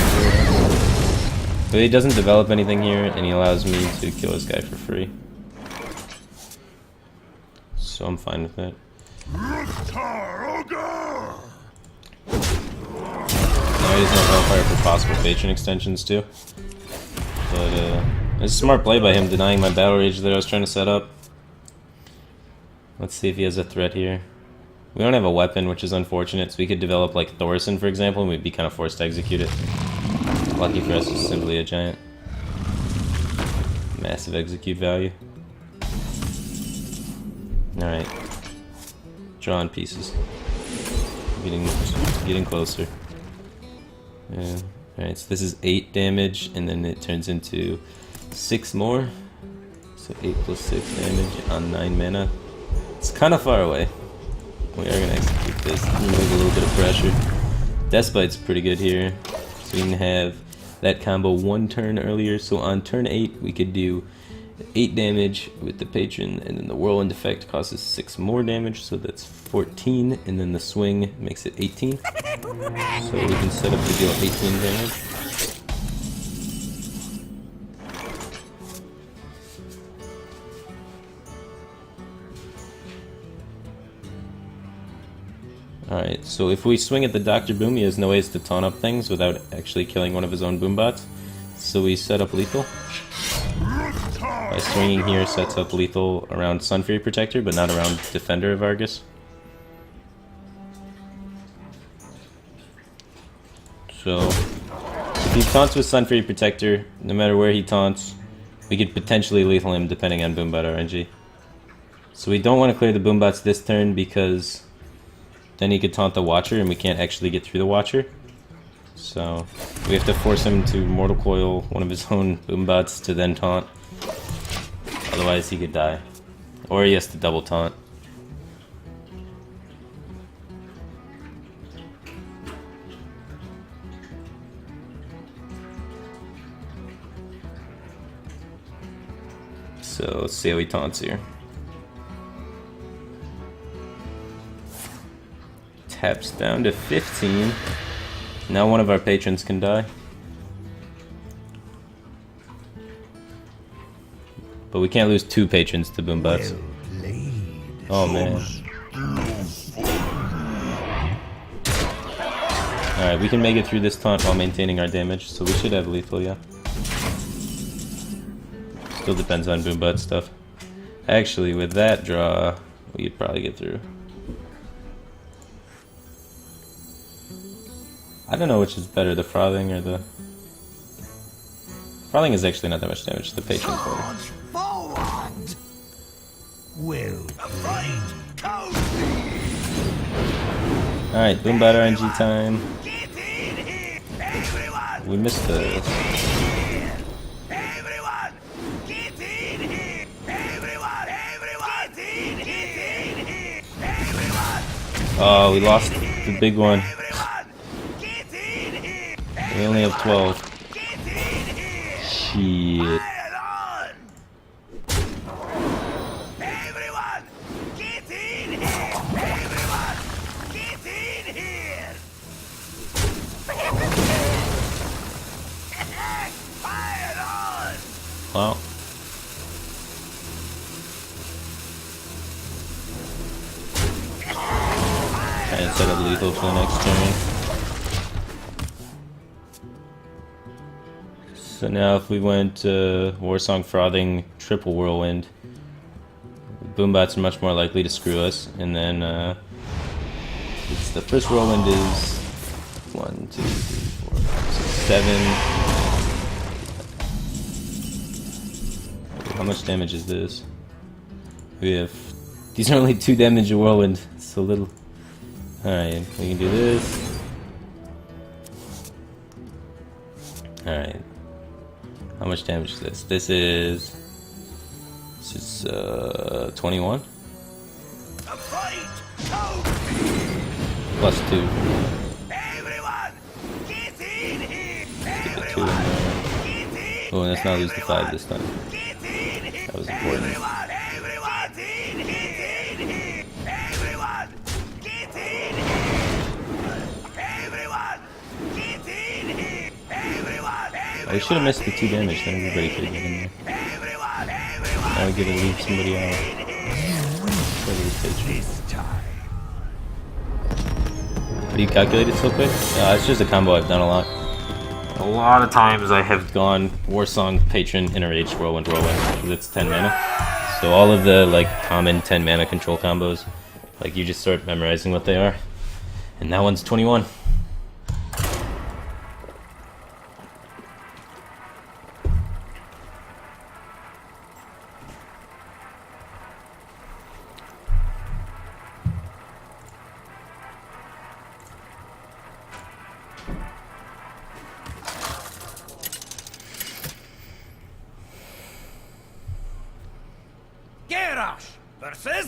But he doesn't develop anything here, and he allows me to kill this guy for free. So I'm fine with that. Now he has no Hellfire for possible Patron extensions too. But it's a smart play by him denying my Battle Rage that I was trying to set up. Let's see if he has a threat here. We don't have a weapon, which is unfortunate, so we could develop like Thorson, for example, and we'd be kind of forced to execute it. Lucky for us, it's simply a giant. Massive execute value. Alright. Drawing pieces. Getting closer. Yeah. Alright, so this is 8 damage, and then it turns into 6 more. So 8 plus 6 damage on 9 mana. It's kind of far away. We are going to execute this, remove a little bit of pressure. Deathbite's pretty good here. So we can have that combo 1 turn earlier. So on turn 8, we could do 8 damage with the Patron, and then the Whirlwind effect causes 6 more damage, so that's 14, and then the swing makes it 18. So we can set up to deal 18 damage. Alright, so if we swing at the Dr. Boom, he has no ways to taunt up things without actually killing one of his own boom bots. So we set up lethal. By swinging here sets up lethal around Sun Fury Protector, but not around Defender of Argus. So, if he taunts with Sun Fury Protector, no matter where he taunts, we could potentially lethal him depending on Boombot RNG. So we don't want to clear the Boombots this turn because then he could taunt the Watcher and we can't actually get through the Watcher. So we have to force him to Mortal Coil one of his own Boombots to then taunt. Otherwise he could die. Or he has to double taunt. So let's see how he taunts here. Taps down to 15. Now one of our patrons can die. But we can't lose 2 patrons to Boombots. Oh man. Alright, we can make it through this taunt while maintaining our damage, so we should have lethal, yeah. Still depends on Boombot stuff. Actually, with that draw, we could probably get through. I don't know which is better, the Frothing or the... Frothing is actually not that much damage, the Patron's better. Forward! Will Alright, Boombot RNG time. get in here! Everyone! We missed the... Everyone! Get in here! Everyone! Everyone! Get in here! Everyone! Oh, we lost the big one. Everyone! Get in here! We only have 12. Get in here! Shit. Fire on! Everyone! Get in here! Everyone! Get in here! Fire on! Well. Try and set up lethal for the next turn. So now if we went Warsong Frothing, triple Whirlwind, Boombots are much more likely to screw us. And then it's the first Whirlwind is 1, 2, 3, 4, 5, 6, 7. How much damage is this? We have... These are only 2 damage a Whirlwind. It's so little. Alright, we can do this. Alright. How much damage is this? This is 21 A fight! Go! plus 2. Everyone! Get in here! Get the 2 in there. Oh, and let's not lose the 5 this time. Get in here! That was important. Everyone! Everyone! Get in here! Get in here! Everyone! Get in here! Everyone! Get in here! Everyone! Oh, we should have missed the 2 damage, then everybody could have been in there. Everyone! Everyone! Now we get to leave somebody out. How do you calculate it so quick? It's just a combo I've done a lot. A lot of times I have gone Warsong, Patron, Inner Age, Whirlwind, because it's 10 mana. So all of the like common 10 mana control combos, like you just start memorizing what they are. And that one's 21.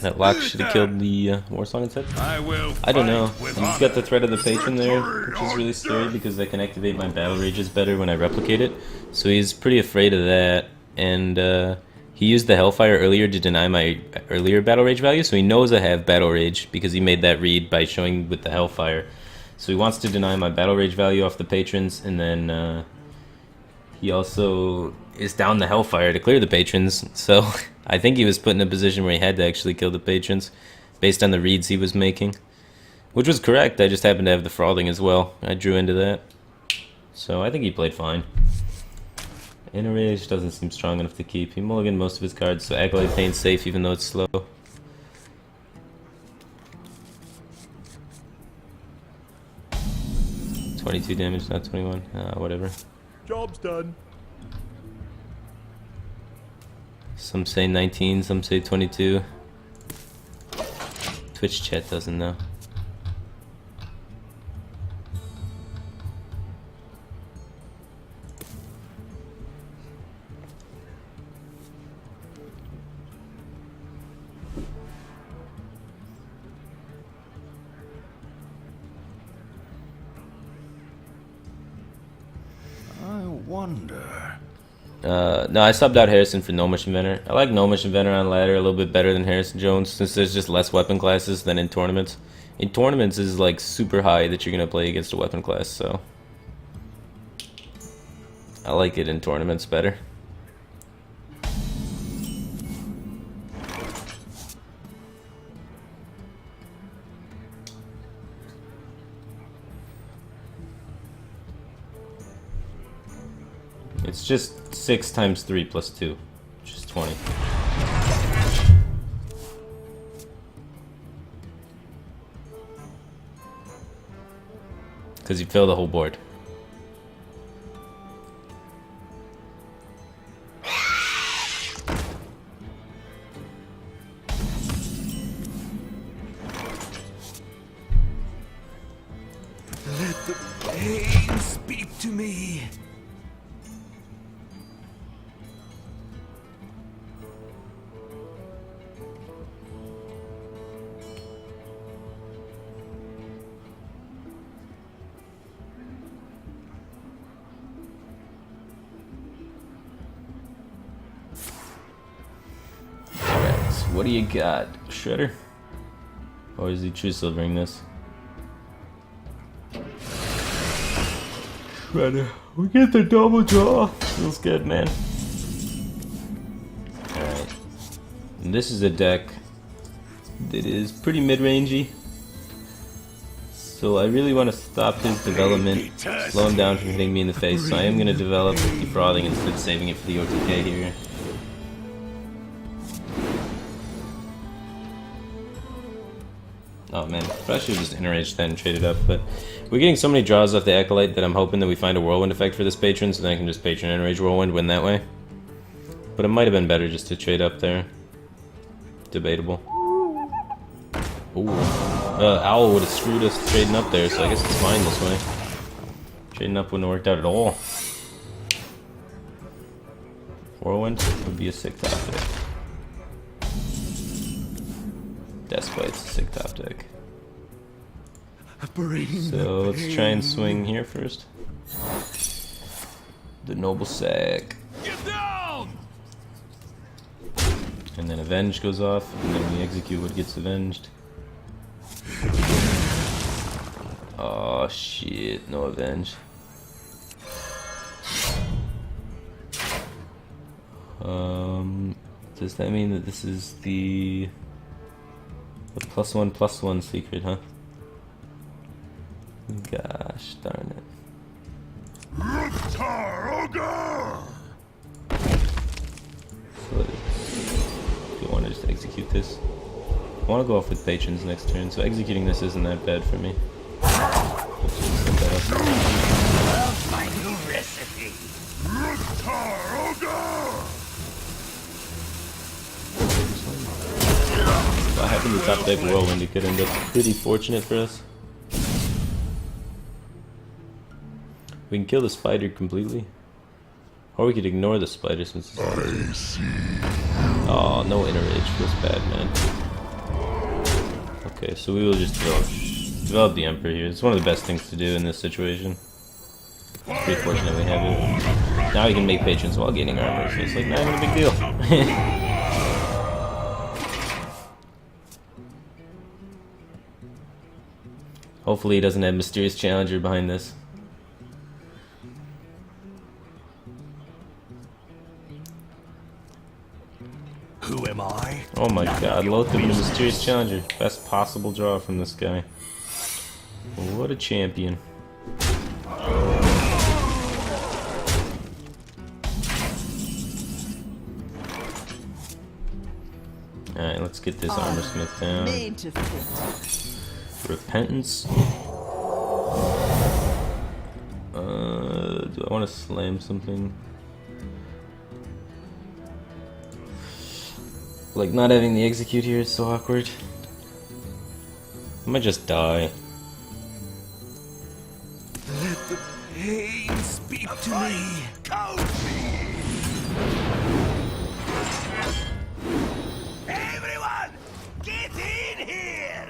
That Lock should have killed the Warsong instead. I don't know. He's got the threat of the Patron there, which is really scary because I can activate my Battle Rages better when I replicate it. So he's pretty afraid of that. And He used the Hellfire earlier to deny my earlier Battle Rage value, so he knows I have Battle Rage because he made that read by showing with the Hellfire. So he wants to deny my Battle Rage value off the patrons, and then he also is down the Hellfire to clear the patrons. So I think he was put in a position where he had to actually kill the patrons based on the reads he was making. Which was correct, I just happened to have the Frothing as well. I drew into that. So I think he played fine. Inner Rage doesn't seem strong enough to keep. He mulliganed most of his cards, so Acolyte Pain's safe even though it's slow. 22 damage, not 21. Whatever. Job's done. Some say 19, some say 22. Twitch chat doesn't know. I wonder. No, I subbed out Harrison for Gnomish Inventor. I like Gnomish Inventor on ladder a little bit better than Harrison Jones since there's just less weapon classes than in tournaments. In tournaments is like super high that you're gonna play against a weapon class, so I like it in tournaments better. It's just 6 times 3 plus 2, which is 20. Because you fill the whole board. Let the pain speak to me. What do you got? Shredder? Or is he true silvering this? Shredder. We get the double draw. Feels good, man. Alright. This is a deck that is pretty mid-rangey. So I really want to stop his development, slow him down from hitting me in the face. So I am going to develop Defrauding instead of saving it for the OTK here. Oh man, probably should have just enraged that and traded up, but we're getting so many draws off the Acolyte that I'm hoping that we find a Whirlwind effect for this Patron, so then I can just Patron Enrage Whirlwind, win that way. But it might have been better just to trade up there. Debatable. Ooh. Owl would have screwed us trading up there, so I guess it's fine this way. Trading up wouldn't have worked out at all. Whirlwind would be a sick top deck. Deathbite's a sick top deck. So let's try and swing here first. The Noble Sack. Get down! And then Avenge goes off, and then we execute what gets avenged. Oh shit, no Avenge. Does that mean that this is the +1/+1 secret, huh? Gosh darn it. So, do I want to just execute this? I want to go off with patrons next turn, so executing this isn't that bad for me. Let's just set that up. My new recipe. If I happen to top deck Whirlwind, it could end up pretty fortunate for us. We can kill the spider completely. Or we could ignore the spider since it's oh, no inner rage. Feels bad, man. Okay, so we will just develop the Emperor here. It's one of the best things to do in this situation. Pretty fortunate we have it. Now we can make patrons while gaining armor, so it's like not even a big deal. Hopefully he doesn't have Mysterious Challenger behind this. Who am I? Oh my god, Lothar with a Mysterious Challenger. Best possible draw from this guy. What a champion. Alright, let's get this armor smith down. Made to fit. Repentance. Do I want to slam something? Like, not having the execute here is so awkward. I might just die. Let the pain speak to me. Everyone, get in here!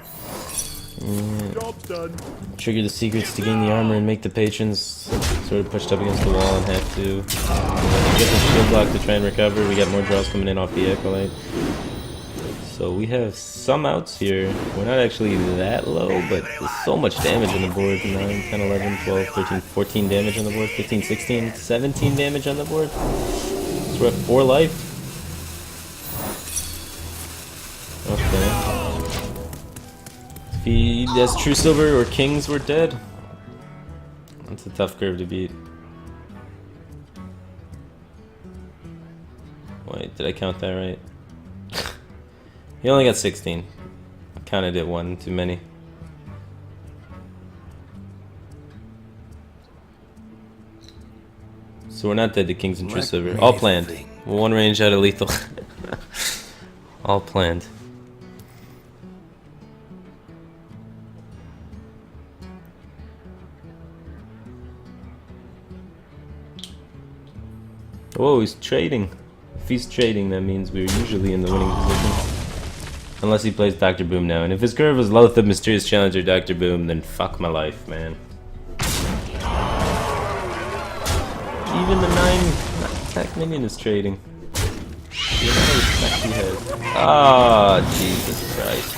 Job's done. Trigger the secrets to gain the armor and make the patrons sort of pushed up against the wall and have to get the shield block to try and recover. We got more draws coming in off the Acolyte. So we have some outs here. We're not actually that low, but there's so much damage on the board. 9, 10, 11, 12, 13, 14 damage on the board. 15, 16, 17 damage on the board. So we're at 4 life. Okay. If he has True Silver or Kings, we're dead. That's a tough curve to beat. Wait, did I count that right? He only got 16. I counted it one too many. So we're not dead to Kings and True Silver. All planned. One range out of lethal. All planned. Whoa, he's trading. If he's trading, that means we're usually in the winning position. Unless he plays Dr. Boom now. And if his curve is Lothar, Mysterious Challenger, Dr. Boom, then fuck my life, man. Even the 9 attack minion is trading. The amount of respect he has. Ah, Jesus Christ.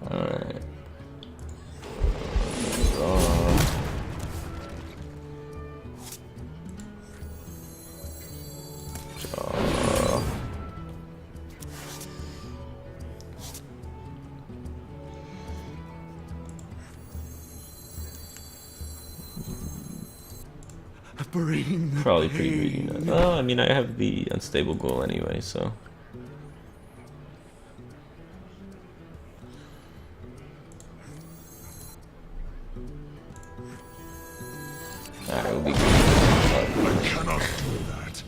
Alright. Probably pretty greedy. Oh, I mean, I have the unstable goal anyway, so. Alright, we'll be good. I cannot do that.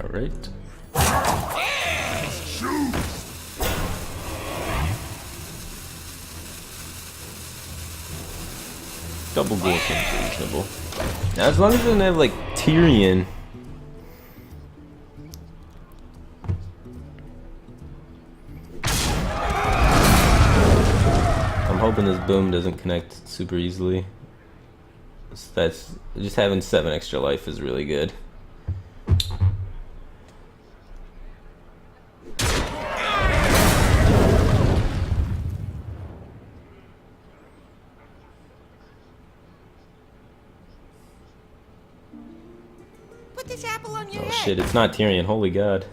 Alright. Double goal seems reasonable. Now, as long as it doesn't have like Tyrion. I'm hoping this boom doesn't connect super easily. So that's just having 7 extra life is really good. Put this apple on your Oh head. shit, it's not Tyrion, holy god.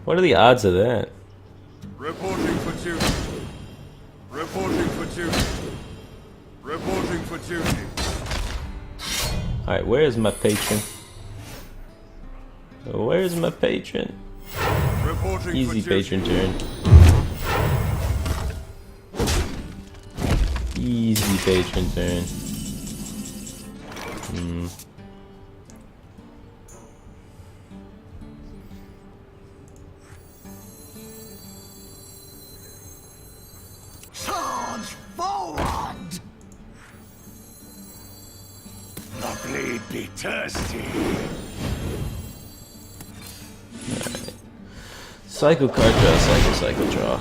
What are the odds of that? Reporting for duty. Reporting for duty. Reporting for duty. Alright, where's my patron? Where's my patron? Reporting Easy for duty. patron turn. Easy patron turn. Charge forward! The blade be thirsty. Cycle card draw, cycle draw.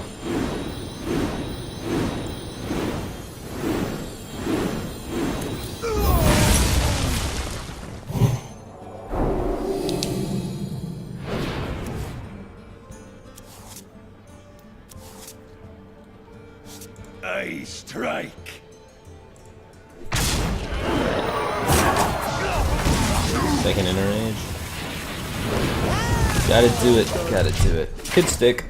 I strike. Second inner range. Gotta do it. Gotta do it. Could stick.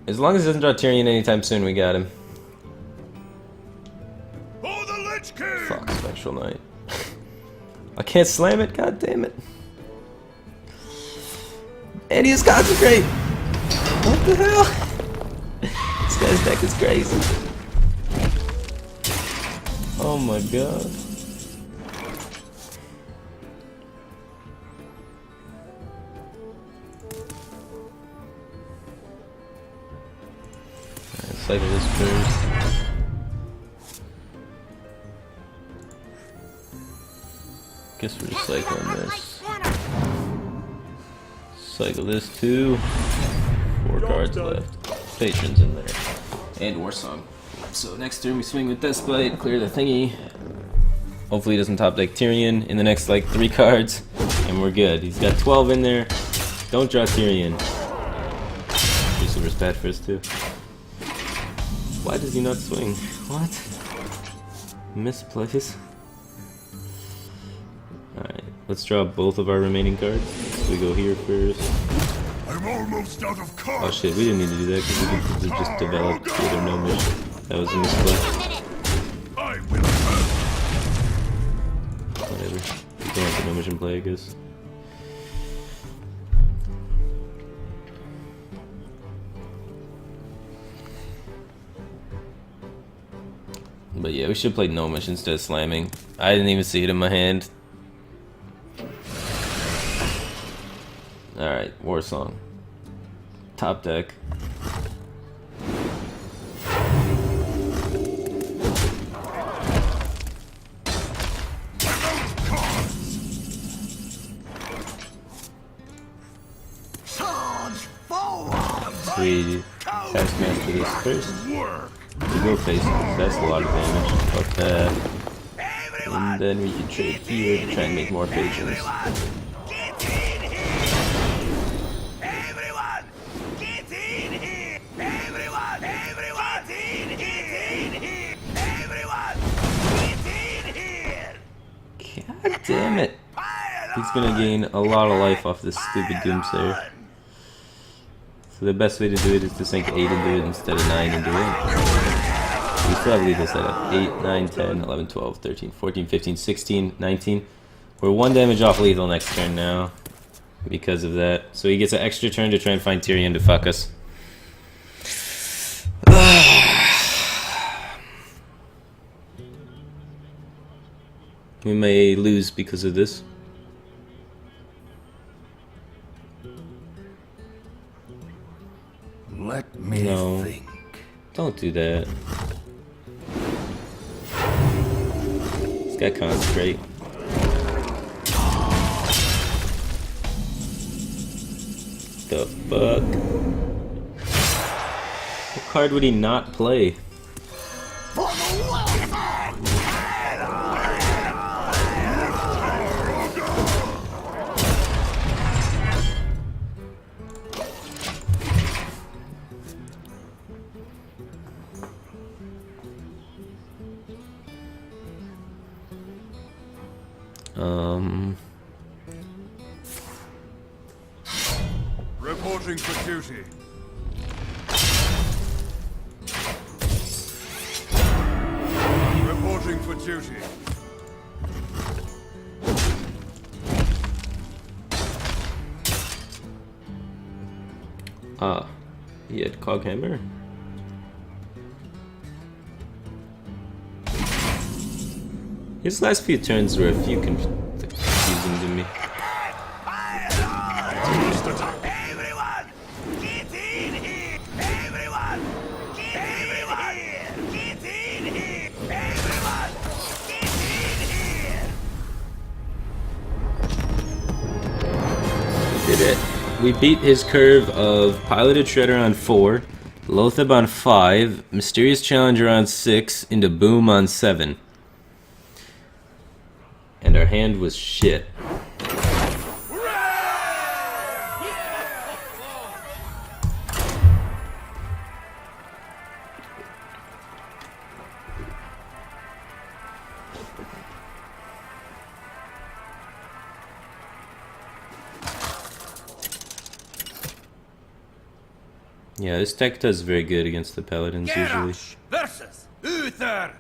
As long as he doesn't draw Tyrion anytime soon, we got him. For the Lich King! Fuck, Spectral Knight. I can't slam it, god damn it. And he is concentrate! What the hell? This guy's deck is crazy. Oh my god. Alright, cycle this first. Guess we're just cycling this. Cycle this too. 4 cards left. Patrons in there. And War Song. So next turn we swing with Deathbite, clear the thingy. Hopefully he doesn't top deck Tyrion in the next like 3 cards. And we're good. He's got 12 in there. Don't draw Tyrion. Crucifer's bad for us too. Why does he not swing? What? Misplays. Alright, let's draw both of our remaining cards. So we go here first. I'm almost out of cards. Oh shit, we didn't need to do that because we could have just developed with a no mission. That was a misplay. I will hurt. Whatever. We don't have the no mission play, I guess. But yeah, we should play Gnomish instead of slamming. I didn't even see it in my hand. Alright, War Song. Top deck. We Taskmaster this first. We go face this. That's a lot of damage. Fuck that. And then we can trade here to try and make more patrons. God damn it. He's gonna gain a lot of life off this stupid Doomsayer. So the best way to do it is to sink 8 into it instead of 9 into it. We still have lethal setup. 8, 9, 10, 11, 12, 13, 14, 15, 16, 19. We're 1 damage off lethal next turn now. Because of that. So he gets an extra turn to try and find Tyrion to fuck us. We may lose because of this. Let me think. Don't do that. He's got concentrate. The fuck? What card would he not play? Reporting for duty. Reporting for duty. Ah, he had Coghammer. His last few turns were a few confusing to me. did it. We beat his curve of Piloted Shredder on 4, Lothab on 5, Mysterious Challenger on 6, into Boom on 7. And our hand was shit. Yeah, this deck does very good against the Paladins usually. versus Uther.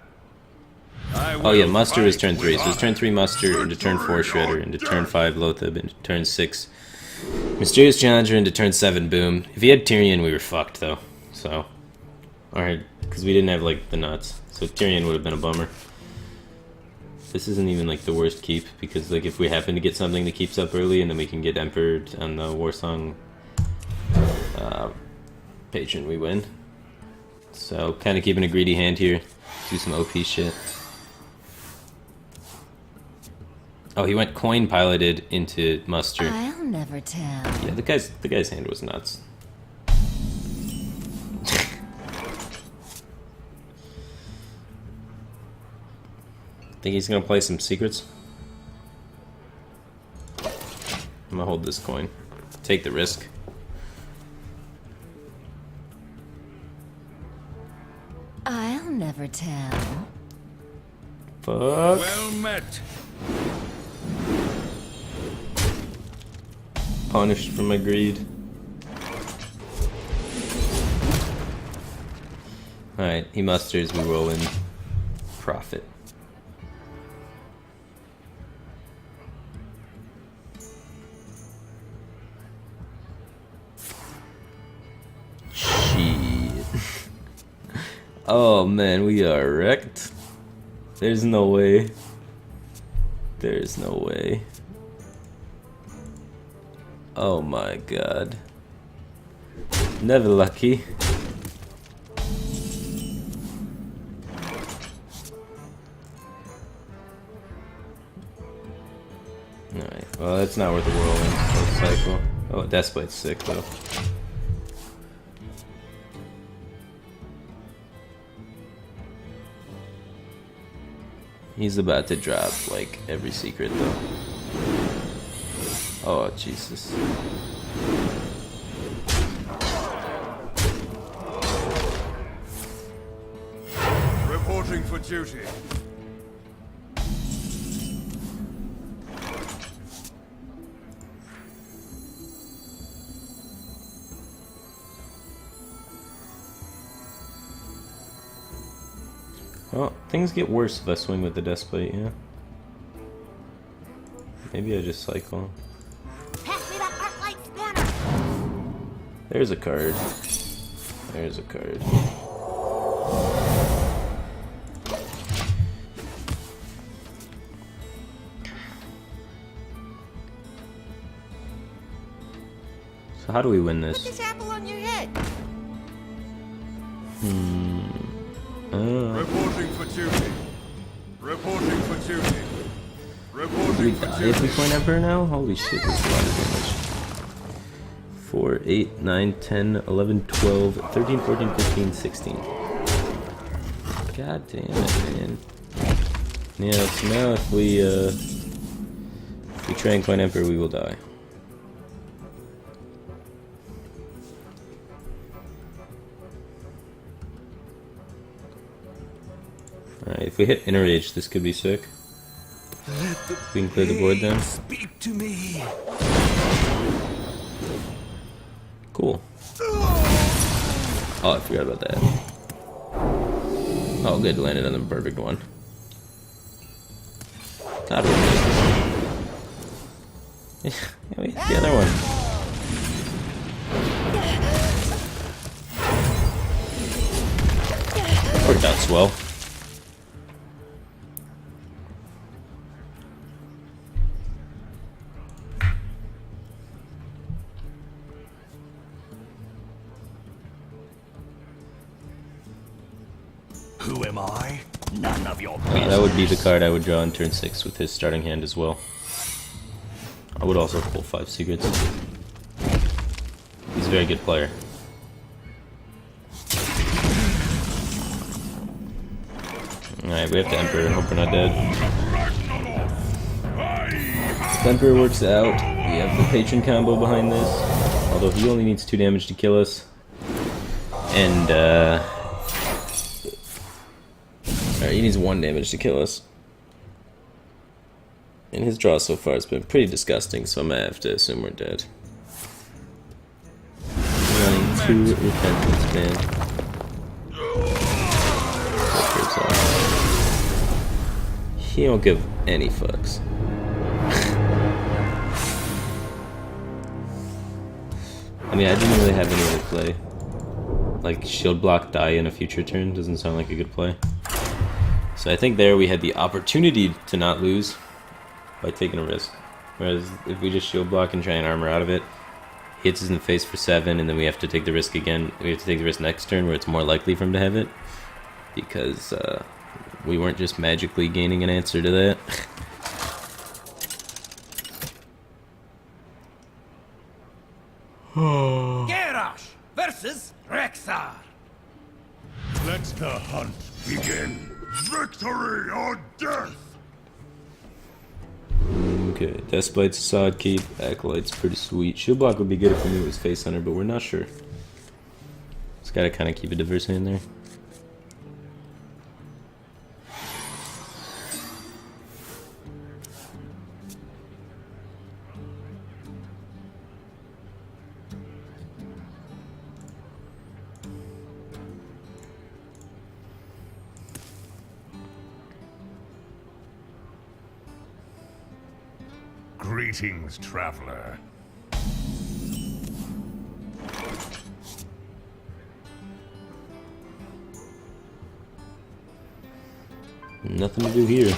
Oh yeah, Muster was turn 3, so it's turn 3 Muster, into turn 4 Shredder, into turn 5 Lothab, into turn 6 Mysterious Challenger, into turn 7 Boom. If he had Tyrion, we were fucked though. So, alright, because we didn't have like the nuts, so Tyrion would have been a bummer. This isn't even like the worst keep, because like if we happen to get something that keeps up early, and then we can get Empered on the Warsong Patron, we win. So, kind of keeping a greedy hand here. Do some OP shit. Oh, he went coin piloted into Muster. I'll never tell. Yeah, the guy's hand was nuts. Think he's gonna play some secrets? I'm gonna hold this coin. Take the risk. I'll never tell. Fuck. Well met. Punished for my greed. Alright, he musters, we roll in profit. Shit. Oh man, we are wrecked. There's no way. There's no way. Oh my god. Never lucky. Alright, well that's not worth a whirlwind cycle. Oh, Deathblade sick though. He's about to drop like every secret though. Oh Jesus. Reporting for duty. Well, things get worse if I swing with the Deathblade, yeah. Maybe I just cycle. Pass me that Arclight spanner. There's a card. There's a card. So how do we win Put this? this apple on your head. Reporting for duty. Reporting for duty. Do we Reporting for die if we duty. coin Emperor now? Holy shit, this is a lot of damage. 4, 8, 9, 10, 11, 12, 13, 14, 15, 16. God damn it, man. Yeah, so now if we try and coin Emperor, we will die. Alright, if we hit Enrage, this could be sick. We can clear the board then. Speak to me. Cool. Oh, I forgot about that. Oh, good, landed on the perfect one. God, we yeah, we hit the other one. Worked out swell. Who am I? None of your Yeah, that would be the card I would draw in turn 6 with his starting hand as well. I would also pull 5 secrets. He's a very good player. Alright, we have to Emperor. Hope we're not dead. If Emperor works out, we have the Patron combo behind this. Although he only needs 2 damage to kill us. And, alright, he needs 1 damage to kill us. And his draw so far has been pretty disgusting, so I'm gonna have to assume we're dead. Running 2 Repentance, man. He don't give any fucks. I mean, I didn't really have any other play. Like, shield block die in a future turn doesn't sound like a good play. So I think there we had the opportunity to not lose by taking a risk. Whereas if we just shield block and try and armor out of it, hits us in the face for 7, and then we have to take the risk again. We have to take the risk next turn where it's more likely for him to have it. Because we weren't just magically gaining an answer to that. Garrosh versus Rexar. Let the hunt begin. Victory or death! Okay, Deathbite's a solid keep. Acolyte's pretty sweet. Shield block would be good if we knew it was face hunter, but we're not sure. Just gotta kind of keep a diversity in there. Greetings, traveler. Nothing to do here.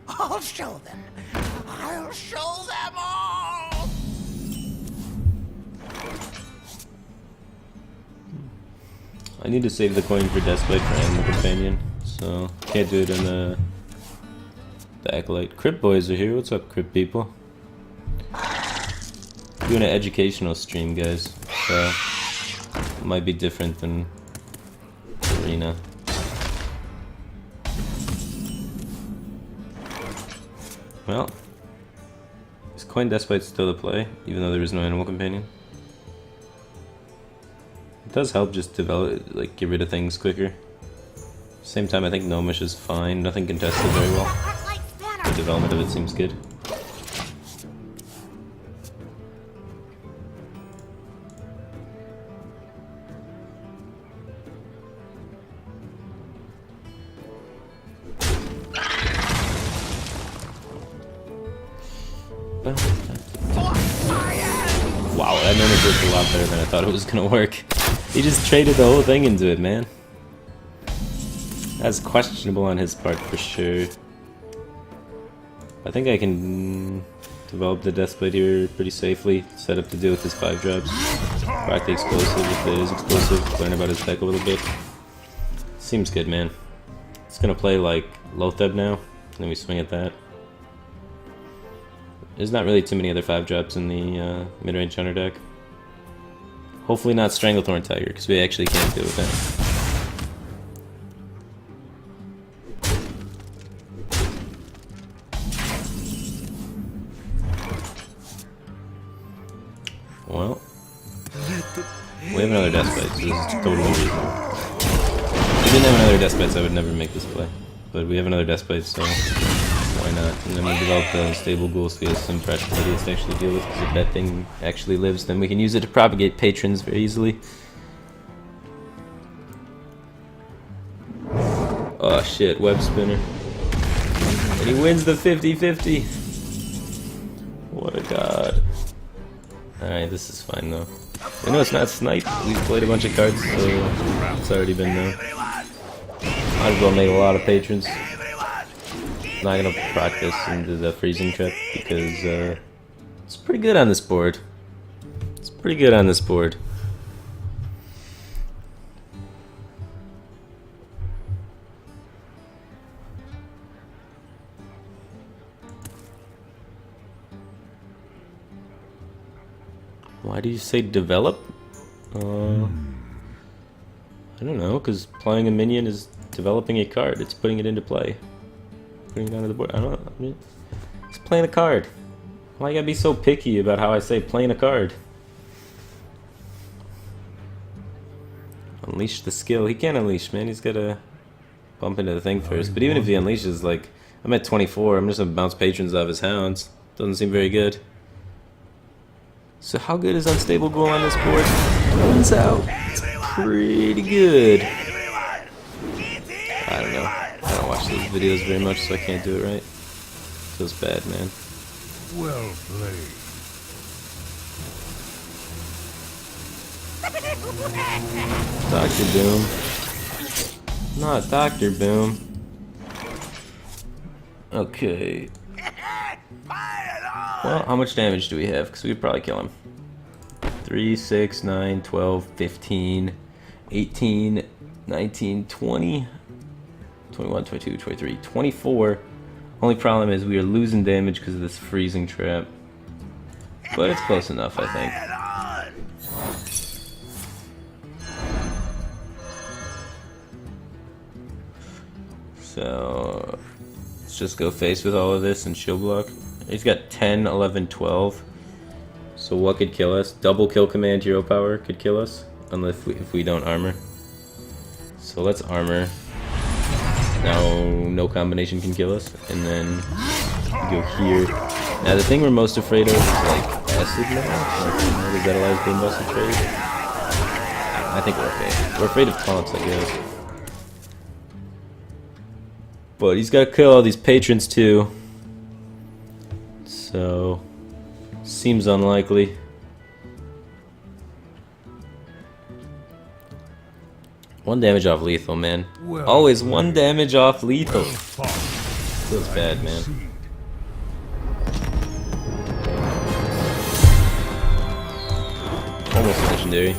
I'll show them. I'll show them all. I need to save the coin for Deathbite for Animal Companion, so can't do it in the Acolyte. Crypt boys are here. What's up, Crypt people? Doing an educational stream, guys, so it might be different than Arena. Well, is Coin Deathbite still the play, even though there is no Animal Companion? It does help just develop, like, get rid of things quicker. Same time, I think Gnomish is fine. Nothing contested very well. The development of it seems good. Wow, that Nona worked a lot better than I thought it was gonna work. He just traded the whole thing into it, man. That's questionable on his part for sure. I think I can develop the Deathblade here pretty safely. Set up to deal with his 5 drops. Crack the explosive if it is explosive. Learn about his deck a little bit. Seems good, man. It's gonna play like Lotheb now, and then we swing at that. There's not really too many other 5 drops in the mid-range hunter deck. Hopefully not Stranglethorn Tiger, because we actually can't deal with that. Well, we have another Deathbite, so this is totally reasonable. If we didn't have another Deathbite, I would never make this play. But we have another Deathbite, so why not? And then we develop the Stable Ghoul, so we have some practical ideas to actually deal with, because if that thing actually lives, then we can use it to propagate patrons very easily. Oh shit, Web Spinner. And he wins the 50-50! What a god. Alright, this is fine though. I know it's not Snipe, we've played a bunch of cards, so it's already been known. Might as well make a lot of patrons. Not gonna practice into the freezing trap because it's pretty good on this board. It's pretty good on this board. Why do you say develop? I don't know, because playing a minion is developing a card. It's putting it into play. Putting it onto the board. I don't know. I mean, it's playing a card. Why you gotta be so picky about how I say playing a card? Unleash the skill. He can't unleash, man. He's gotta bump into the thing first. But even if he unleashes, like, I'm at 24. I'm just gonna bounce patrons off his hounds. Doesn't seem very good. So how good is Unstable Ghoul on this board? Turns out it's pretty good. I don't know. I don't watch those videos very much, so I can't do it right. Feels bad, man. Well played. Dr. Boom. Not Dr. Boom. Okay. Well, how much damage do we have? Because we could probably kill him. 3, 6, 9, 12, 15, 18, 19, 20, 21, 22, 23, 24. Only problem is we are losing damage because of this freezing trap. But it's close enough, I think. So let's just go face with all of this and shield block. He's got 10, 11, 12. So what could kill us? Double kill command hero power could kill us, unless if we don't armor. So let's armor. Now no combination can kill us, and then go here. Now the thing we're most afraid of is like acid now. Does that allow us being most afraid? I think we're okay. We're afraid of taunts, I guess. But he's got to kill all these patrons too. So, seems unlikely. One damage off lethal, man. Well Always one damage off lethal. Feels bad, man. Almost legendary.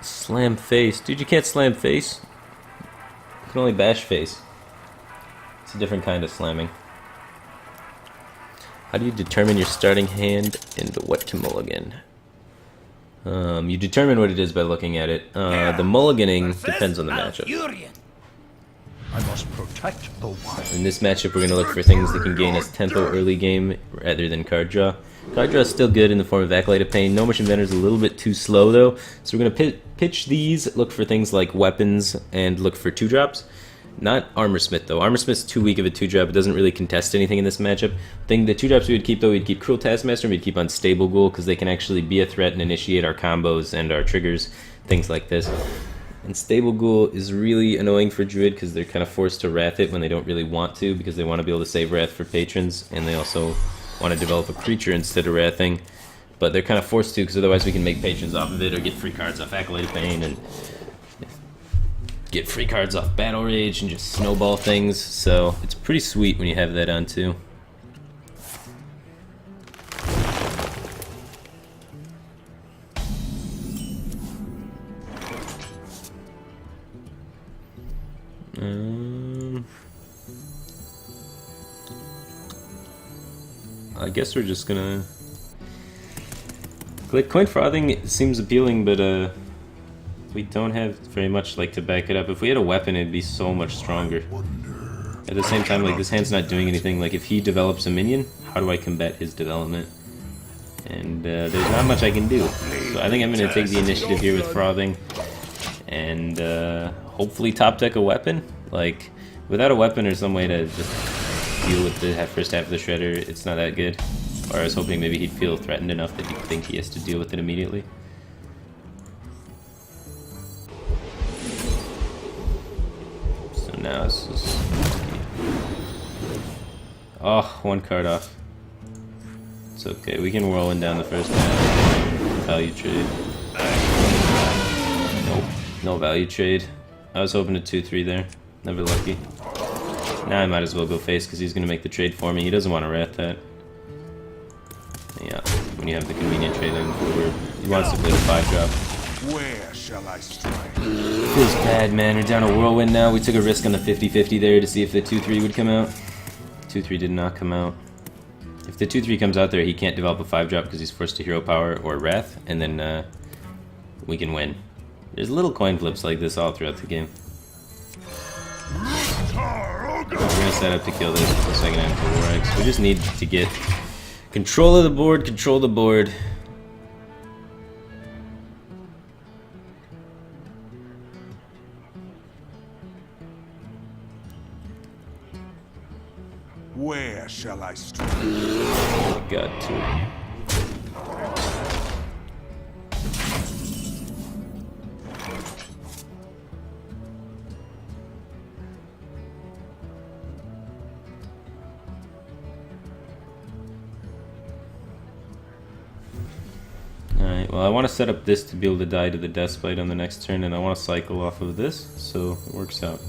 Slam face. Dude, you can't slam face. You can only bash face. It's a different kind of slamming. How do you determine your starting hand and what to mulligan? You determine what it is by looking at it. The mulliganing depends on the matchup. I must protect the wild. In this matchup, we're going to look for things that can gain us tempo early game rather than card draw. Card draw is still good in the form of Acolyte of Pain. Gnomish Inventor is a little bit too slow though, so we're going to pitch these, look for things like weapons, and look for 2-drops. Not Armor Smith though. Armor Smith's too weak of a 2-drop. It doesn't really contest anything in this matchup. The 2-drops we would keep though, we'd keep Cruel Taskmaster and we'd keep Unstable Ghoul because they can actually be a threat and initiate our combos and our triggers, things like this. Unstable Ghoul is really annoying for Druid because they're kind of forced to Wrath it when they don't really want to because they want to be able to save Wrath for patrons, and they also want to develop a creature instead of Wrathing. But they're kind of forced to because otherwise we can make patrons off of it or get free cards off Acolyte of Pain and get free cards off Battle Rage and just snowball things. So it's pretty sweet when you have that on too. I guess we're just gonna like coin frothing seems appealing, but we don't have very much like to back it up. If we had a weapon, it'd be so much stronger. At the same time, like this hand's not doing anything. Like if he develops a minion, how do I combat his development? And there's not much I can do. So I think I'm gonna take the initiative here with frothing, and hopefully top deck a weapon. Like without a weapon or some way to just deal with the first half of the shredder, it's not that good. Or I was hoping maybe he'd feel threatened enough that he'd think he has to deal with it immediately. So now it's just... Oh, one card off. It's okay, we can whirlwind down the first half. Value trade. Nope, no value trade. I was hoping to 2-3 there. Never lucky. Now I might as well go face because he's going to make the trade for me. He doesn't want to Wrath that. Yeah, when you have the convenient trade on forward, he wants to play the 5-drop. Where shall I strike? Feels bad, man. We're down a whirlwind now. We took a risk on the 50-50 there to see if the 2-3 would come out. 2-3 did not come out. If the 2-3 comes out there, he can't develop a 5-drop because he's forced to hero power or wrath, and then we can win. There's little coin flips like this all throughout the game. We're gonna set up to kill this with the second hand for War Eggs. We just need to get control of the board, control the board. Where shall I strike? Got to. Alright, well I want to set up this to be able to die to the Deathbite on the next turn, and I want to cycle off of this, so it works out.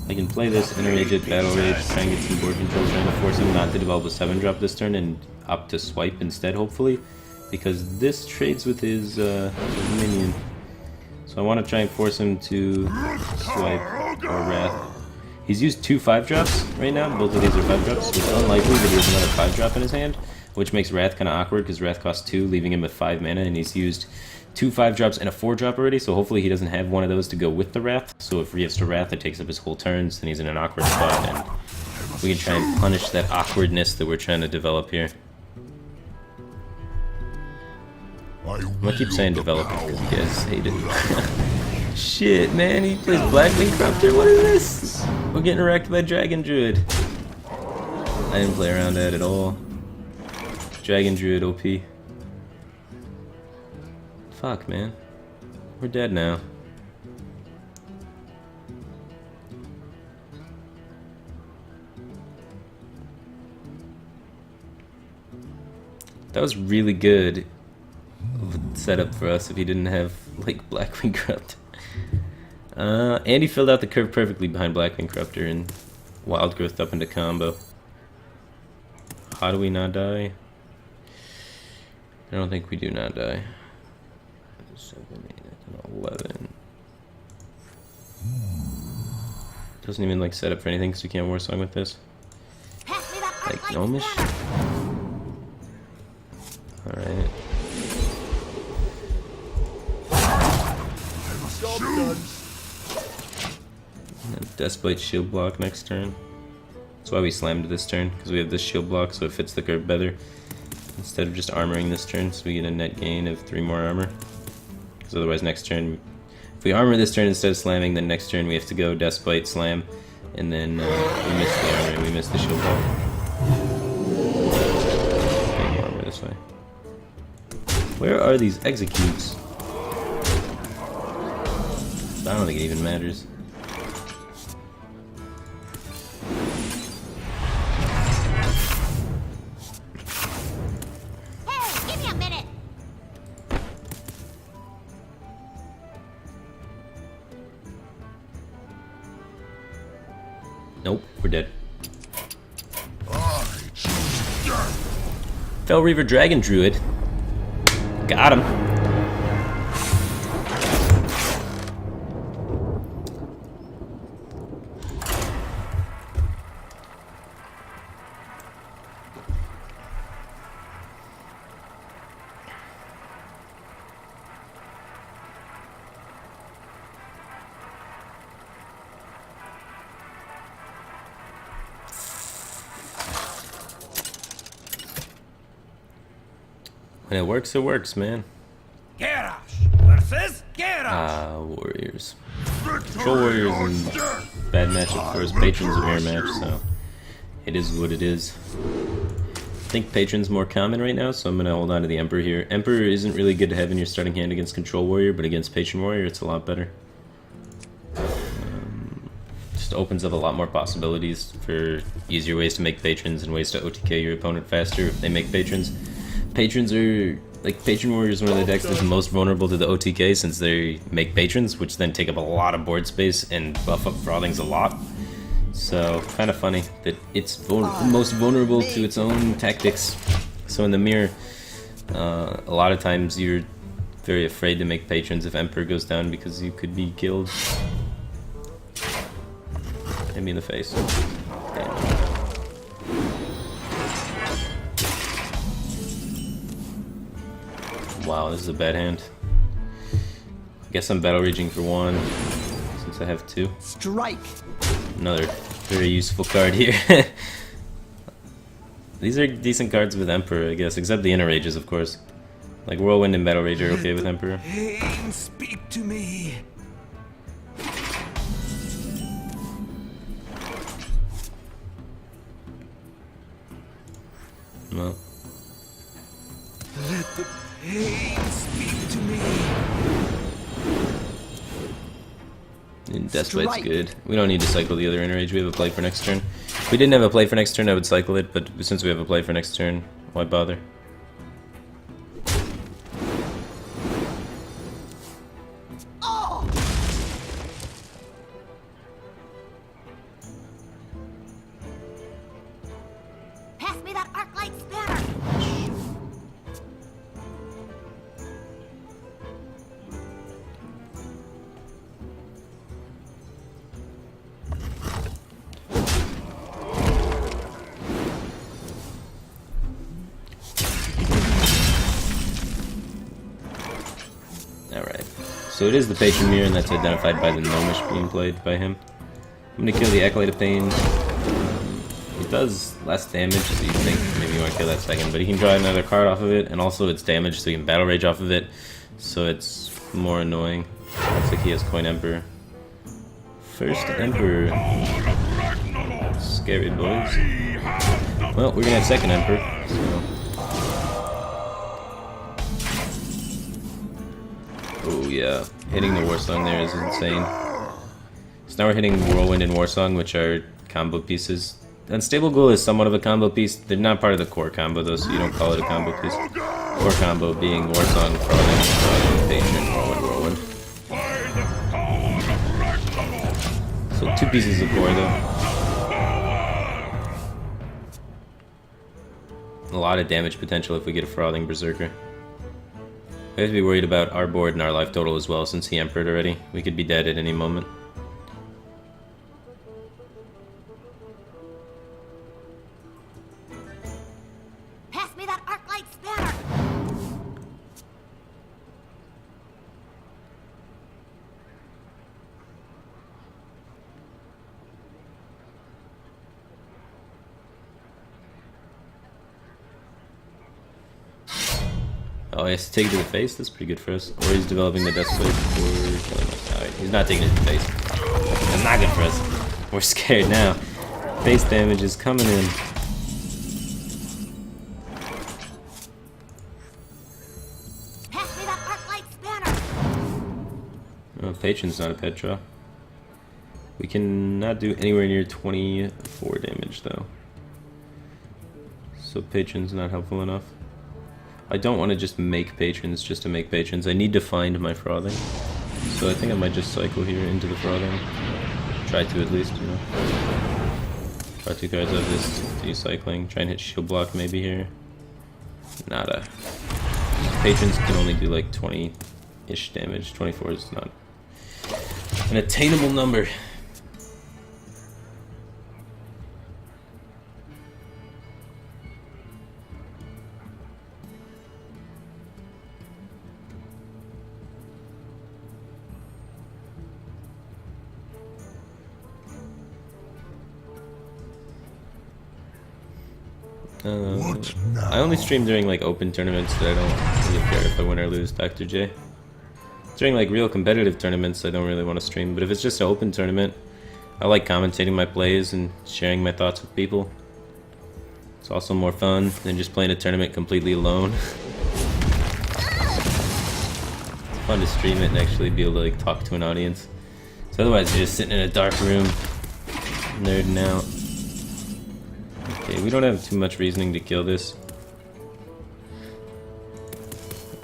I can play this, Enrage it, Battle Rage, try and get some board control, trying to force him not to develop a 7-drop this turn and opt to swipe instead, hopefully, because this trades with his minion. So I want to try and force him to swipe or Wrath. He's used 2 5-drops right now, both of these are 5-drops, so it's unlikely that he has another 5-drop in his hand, which makes Wrath kind of awkward because Wrath costs 2, leaving him with 5 mana, and he's used 2 5-drops and a 4-drop already, so hopefully he doesn't have one of those to go with the Wrath. So if he gets to Wrath, it takes up his whole turns, and he's in an awkward spot, and we can try and punish that awkwardness that we're trying to develop here. I'm gonna keep saying develop it because you guys hate it. Shit, man, he plays Blackwing Corruptor, what is this? We're getting wrecked by Dragon Druid. I didn't play around that at all. Dragon Druid OP. Fuck, man. We're dead now. That was really good setup for us if he didn't have, like, Blackwing Corruptor. And he filled out the curve perfectly behind Blackwing Corruptor and Wild Growth up into combo. How do we not die? I don't think we do not die. 7, 8, 11. Doesn't even like set up for anything because we can't Warsong with this. Like Gnomish. Alright. Deathbite shield block next turn. That's why we slammed this turn, because we have this shield block so it fits the curve better. Instead of just armoring this turn, so we get a net gain of 3 more armor. Because otherwise next turn, if we armor this turn instead of slamming, then next turn we have to go Deathbite, slam, and then we miss the armor and we miss the shield block. Okay, more armor this way. Where are these executes? I don't think it even matters. Nope, we're dead. Fell Reaver Dragon Druid. Got him. When it works, man. Garrosh versus Garrosh. Warriors. Control Warriors and bad matchup for us. Patrons a mirror match, so it is what it is. I think Patron's more common right now, so I'm gonna hold on to the Emperor here. Emperor isn't really good to have in your starting hand against Control Warrior, but against Patron Warrior, it's a lot better. Just opens up a lot more possibilities for easier ways to make patrons and ways to OTK your opponent faster if they make patrons. Patrons are, like, Patron Warrior is one of the decks that's most vulnerable to the OTK since they make patrons, which then take up a lot of board space and buff up Frothings a lot. So, kind of funny that it's most vulnerable to its own tactics. So in the mirror, a lot of times you're very afraid to make patrons if Emperor goes down because you could be killed. Hit me in the face. Damn. Wow, this is a bad hand. I guess I'm battle raging for 1 since I have 2. Strike! Another very useful card here. These are decent cards with Emperor, I guess, except the inner rages, of course. Like Whirlwind and Battle Rage are okay with Emperor. Pain, speak to me. Well, Let the pain speak to me. and Death Bite's Strike. good. We don't need to cycle the other inner rage. We have a play for next turn. If we didn't have a play for next turn, I would cycle it, but since we have a play for next turn, why bother? Oh! Pass me that arc light spanner. Alright. So it is the Patron Mirror, and that's identified by the Gnomish being played by him. I'm gonna kill the Acolyte of Pain. It does less damage, so you think maybe you want to kill that second, but he can draw another card off of it, and also it's damage, so you can Battle Rage off of it, so it's more annoying. Looks like he has Coin Emperor. First Emperor. Scary boys. Well, we're gonna have second Emperor, so... Oh yeah, hitting the War Song there is insane. So now we're hitting Whirlwind and War Song, which are combo pieces. Unstable Ghoul is somewhat of a combo piece. They're not part of the core combo though, so you don't call it a combo piece. Core combo being War Song, Frothing, Patron, Whirlwind. So 2 pieces of core though. A lot of damage potential if we get a Frothing Berserker. We have to be worried about our board and our life total as well, since he Emperored already. We could be dead at any moment. Pass me that arc light spanner. Oh, he has to take it to the face? That's pretty good for us. Or he's developing the Death Blade for killing us. Alright, he's not taking it to the face. That's not good for us. We're scared now. Face damage is coming in. Pass me that arc light spanner. Oh, Patron's not a pet draw. We cannot do anywhere near 24 damage though. So Patron's not helpful enough. I don't want to just make patrons just to make patrons. I need to find my Frothing. So I think I might just cycle here into the Frothing. Try to at least, you know. Draw 2 cards of this, do cycling. Try and hit shield block maybe here. Nada. Patrons can only do like 20-ish damage. 24 is not an attainable number. I only stream during like open tournaments that I don't really care if I win or lose, Dr. J. During like real competitive tournaments I don't really want to stream, but if it's just an open tournament, I like commentating my plays and sharing my thoughts with people. It's also more fun than just playing a tournament completely alone. It's fun to stream it and actually be able to like talk to an audience. So otherwise you're just sitting in a dark room, nerding out. Okay, we don't have too much reasoning to kill this.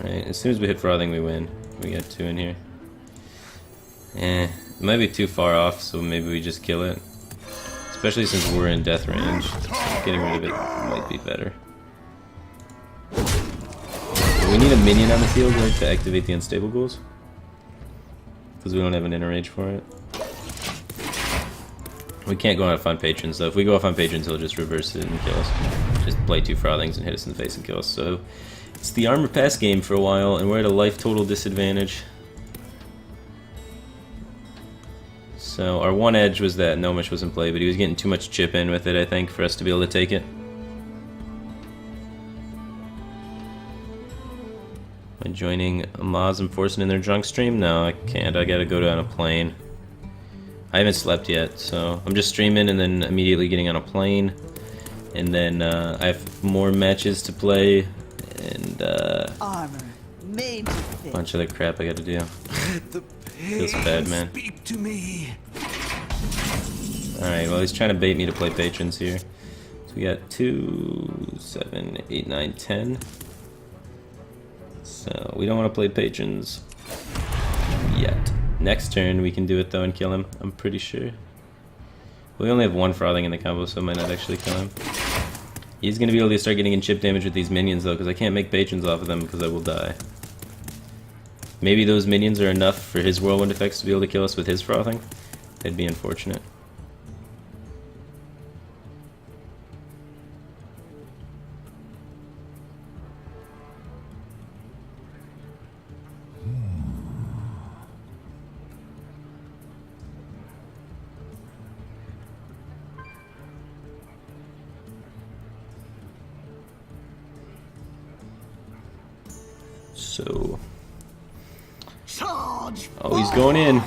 Alright, as soon as we hit Frothing we win. We got 2 in here. It might be too far off, so maybe we just kill it. Especially since we're in death range. Getting rid of it might be better. We need a minion on the field, right, to activate the unstable ghouls. Because we don't have an inner rage for it. We can't go off on patrons, though. If we go off on patrons, he'll just reverse it and kill us. Just play 2 Frothings and hit us in the face and kill us. So it's the armor pass game for a while, and we're at a life total disadvantage. So our one edge was that Gnomish was in play, but he was getting too much chip in with it, I think, for us to be able to take it. Am I joining Amaz and forcing in their drunk stream? No, I can't. I gotta go on a plane. I haven't slept yet, so I'm just streaming and then immediately getting on a plane. And then I have more matches to play and Armor made to a fit. bunch of other crap I gotta do. The Feels bad, man. Speak to me. Alright, well he's trying to bait me to play patrons here. So we got 2, 7, 8, 9, 10. So we don't want to play patrons yet. Next turn we can do it though and kill him, I'm pretty sure. We only have 1 Frothing in the combo, so I might not actually kill him. He's going to be able to start getting in chip damage with these minions though, because I can't make patrons off of them because I will die. Maybe those minions are enough for his whirlwind effects to be able to kill us with his Frothing. That'd be unfortunate. So, oh, he's going in.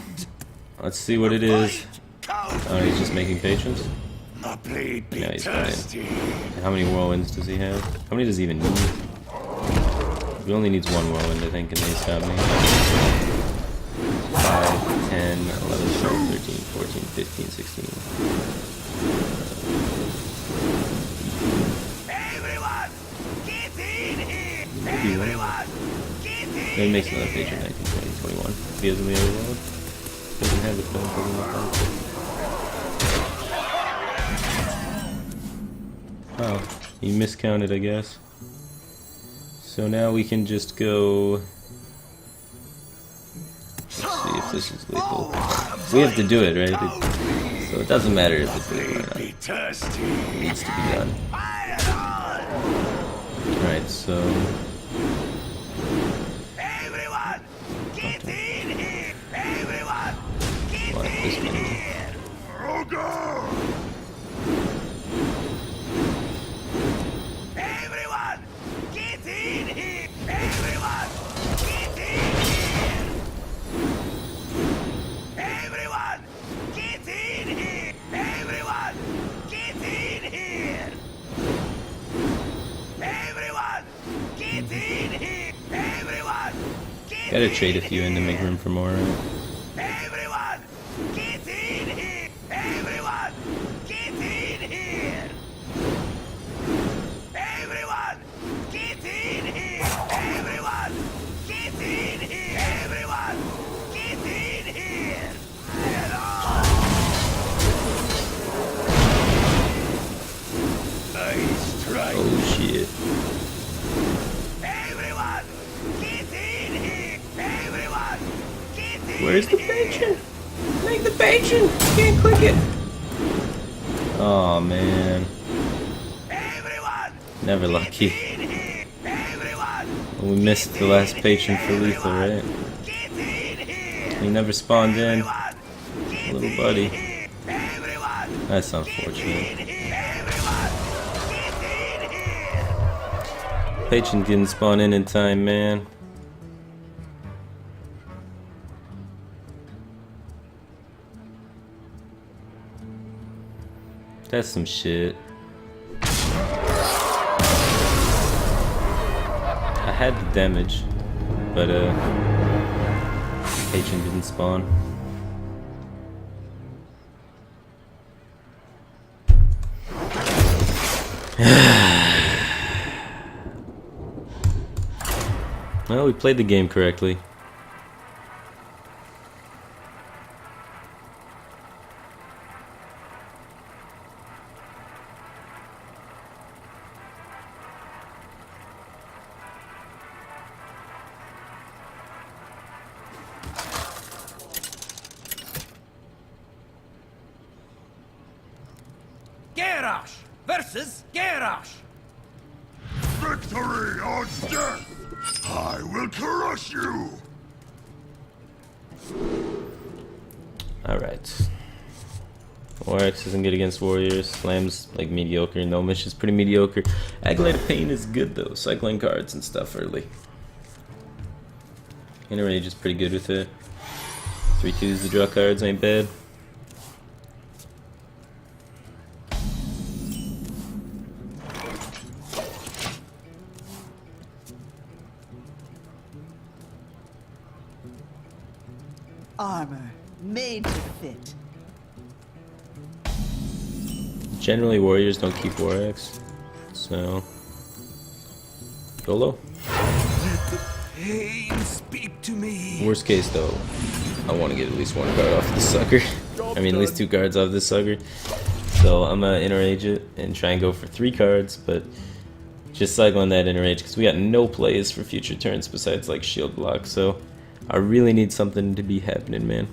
Let's see what it is. Oh, he's just making patrons. My blade be Yeah, he's going thirsty. in. How many whirlwinds does he have? How many does he even need? He only needs 1 whirlwind, I think, and he's got me. 5, 10, 11, 12, 13, 14, 15, 16. Everyone, get in here! Maybe one. Everyone, get in Then he makes another patron 19, 20, 21. If he has any other whirlwind. Doesn't have the film for the Wow, he miscounted, I guess. So now we can just go. Let's see if this is lethal. We have to do it, right? So it doesn't matter if it's lethal or not. Be thirsty. It needs to be done. fire on! Alright, so. Everyone, get in here! Everyone, get What, this in many? here! Rogar! Everyone, get in here! Everyone, get in here! Everyone, get in here! Everyone, get in here! Everyone, get in here! Everyone, get Gotta trade a few in to make room for more. Right? Everyone, get in here! Everyone, get in here! Everyone, get in here! Everyone, get in here! Everyone, get in here! Fire on! I strike. Oh shit. Everyone, get in here! Everyone, get in Where's the patron? Make the patron! Can't click it! Oh man. Everyone, Never lucky. in here! Everyone, We missed the last patron for lethal, right? get in here! He never spawned in. Everyone, get Little buddy. in here! Everyone, That's get unfortunate. in here! Everyone, get in here! Patron didn't spawn in time, man. That's some shit. I had the damage, but Patron didn't spawn. Well, we played the game correctly. Garrosh versus Garrosh. Victory or death! I will crush you! Alright. Oryx isn't good against warriors. Slam's like mediocre. Gnomish is pretty mediocre. Acolyte of Pain is good though. Cycling cards and stuff early. Inner Rage is pretty good with it. 3/2s to draw cards ain't bad. Armor made to fit. Generally warriors don't keep Oryx. So YOLO. Pain, speak to me. Worst case though, I want to get at least one card off this sucker. I mean at least 2 cards off this sucker. So I'm gonna Inner Rage it and try and go for 3 cards, but just cycling that Inner Rage because we got no plays for future turns besides like shield block. So I really need something to be happening, man.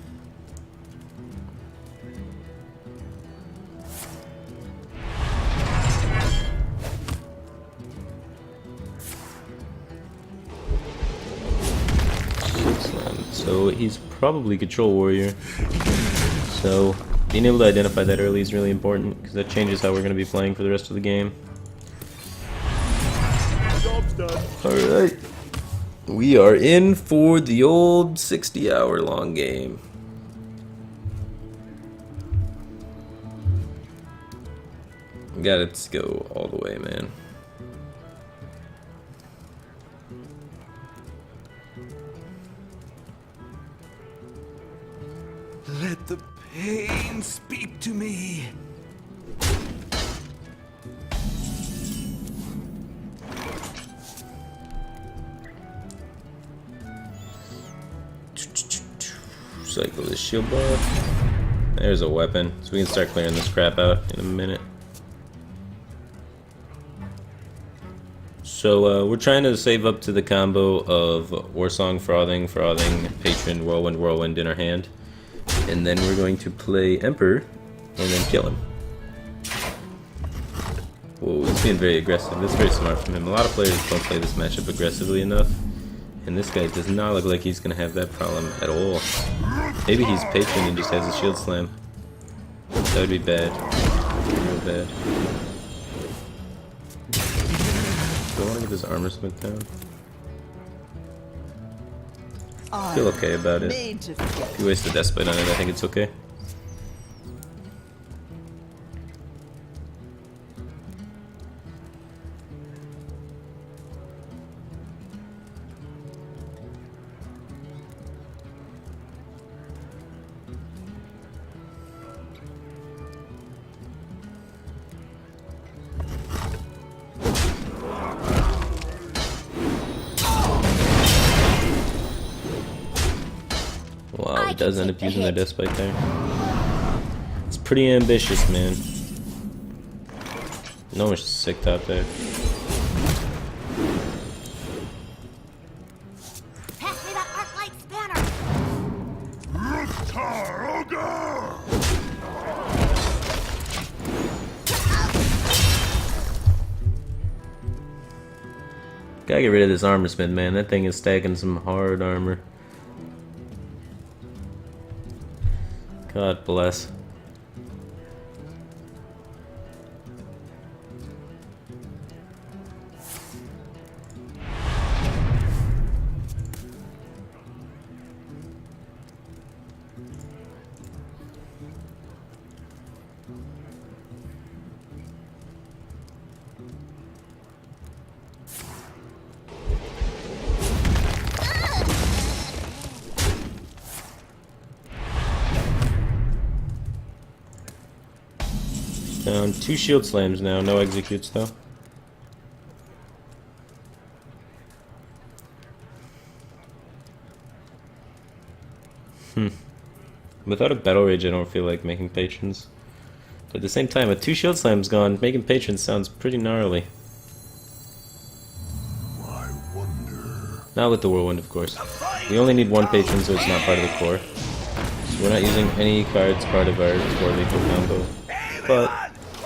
So he's probably Control Warrior. So being able to identify that early is really important because that changes how we're going to be playing for the rest of the game. Job's done. Alright. We are in for the old 60-hour long game. Got it to go all the way, man. Let the pain speak to me. Cycle this shield buff. There's a weapon, so we can start clearing this crap out in a minute. So we're trying to save up to the combo of Warsong, Frothing, Patron, Whirlwind in our hand. And then we're going to play Emperor and then kill him. Whoa, he's being very aggressive. That's very smart from him. A lot of players don't play this matchup aggressively enough. And this guy does not look like he's going to have that problem at all. Maybe he's Patron and just has a shield slam. That would be bad. Real bad. Do I want to get this armor smith down? I feel okay about it. If you waste a Despite on it, I think it's okay. Wow, he does end up using the Despite there. It's pretty ambitious, man. No one's sick out there. Pass me that arc-light spanner. Ruktar Ogre! Gotta get rid of this armor smith, man. That thing is stacking some hard armor. God bless. Down 2 shield slams now, no executes though. Without a battle rage I don't feel like making patrons. But at the same time, with 2 shield slams gone, making patrons sounds pretty gnarly. I wonder. Not with the whirlwind, of course. We only need 1 patron, so it's not part of the core. So we're not using any cards part of our core lethal combo. But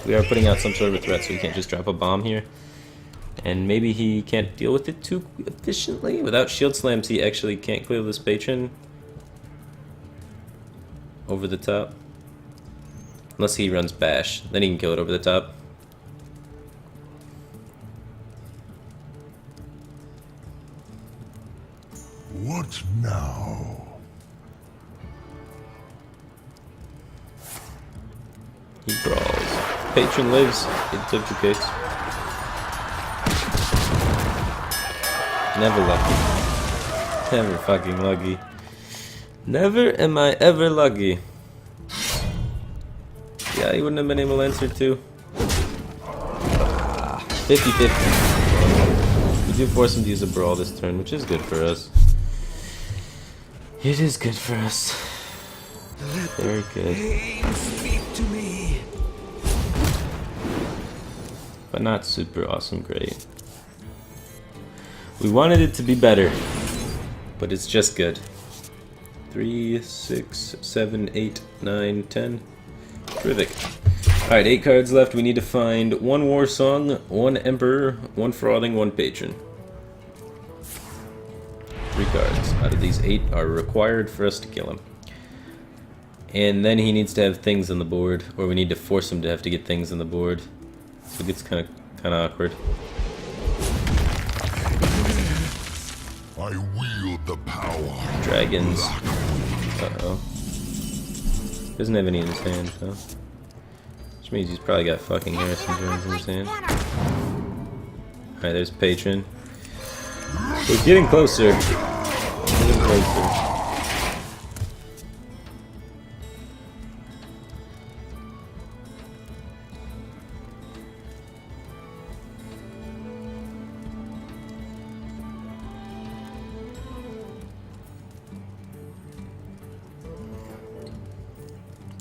We are putting out some sort of a threat, so we can't just drop a bomb here. And maybe he can't deal with it too efficiently. Without shield slams, he actually can't clear this Patron over the top. Unless he runs bash, then he can kill it over the top. What now? He brawls. Patron lives. It took 2 kicks. Never lucky. Never fucking lucky. Never am I ever lucky. Yeah, he wouldn't have been able to answer too. 50-50. We do force him to use a brawl this turn, which is good for us. It is good for us. Very good. Pain, speak to me. But not super awesome great. We wanted it to be better, but it's just good. 3, 6, 7, 8, 9, 10. Terrific. Alright, 8 cards left. We need to find 1 War Song, 1 Emperor, 1 Frothing, 1 Patron. 3 cards out of these 8 are required for us to kill him. And then he needs to have things on the board, or we need to force him to have to get things on the board. So it gets kind of awkward. I wield the power. Dragons. Uh-oh. Doesn't have any in his hand, though. Which means he's probably got fucking Harrison Jones in his hand. Alright, there's Patron. We're getting closer. Getting closer.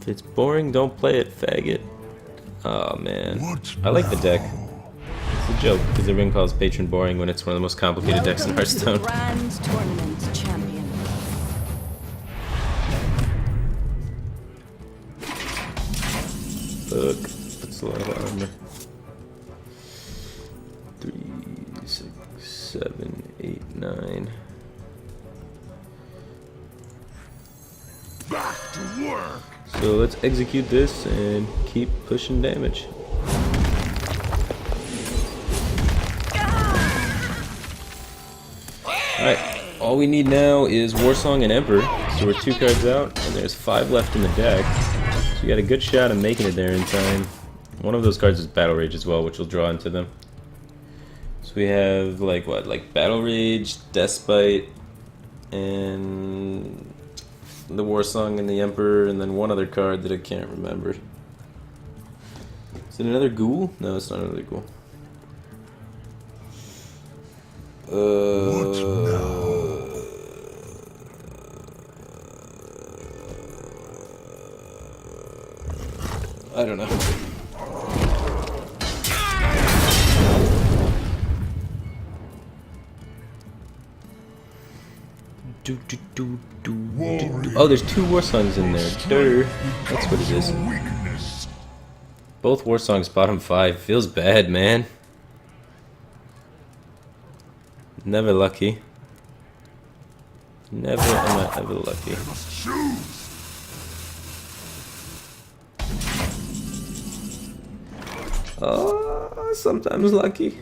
If it's boring, don't play it, faggot. Oh man. I like the deck. It's a joke, because everyone calls Patron boring when it's one of the most complicated decks in Hearthstone. Grand Tournament champion. Fuck. That's a lot of armor. 3, 6, 7, 8, 9. Back to work. So let's execute this and keep pushing damage. Alright, all we need now is Warsong and Emperor. So we're 2 cards out, and there's 5 left in the deck. So we got a good shot of making it there in time. One of those cards is Battle Rage as well, which will draw into them. So we have, like, what? Like Battle Rage, Despite, and the Warsong and the Emperor, and then one other card that I can't remember. Is it another ghoul? No, it's not another ghoul. I don't know. Oh, there's 2 war songs in there. Durr. That's what it is. Weakness. Both war songs bottom 5. Feels bad, man. Never lucky. Never am I ever lucky. Must choose. Oh, sometimes lucky.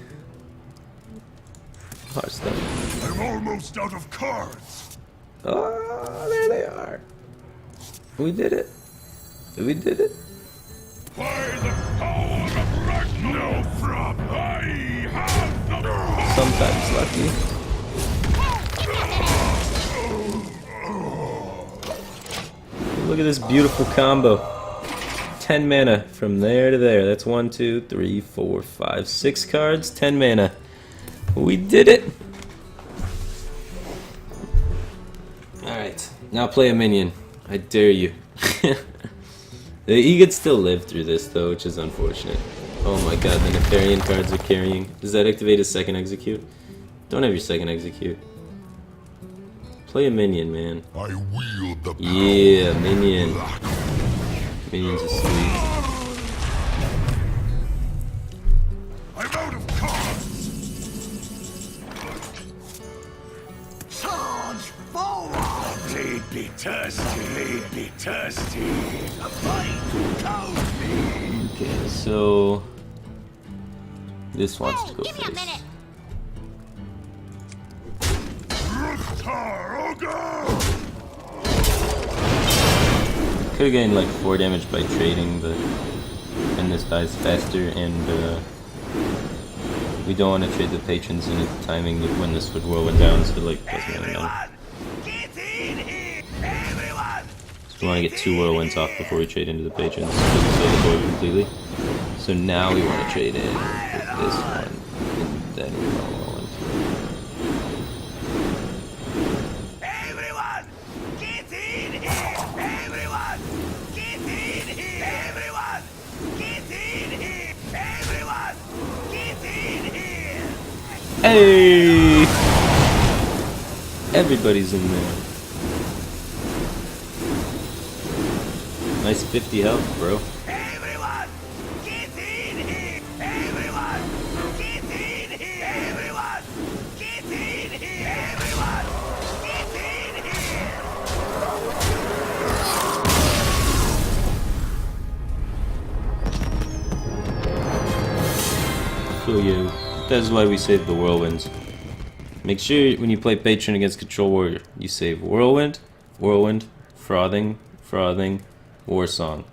Hearthstone. I'm almost out of cards. Oh, there they are. We did it. We did it. By the power of Ragnarok, from I have the power. Sometimes lucky. Look at this beautiful combo. 10 mana from there to there. That's 1, 2, 3, 4, 5, 6 cards. 10 mana. We did it. Alright, now play a minion. I dare you. He could still live through this though, which is unfortunate. Oh my god, the Nefarian cards are carrying. Does that activate his second execute? Don't have your second execute. Play a minion, man. I wield the power. Yeah, minion. Minions are sweet. forward. They'd be thirsty. They'd be thirsty. A fight calls me. Okay, so this wants to go Give me a first. minute. Could have gained like 4 damage by trading, but then this dies faster, and we don't want to trade the patrons in at the timing of when this would whirlwind down, so like doesn't really matter. Everyone, get in here. Everyone. So we want to get 2 whirlwinds off before we trade into the patrons, so we save the board completely. So now we want to trade in with this one, and then we want whirlwind. Everyone, get in here. Everyone, get in here. Everyone, get in here. Everyone, get in here. Hey! Everybody's in there. Nice 50 health, bro. Everyone, get in here. Everyone, get in here. Everyone, get in here. Everyone, get in here. So yeah, that's why we save the whirlwinds. Make sure when you play Patron against Control Warrior, you save Whirlwind, Whirlwind, Frothing, Frothing, War Song.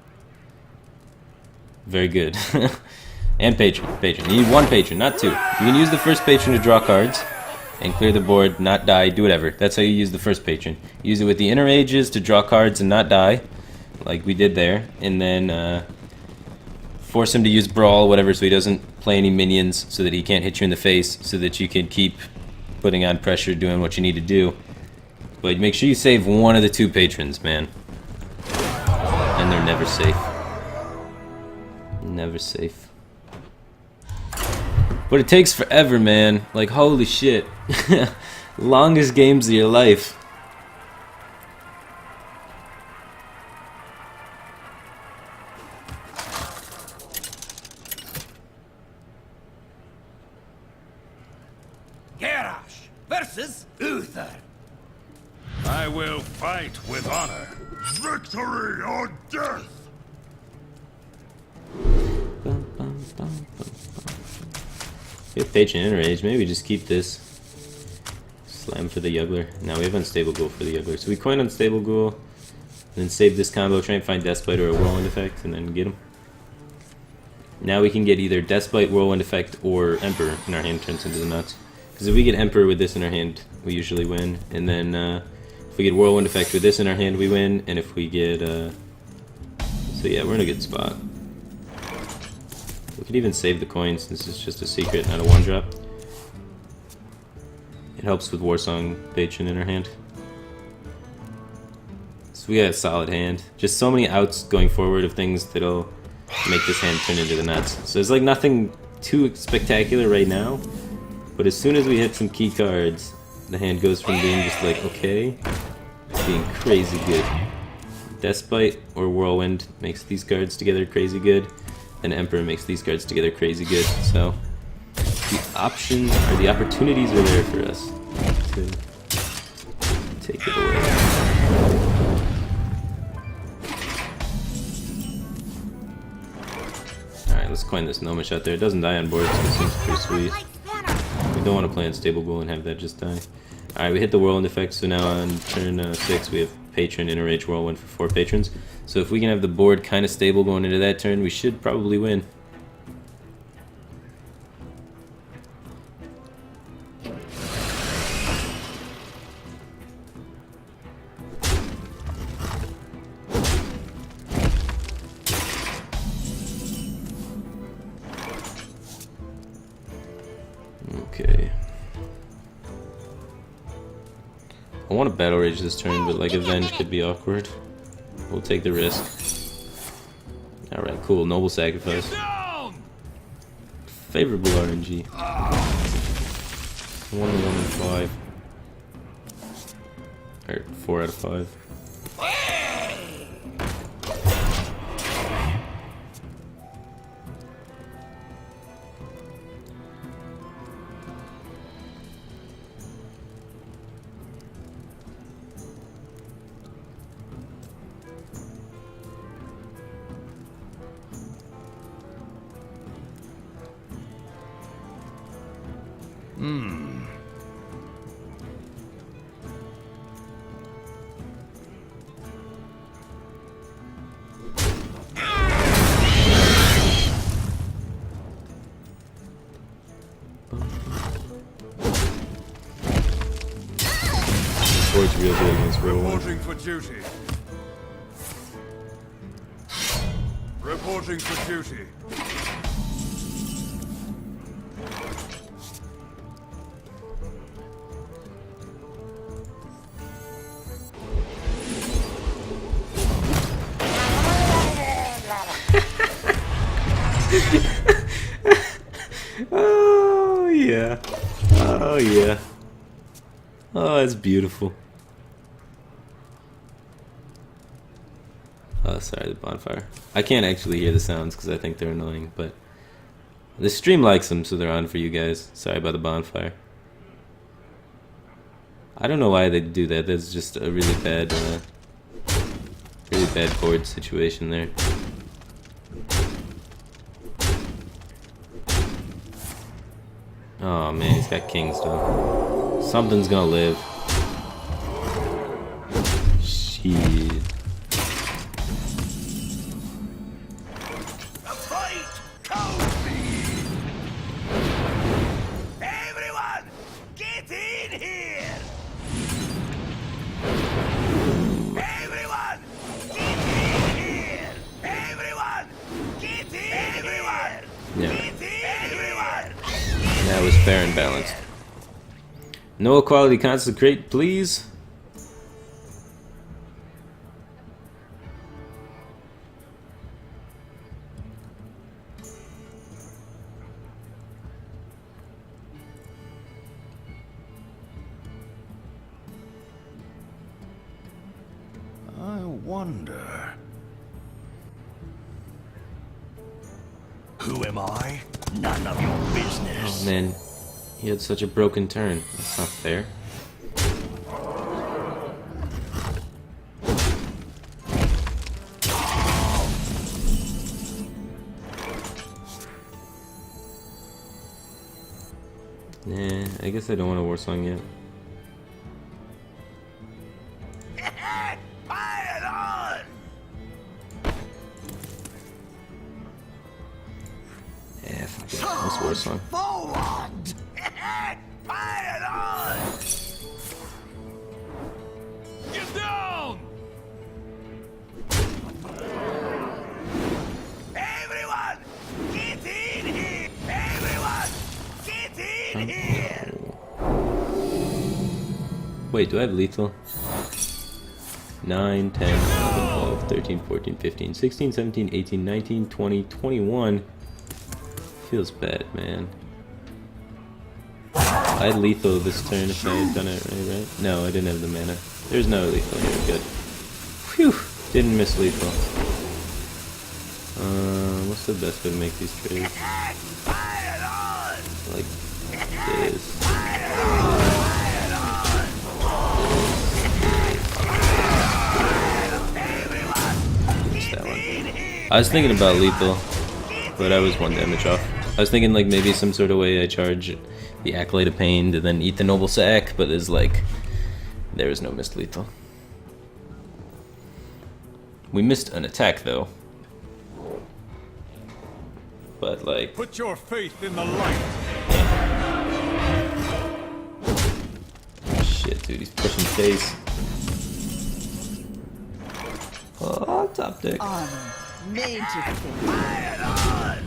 Very good. And Patron, Patron. You need 1 Patron, not 2. You can use the first Patron to draw cards and clear the board, not die, do whatever. That's how you use the first Patron. Use it with the Inner Ages to draw cards and not die, like we did there, and then force him to use Brawl, whatever, so he doesn't play any minions, so that he can't hit you in the face, so that you can keep putting on pressure, doing what you need to do. But make sure you save one of the 2 patrons, man. And they're never safe. Never safe. But it takes forever, man. Like, holy shit. Longest games of your life. Garrosh versus Uther. I will fight with honor. Victory or death! We have Patron Enrage. Maybe we just keep this. Slam for the Juggler. Now we have Unstable Ghoul for the Juggler. So we coin Unstable Ghoul, then save this combo, try and find Deathbite or a Whirlwind Effect, and then get him. Now we can get either Deathbite, Whirlwind Effect, or Emperor in our hand turns into the nuts. Because if we get Emperor with this in our hand, we usually win. And then if we get Whirlwind Effect with this in our hand, we win. And if we get... So yeah, we're in a good spot. We could even save the coins. This is just a secret, not a 1-drop. It helps with Warsong Patron in our hand. So we got a solid hand. Just so many outs going forward of things that'll make this hand turn into the nuts. So there's like nothing too spectacular right now. But as soon as we hit some key cards, the hand goes from being just like okay to being crazy good. Deathbite or Whirlwind makes these cards together crazy good. And Emperor makes these cards together crazy good. So the options or the opportunities are there for us to take it away. Alright, let's coin this Gnomish out there. It doesn't die on board, so it seems pretty sweet. We don't want to play Unstable Ghoul and have that just die. Alright, we hit the Whirlwind effect, so now on turn 6 we have Patron, Inner Rage, Whirlwind for 4 patrons. So if we can have the board kind of stable going into that turn, we should probably win. Okay. I want to Battle Rage this turn, but like Avenge could be awkward. We'll take the risk. Alright, cool. Noble Sacrifice. Favorable RNG. 1 and 5. Or 4 out of 5. Board's real good against real one. Reporting for duty. Reporting for duty. Oh yeah. Oh yeah. Oh, that's beautiful. Oh, sorry, the bonfire. I can't actually hear the sounds because I think they're annoying, but the stream likes them, so they're on for you guys. Sorry about the bonfire. I don't know why they do that. That's just a really bad board situation there. Oh man, he's got kings though. Something's gonna live. Shit. The fight calls me. Everyone, get in here. Everyone, get in here. Everyone, get in. Everyone, Yeah. get in. Everyone. That was fair and balanced. No equality consecrate, please. I wonder. Who am I? None of your business. Oh man, he had such a broken turn. That's not fair. Nah, I guess I don't want a war song yet. Fire on! Yeah, fuck it. Let's war song. Forward! Fire on! Get down! Everyone, get in here! Everyone, get in here! Wait, do I have lethal? 9, 10, 11, 12, 13, 14, 15, 16, 17, 18, 19, 20, 21. Feels bad, man. I had lethal this turn if I had done it right? No, I didn't have the mana. There's no lethal here, good. Phew! Didn't miss lethal. What's the best way to make these trades? Fire on! Like this. That one. I was thinking about lethal, but I was 1 damage off. I was thinking like maybe some sort of way I charge the Acolyte of Pain to then eat the Noble Sack, but there's like, there is no missed lethal. We missed an attack though. But like, Put your faith in the light. shit dude, he's pushing face. Oh, top deck. Armor made to fit. Fire on!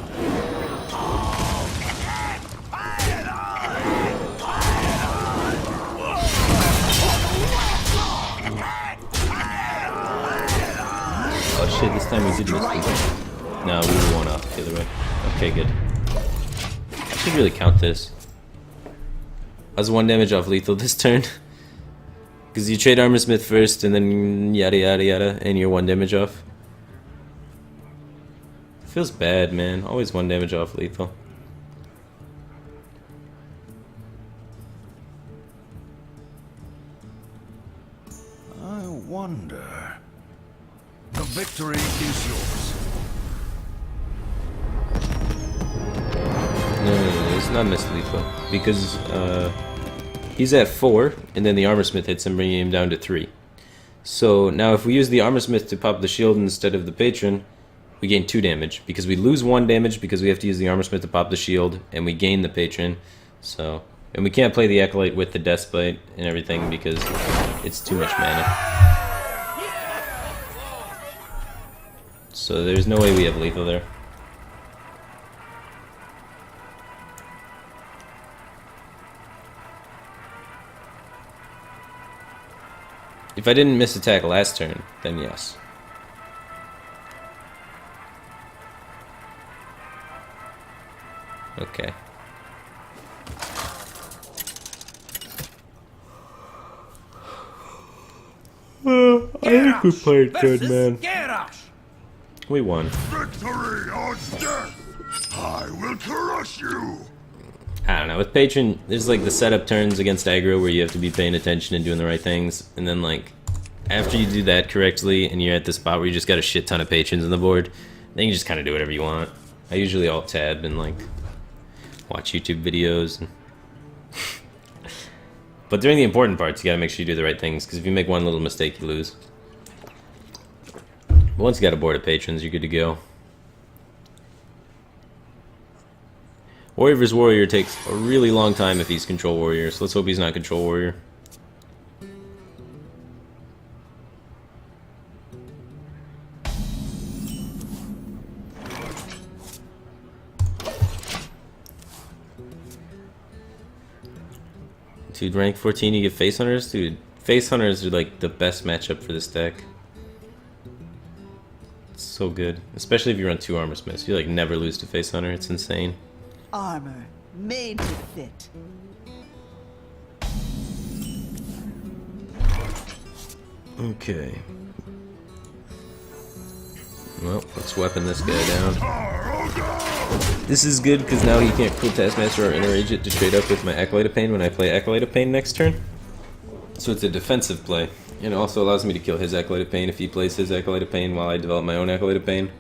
Fire Oh shit, this time we did miss lethal. No, we were one off the other way. Okay, good. I should really count this. I was 1 damage off lethal this turn. Because you trade Armor Smith first, and then yada yada yada, and you're 1 damage off. Feels bad, man. Always 1 damage off lethal. I wonder. The victory is yours. No, he's not mislethal because he's at 4, and then the armor smith hits him, bringing him down to 3. So now if we use the armor smith to pop the shield instead of the patron, we gain 2 damage because we lose 1 damage because we have to use the armor smith to pop the shield, and we gain the patron. So, and we can't play the acolyte with the deathbite and everything because it's too much mana. So there's no way we have lethal there. If I didn't miss attack last turn, then yes. Okay. I think we played good, man. We won. Victory or death! I will crush you! I don't know, with Patron, there's like the setup turns against aggro where you have to be paying attention and doing the right things, and then like, after you do that correctly and you're at the spot where you just got a shit ton of patrons on the board, then you just kind of do whatever you want. I usually alt-tab and like, watch YouTube videos. And but during the important parts, you gotta make sure you do the right things, because if you make one little mistake, you lose. But once you got a board of patrons, you're good to go. Warrior vs. Warrior takes a really long time if he's Control Warrior, so let's hope he's not Control Warrior. Dude, rank 14 you get Face Hunters? Dude, Face Hunters are like the best matchup for this deck. It's so good. Especially if you run 2 Armor Smiths. You like never lose to Face Hunter, it's insane. Armor made to fit. Okay. Well, let's weapon this guy down. This is good because now he can't Cruel Taskmaster or Enrage it to trade up with my Acolyte of Pain when I play Acolyte of Pain next turn. So it's a defensive play. And it also allows me to kill his Acolyte of Pain if he plays his Acolyte of Pain while I develop my own Acolyte of Pain.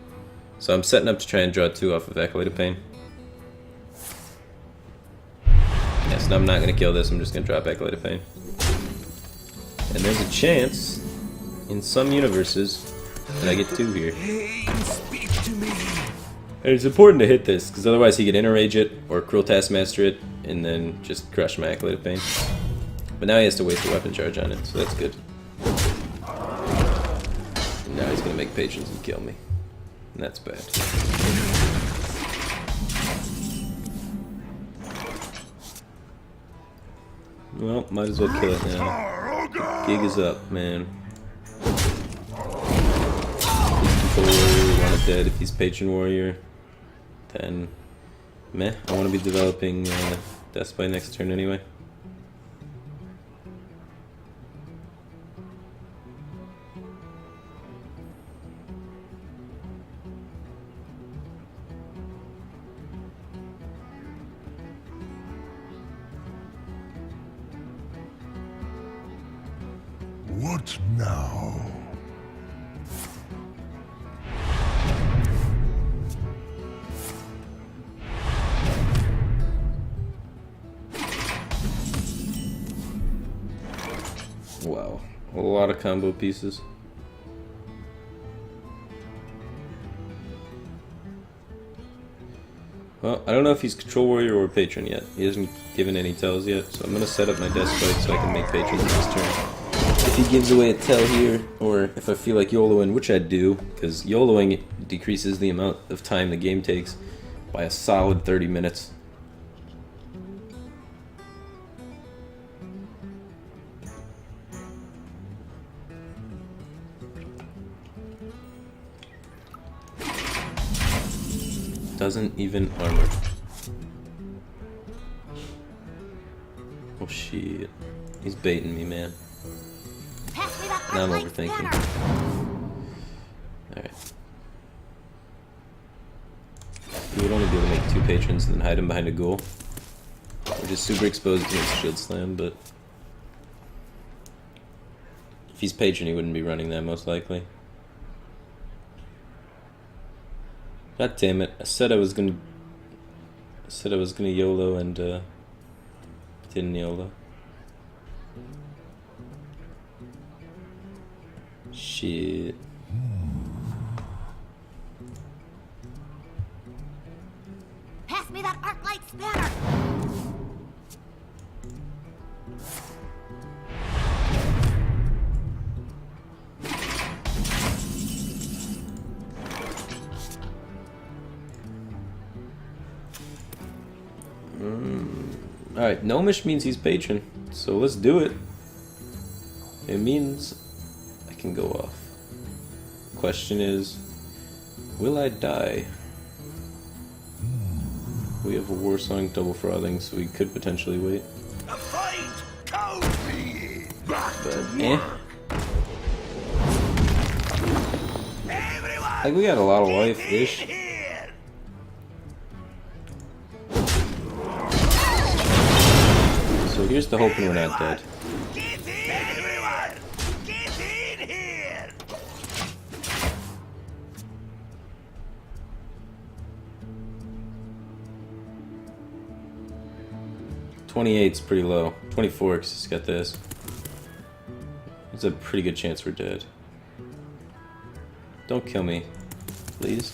So I'm setting up to try and draw 2 off of Acolyte of Pain. Yes, no, I'm not going to kill this, I'm just going to drop Acolyte of Pain. And there's a chance, in some universes, that I get 2 here. Speak to me. And it's important to hit this, because otherwise he could Enrage it, or Cruel Taskmaster it, and then just crush my Acolyte of Pain. But now he has to waste a weapon charge on it, so that's good. And now he's going to make Patrons and kill me. And that's bad. Well, might as well kill it now. Gig is up, man. Control Warrior, want it dead. If he's Patron Warrior, then meh. I want to be developing Death by next turn anyway. What now? Wow, a lot of combo pieces. Well, I don't know if he's Control Warrior or Patron yet. He hasn't given any tells yet, so I'm going to set up my Death Fight so I can make Patrons next turn. If he gives away a tell here, or if I feel like YOLOing, which I do, because YOLOing decreases the amount of time the game takes by a solid 30 minutes. Doesn't even armor. Oh shit. He's baiting me, man. Now I'm overthinking. Alright. He would only be able to make 2 patrons and then hide him behind a ghoul. Which is super exposed against Shield Slam, but if he's patron, he wouldn't be running that most likely. God damn it, I said I was gonna said I was gonna YOLO and didn't YOLO. Shit. Pass me that arc light spanner. Alright, gnomish means he's patron, so let's do it. It means I can go off. Question is, will I die? We have a war song double frothing, so we could potentially wait. The fight comes. But eh. Everyone, Like we got a lot of life-ish. here. So here's the hoping we're not dead. Get in, everyone. Get in here. 28's pretty low. 24 because he's got this. There's a pretty good chance we're dead. Don't kill me, please.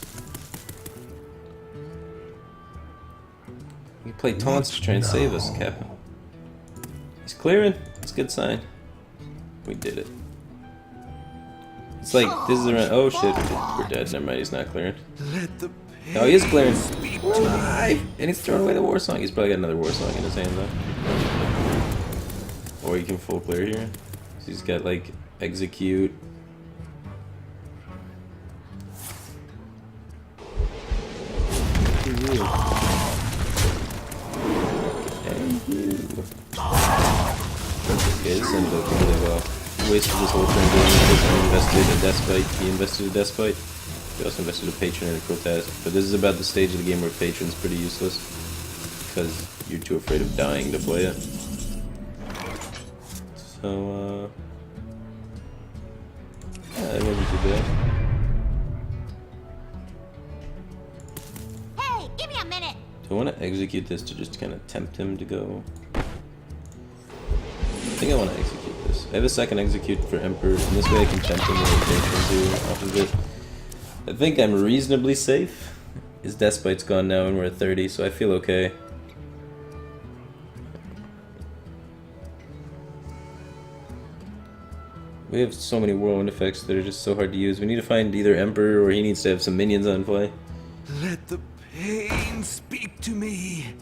You play taunts to try and save us, Captain. He's clearing. It's a good sign. We did it. It's like, this is around. Oh shit, we're dead. Never mind, he's not clearing. Let the Oh, he is clearing. speak to Why? And he's throwing away the war song. He's probably got another war song in his hand, though. Or you can full clear here. So he's got, like, execute. Thank you. Okay, this ended up really well. He wasted his whole turn doing this and invested a despite. He invested a despite. He also invested a patron and a protest. But this is about the stage of the game where patron's pretty useless. Because you're too afraid of dying to play it. So, yeah, it wasn't too bad. Hey, give me a minute. Do I want to execute this to just kind of tempt him to go? I think I want to execute this. I have a second execute for Emperor, and this way I can tempt him with patron too off of it. I think I'm reasonably safe. His Despite's gone now and we're at 30, so I feel okay. We have so many whirlwind effects that are just so hard to use. We need to find either Emperor or he needs to have some minions on play. Let the pain speak to me.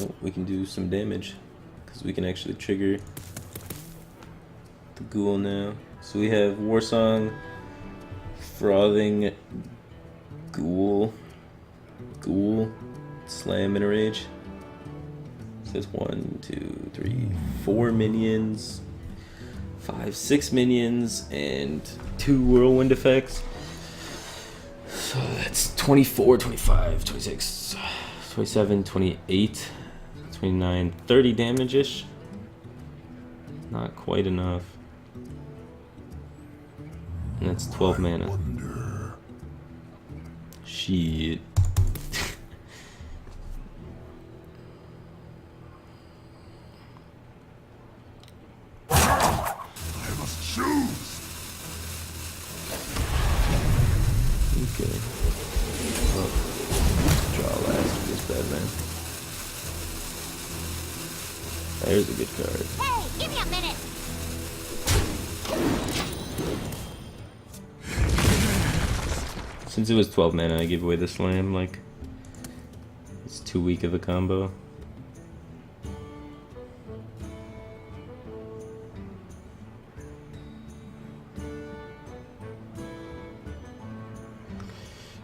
Oh, we can do some damage because we can actually trigger the ghoul now. So we have Warsong, Frothing, Ghoul, Slam in a Rage. It says 1, 2, 3, 4 minions, 5, 6 minions, and 2 whirlwind effects. So that's 24, 25, 26, 27, 28, 29, 30 damage-ish. Not quite enough. And that's 12 mana. Shit. I must choose. Okay. Well, draw last for this bad man. There's a good card. Hey, give me a minute. Since it was 12 mana, I gave away the slam. Like, it's too weak of a combo.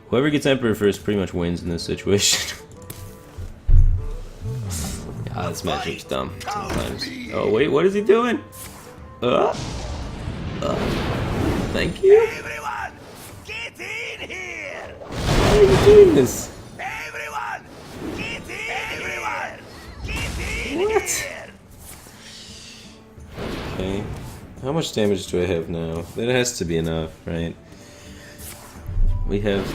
Whoever gets Emperor first pretty much wins in this situation. Ah, this magic's dumb sometimes. Oh wait, what is he doing? Thank you. Everyone, get in here. Why are you doing this? Everyone, get in. Everyone, get in What? here. Okay. How much damage do I have now? That has to be enough, right? We have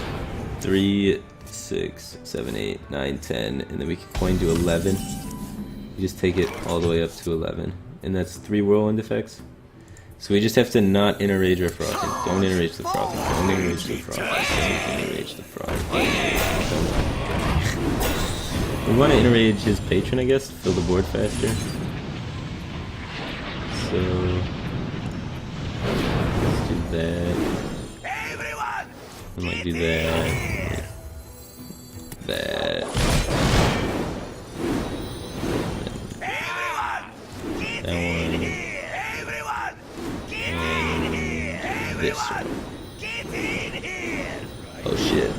3, 6, 7, 8, 9, 10, and then we can coin to 11. You just take it all the way up to 11. And that's 3 whirlwind effects. So we just have to not interrage our frothing. Don't interrage the frothing. Don't interrage the frothing. Don't interrage the frothing. We want to interrage his patron, I guess, to fill the board faster. So let's do that. Everyone, I might do that. That. That one. everyone, And this one. get in here. Oh shit.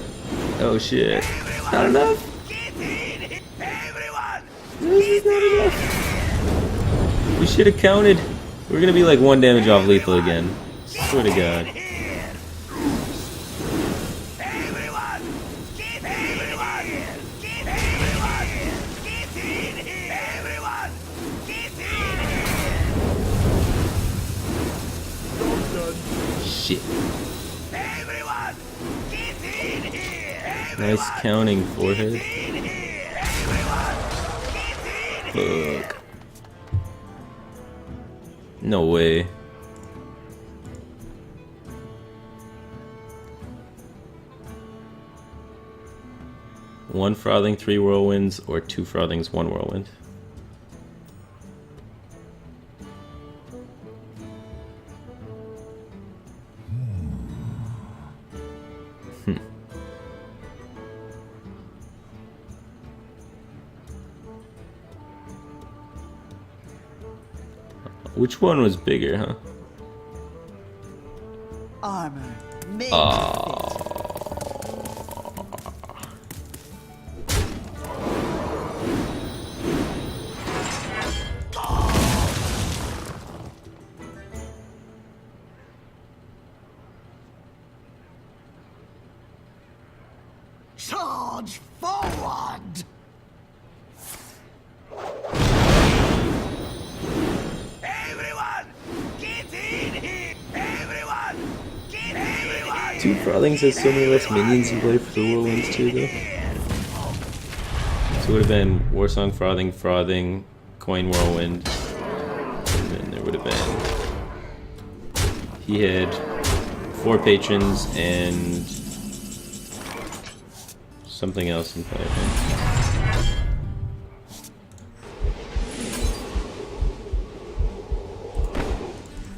Oh shit. Not enough? Get in here. Everyone, This is not enough. We should have counted. We're gonna be like 1 damage off lethal again. Swear to God. here. Everyone, get everyone, get everyone, get in here. Everyone, get in here. Shit. Everyone, get in here. Nice counting, forehead. In here. Everyone, get in here. Fuck. No way. One frothing, 3 whirlwinds, or 2 frothings, 1 whirlwind. Which one was bigger, huh? Armor made Oh. to fit. Charge forward! Everyone, get in here. Everyone, get everyone. 2 frothings has so many less minions in play for the whirlwinds too, though. So it would have been Warsong, Frothing, Frothing, Coin, Whirlwind, and then there would have been... He had 4 patrons and something else in play, I think.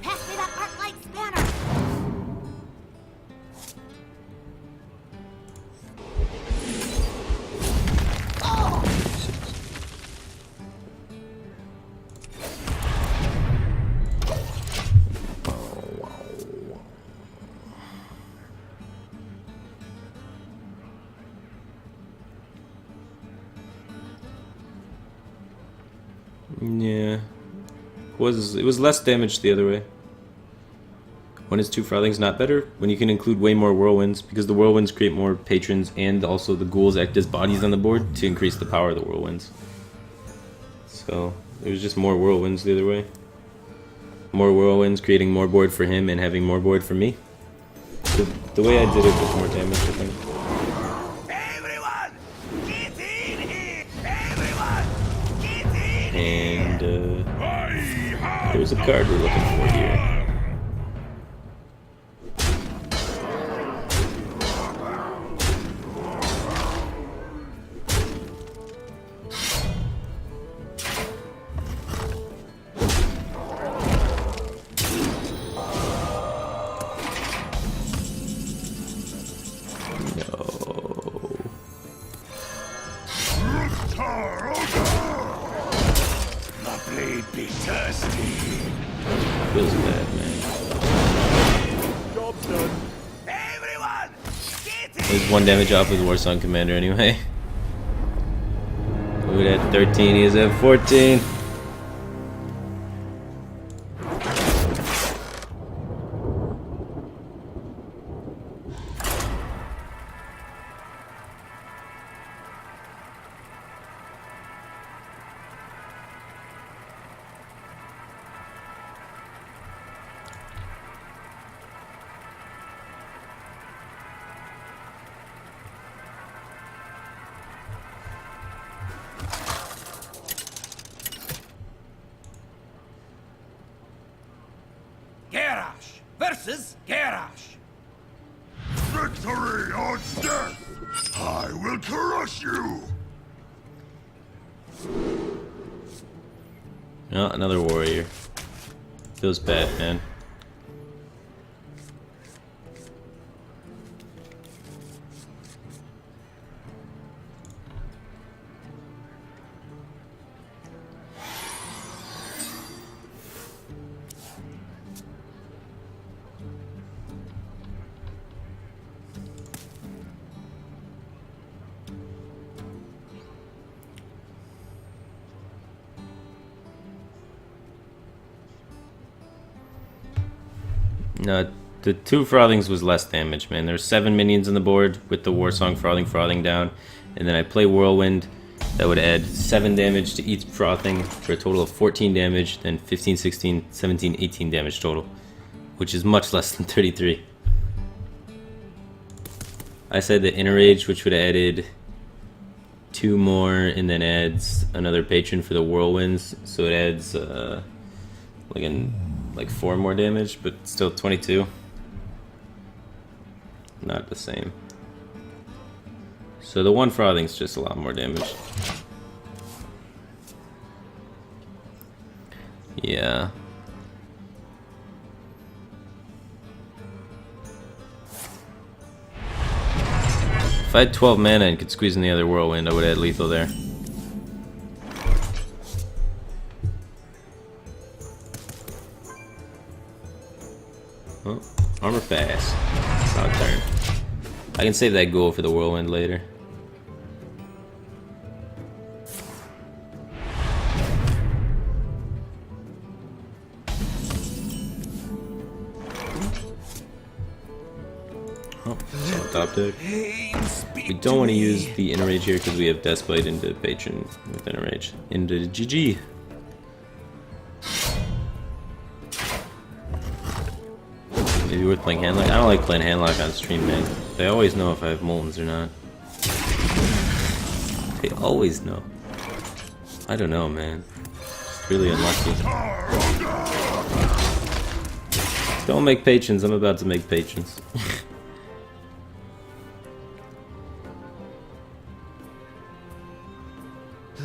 Pass me that arc light spanner. Yeah. It was less damage the other way. When is 2 frothings not better? When you can include way more whirlwinds, because the whirlwinds create more patrons and also the ghouls act as bodies on the board to increase the power of the whirlwinds. So it was just more whirlwinds the other way. More whirlwinds creating more board for him and having more board for me. The way I did it was more damage, I think. Everyone, get in here. Everyone, get in here. And I have there's a card we're looking for here. The blade be thirsty. Feels bad, man. Job's done. Everyone, get in. There's 1 damage off with Warsong Commander anyway. Who had 13, he is at 14. horses, Garrosh. Victory or death! I will crush you! Oh, another warrior. Feels bad, man. No, the 2 Frothings was less damage, man. There's 7 minions on the board with the Warsong Frothing down. And then I play Whirlwind. That would add 7 damage to each Frothing for a total of 14 damage, then 15, 16, 17, 18 damage total. Which is much less than 33. I said the Inner Rage, which would have added 2 more, and then adds another Patron for the Whirlwinds. So it adds like 4 more damage, but still 22. Not the same. So the 1 Frothing's just a lot more damage. Yeah. If I had 12 mana and could squeeze in the other Whirlwind, I would add lethal there. Oh, armor pass. It's not a turn. I can save that ghoul for the Whirlwind later. Oh, top deck. We don't want to use the Inner Rage here because we have Deathbite into Patron with Inner Rage. Into GG. Maybe worth playing Handlock. I don't like playing Handlock on stream, man. They always know if I have Moltens or not. They always know. I don't know, man. It's really unlucky. Don't make Patrons. I'm about to make Patrons.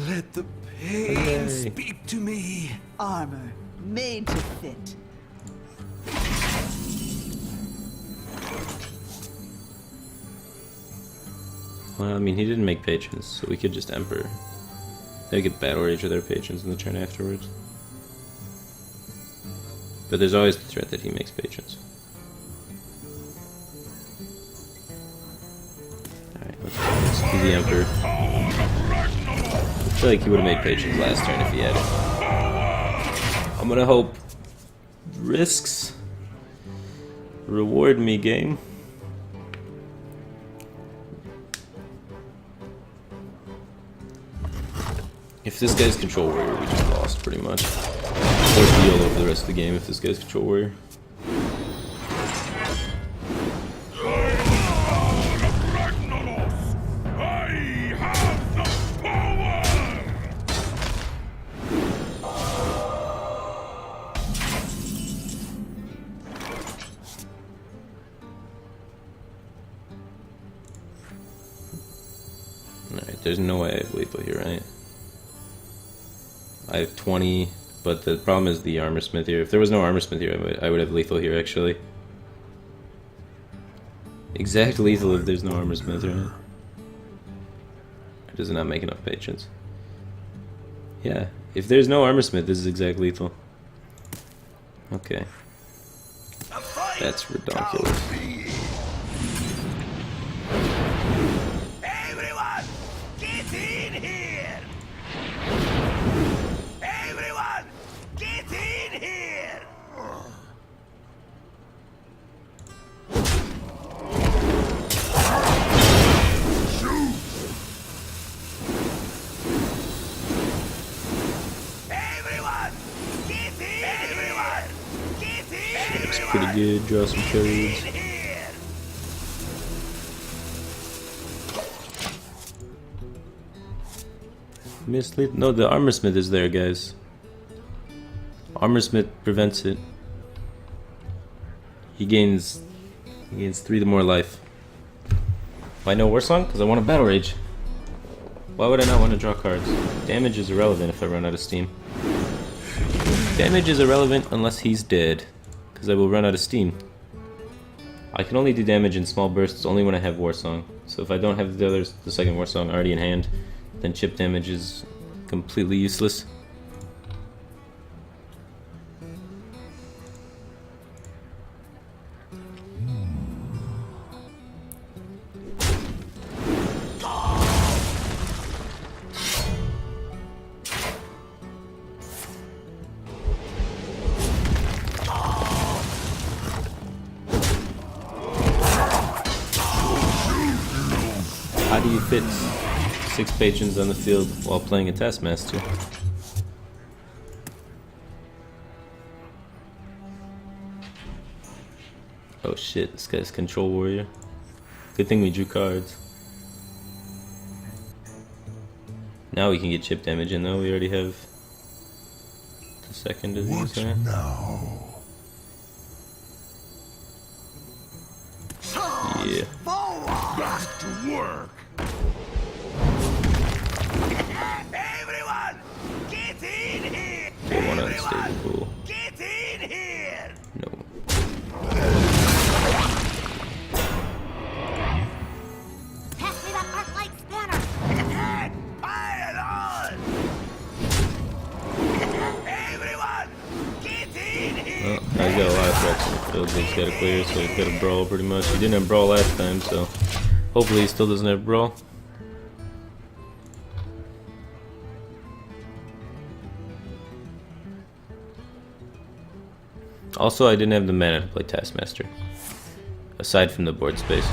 Let the pain speak to me. Armor made to fit. Well, I mean, he didn't make Patrons, so we could just Emperor. They could Battle Rage with their Patrons in the turn afterwards. But there's always the threat that he makes Patrons. Alright, let's do the Emperor. I feel like he would have made Patrons last turn if he had it. I'm gonna hope risks reward me, game. If this guy's Control Warrior, we just lost pretty much. Or deal over the rest of the game if this guy's Control Warrior. Alright, there's no way I have lethal here, right? I have 20, but the problem is the Armor Smith here. If there was no Armor Smith here, I would have lethal here, actually. Exact lethal if there's no Armor Smith, right? Or does it not make enough Patrons? Yeah, if there's no Armor Smith, this is exact lethal. Okay. That's ridiculous. Everyone, get in here! Everyone, get in here! Everyone, get in! Everyone, get in! Looks pretty good. Draw some cards. Miss lethal? No, the Armor Smith is there, guys. Armor Smith prevents it. He gains 3 the more life. Why no war song? Because I want a battle rage. Why would I not want to draw cards? Damage is irrelevant if I run out of steam. Damage is irrelevant unless he's dead, because I will run out of steam. I can only do damage in small bursts only when I have war song. So if I don't have the second war song already in hand, then chip damage is completely useless. How do you fit 6 patrons on the field while playing a Taskmaster? Oh shit, this guy's Control Warrior. Good thing we drew cards. Now we can get chip damage in though, we already have the second of these, right? Yeah. Back to work. Everyone, get in here! They want to unstable pool. Get in here! No. Pass me that arc light spanner. Fire on! Everyone, get in here! Well, now he's got a lot of threats in the field that he's got to clear, so he's got to brawl pretty much. He didn't have brawl last time, so hopefully he still doesn't have brawl. Also, I didn't have the mana to play Taskmaster, aside from the board space.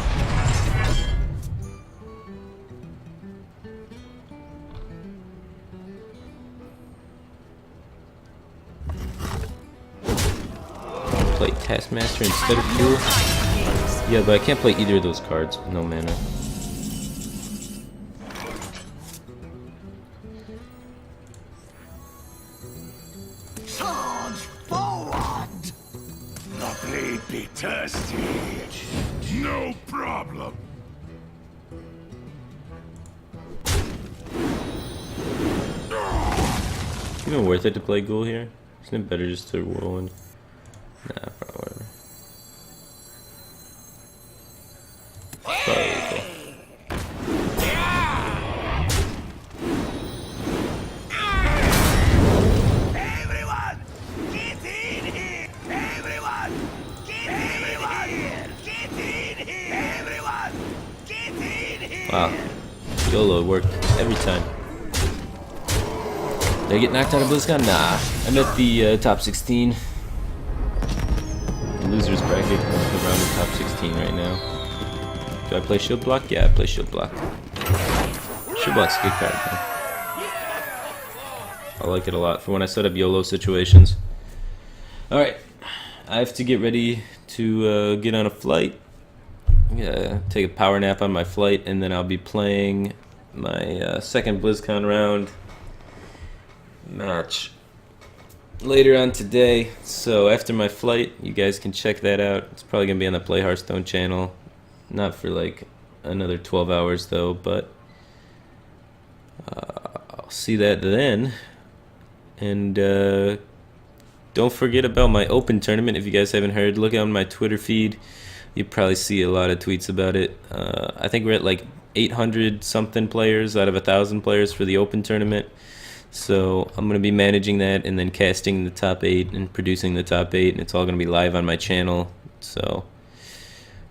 Play Taskmaster instead of Fuel? Yeah, but I can't play either of those cards with no mana. Charge forward! The blade be thirsty. No problem. Even worth it to play Ghoul here? Isn't it better just to Whirlwind? Nah, probably whatever. Probably cool. Everyone, get in here! Everyone, get in here! Get in here! Everyone, get in here! Wow. YOLO worked every time. Did I get knocked out of BlizzCon? Nah. I'm at the top 16. The losers bracket around the top 16 right now. Do I play Shield Block? Yeah, I play Shield Block. Shield Block's a good card, man. I like it a lot for when I set up YOLO situations. Alright. I have to get ready to get on a flight. Yeah, take a power nap on my flight, and then I'll be playing my second BlizzCon round match later on today. So after my flight, you guys can check that out. It's probably gonna be on the Play Hearthstone channel. Not for like another 12 hours though, but I'll see that then. And don't forget about my open tournament. If you guys haven't heard, look on my Twitter feed. You probably see a lot of tweets about it. I think we're at like 800 something players out of 1,000 players for the open tournament. So I'm going to be managing that and then casting the top 8 and producing the top 8, and it's all going to be live on my channel. So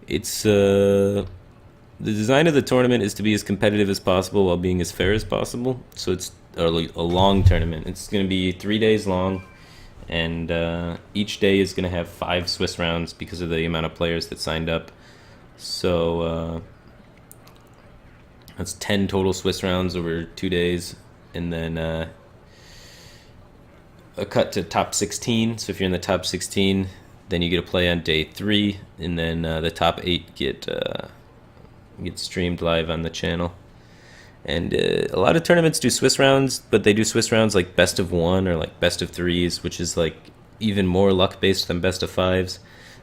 it's the design of the tournament is to be as competitive as possible while being as fair as possible. So it's a long tournament. It's going to be 3 days long, and each day is going to have 5 Swiss rounds because of the amount of players that signed up. So that's 10 total Swiss rounds over 2 days. And then a cut to top 16. So if you're in the top 16, then you get to play on day 3, and then the top 8 get streamed live on the channel. And a lot of tournaments do Swiss rounds, but they do Swiss rounds like best of 1 or like best of 3s, which is like even more luck based than best of 5s.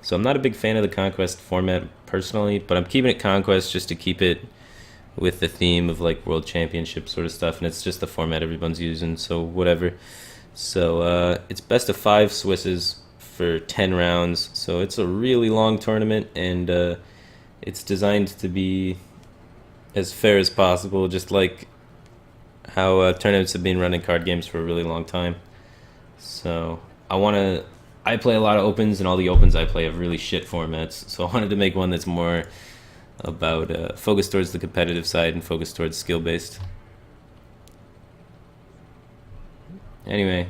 So I'm not a big fan of the Conquest format personally, but I'm keeping it Conquest just to keep it with the theme of like World Championship sort of stuff, and it's just the format everyone's using, so whatever. So it's best of 5 Swisses for 10 rounds, so it's a really long tournament, and it's designed to be as fair as possible, just like how tournaments have been running card games for a really long time. So I play a lot of opens, and all the opens I play have really shit formats, so I wanted to make one that's more about focused towards the competitive side and focused towards skill based. Anyway,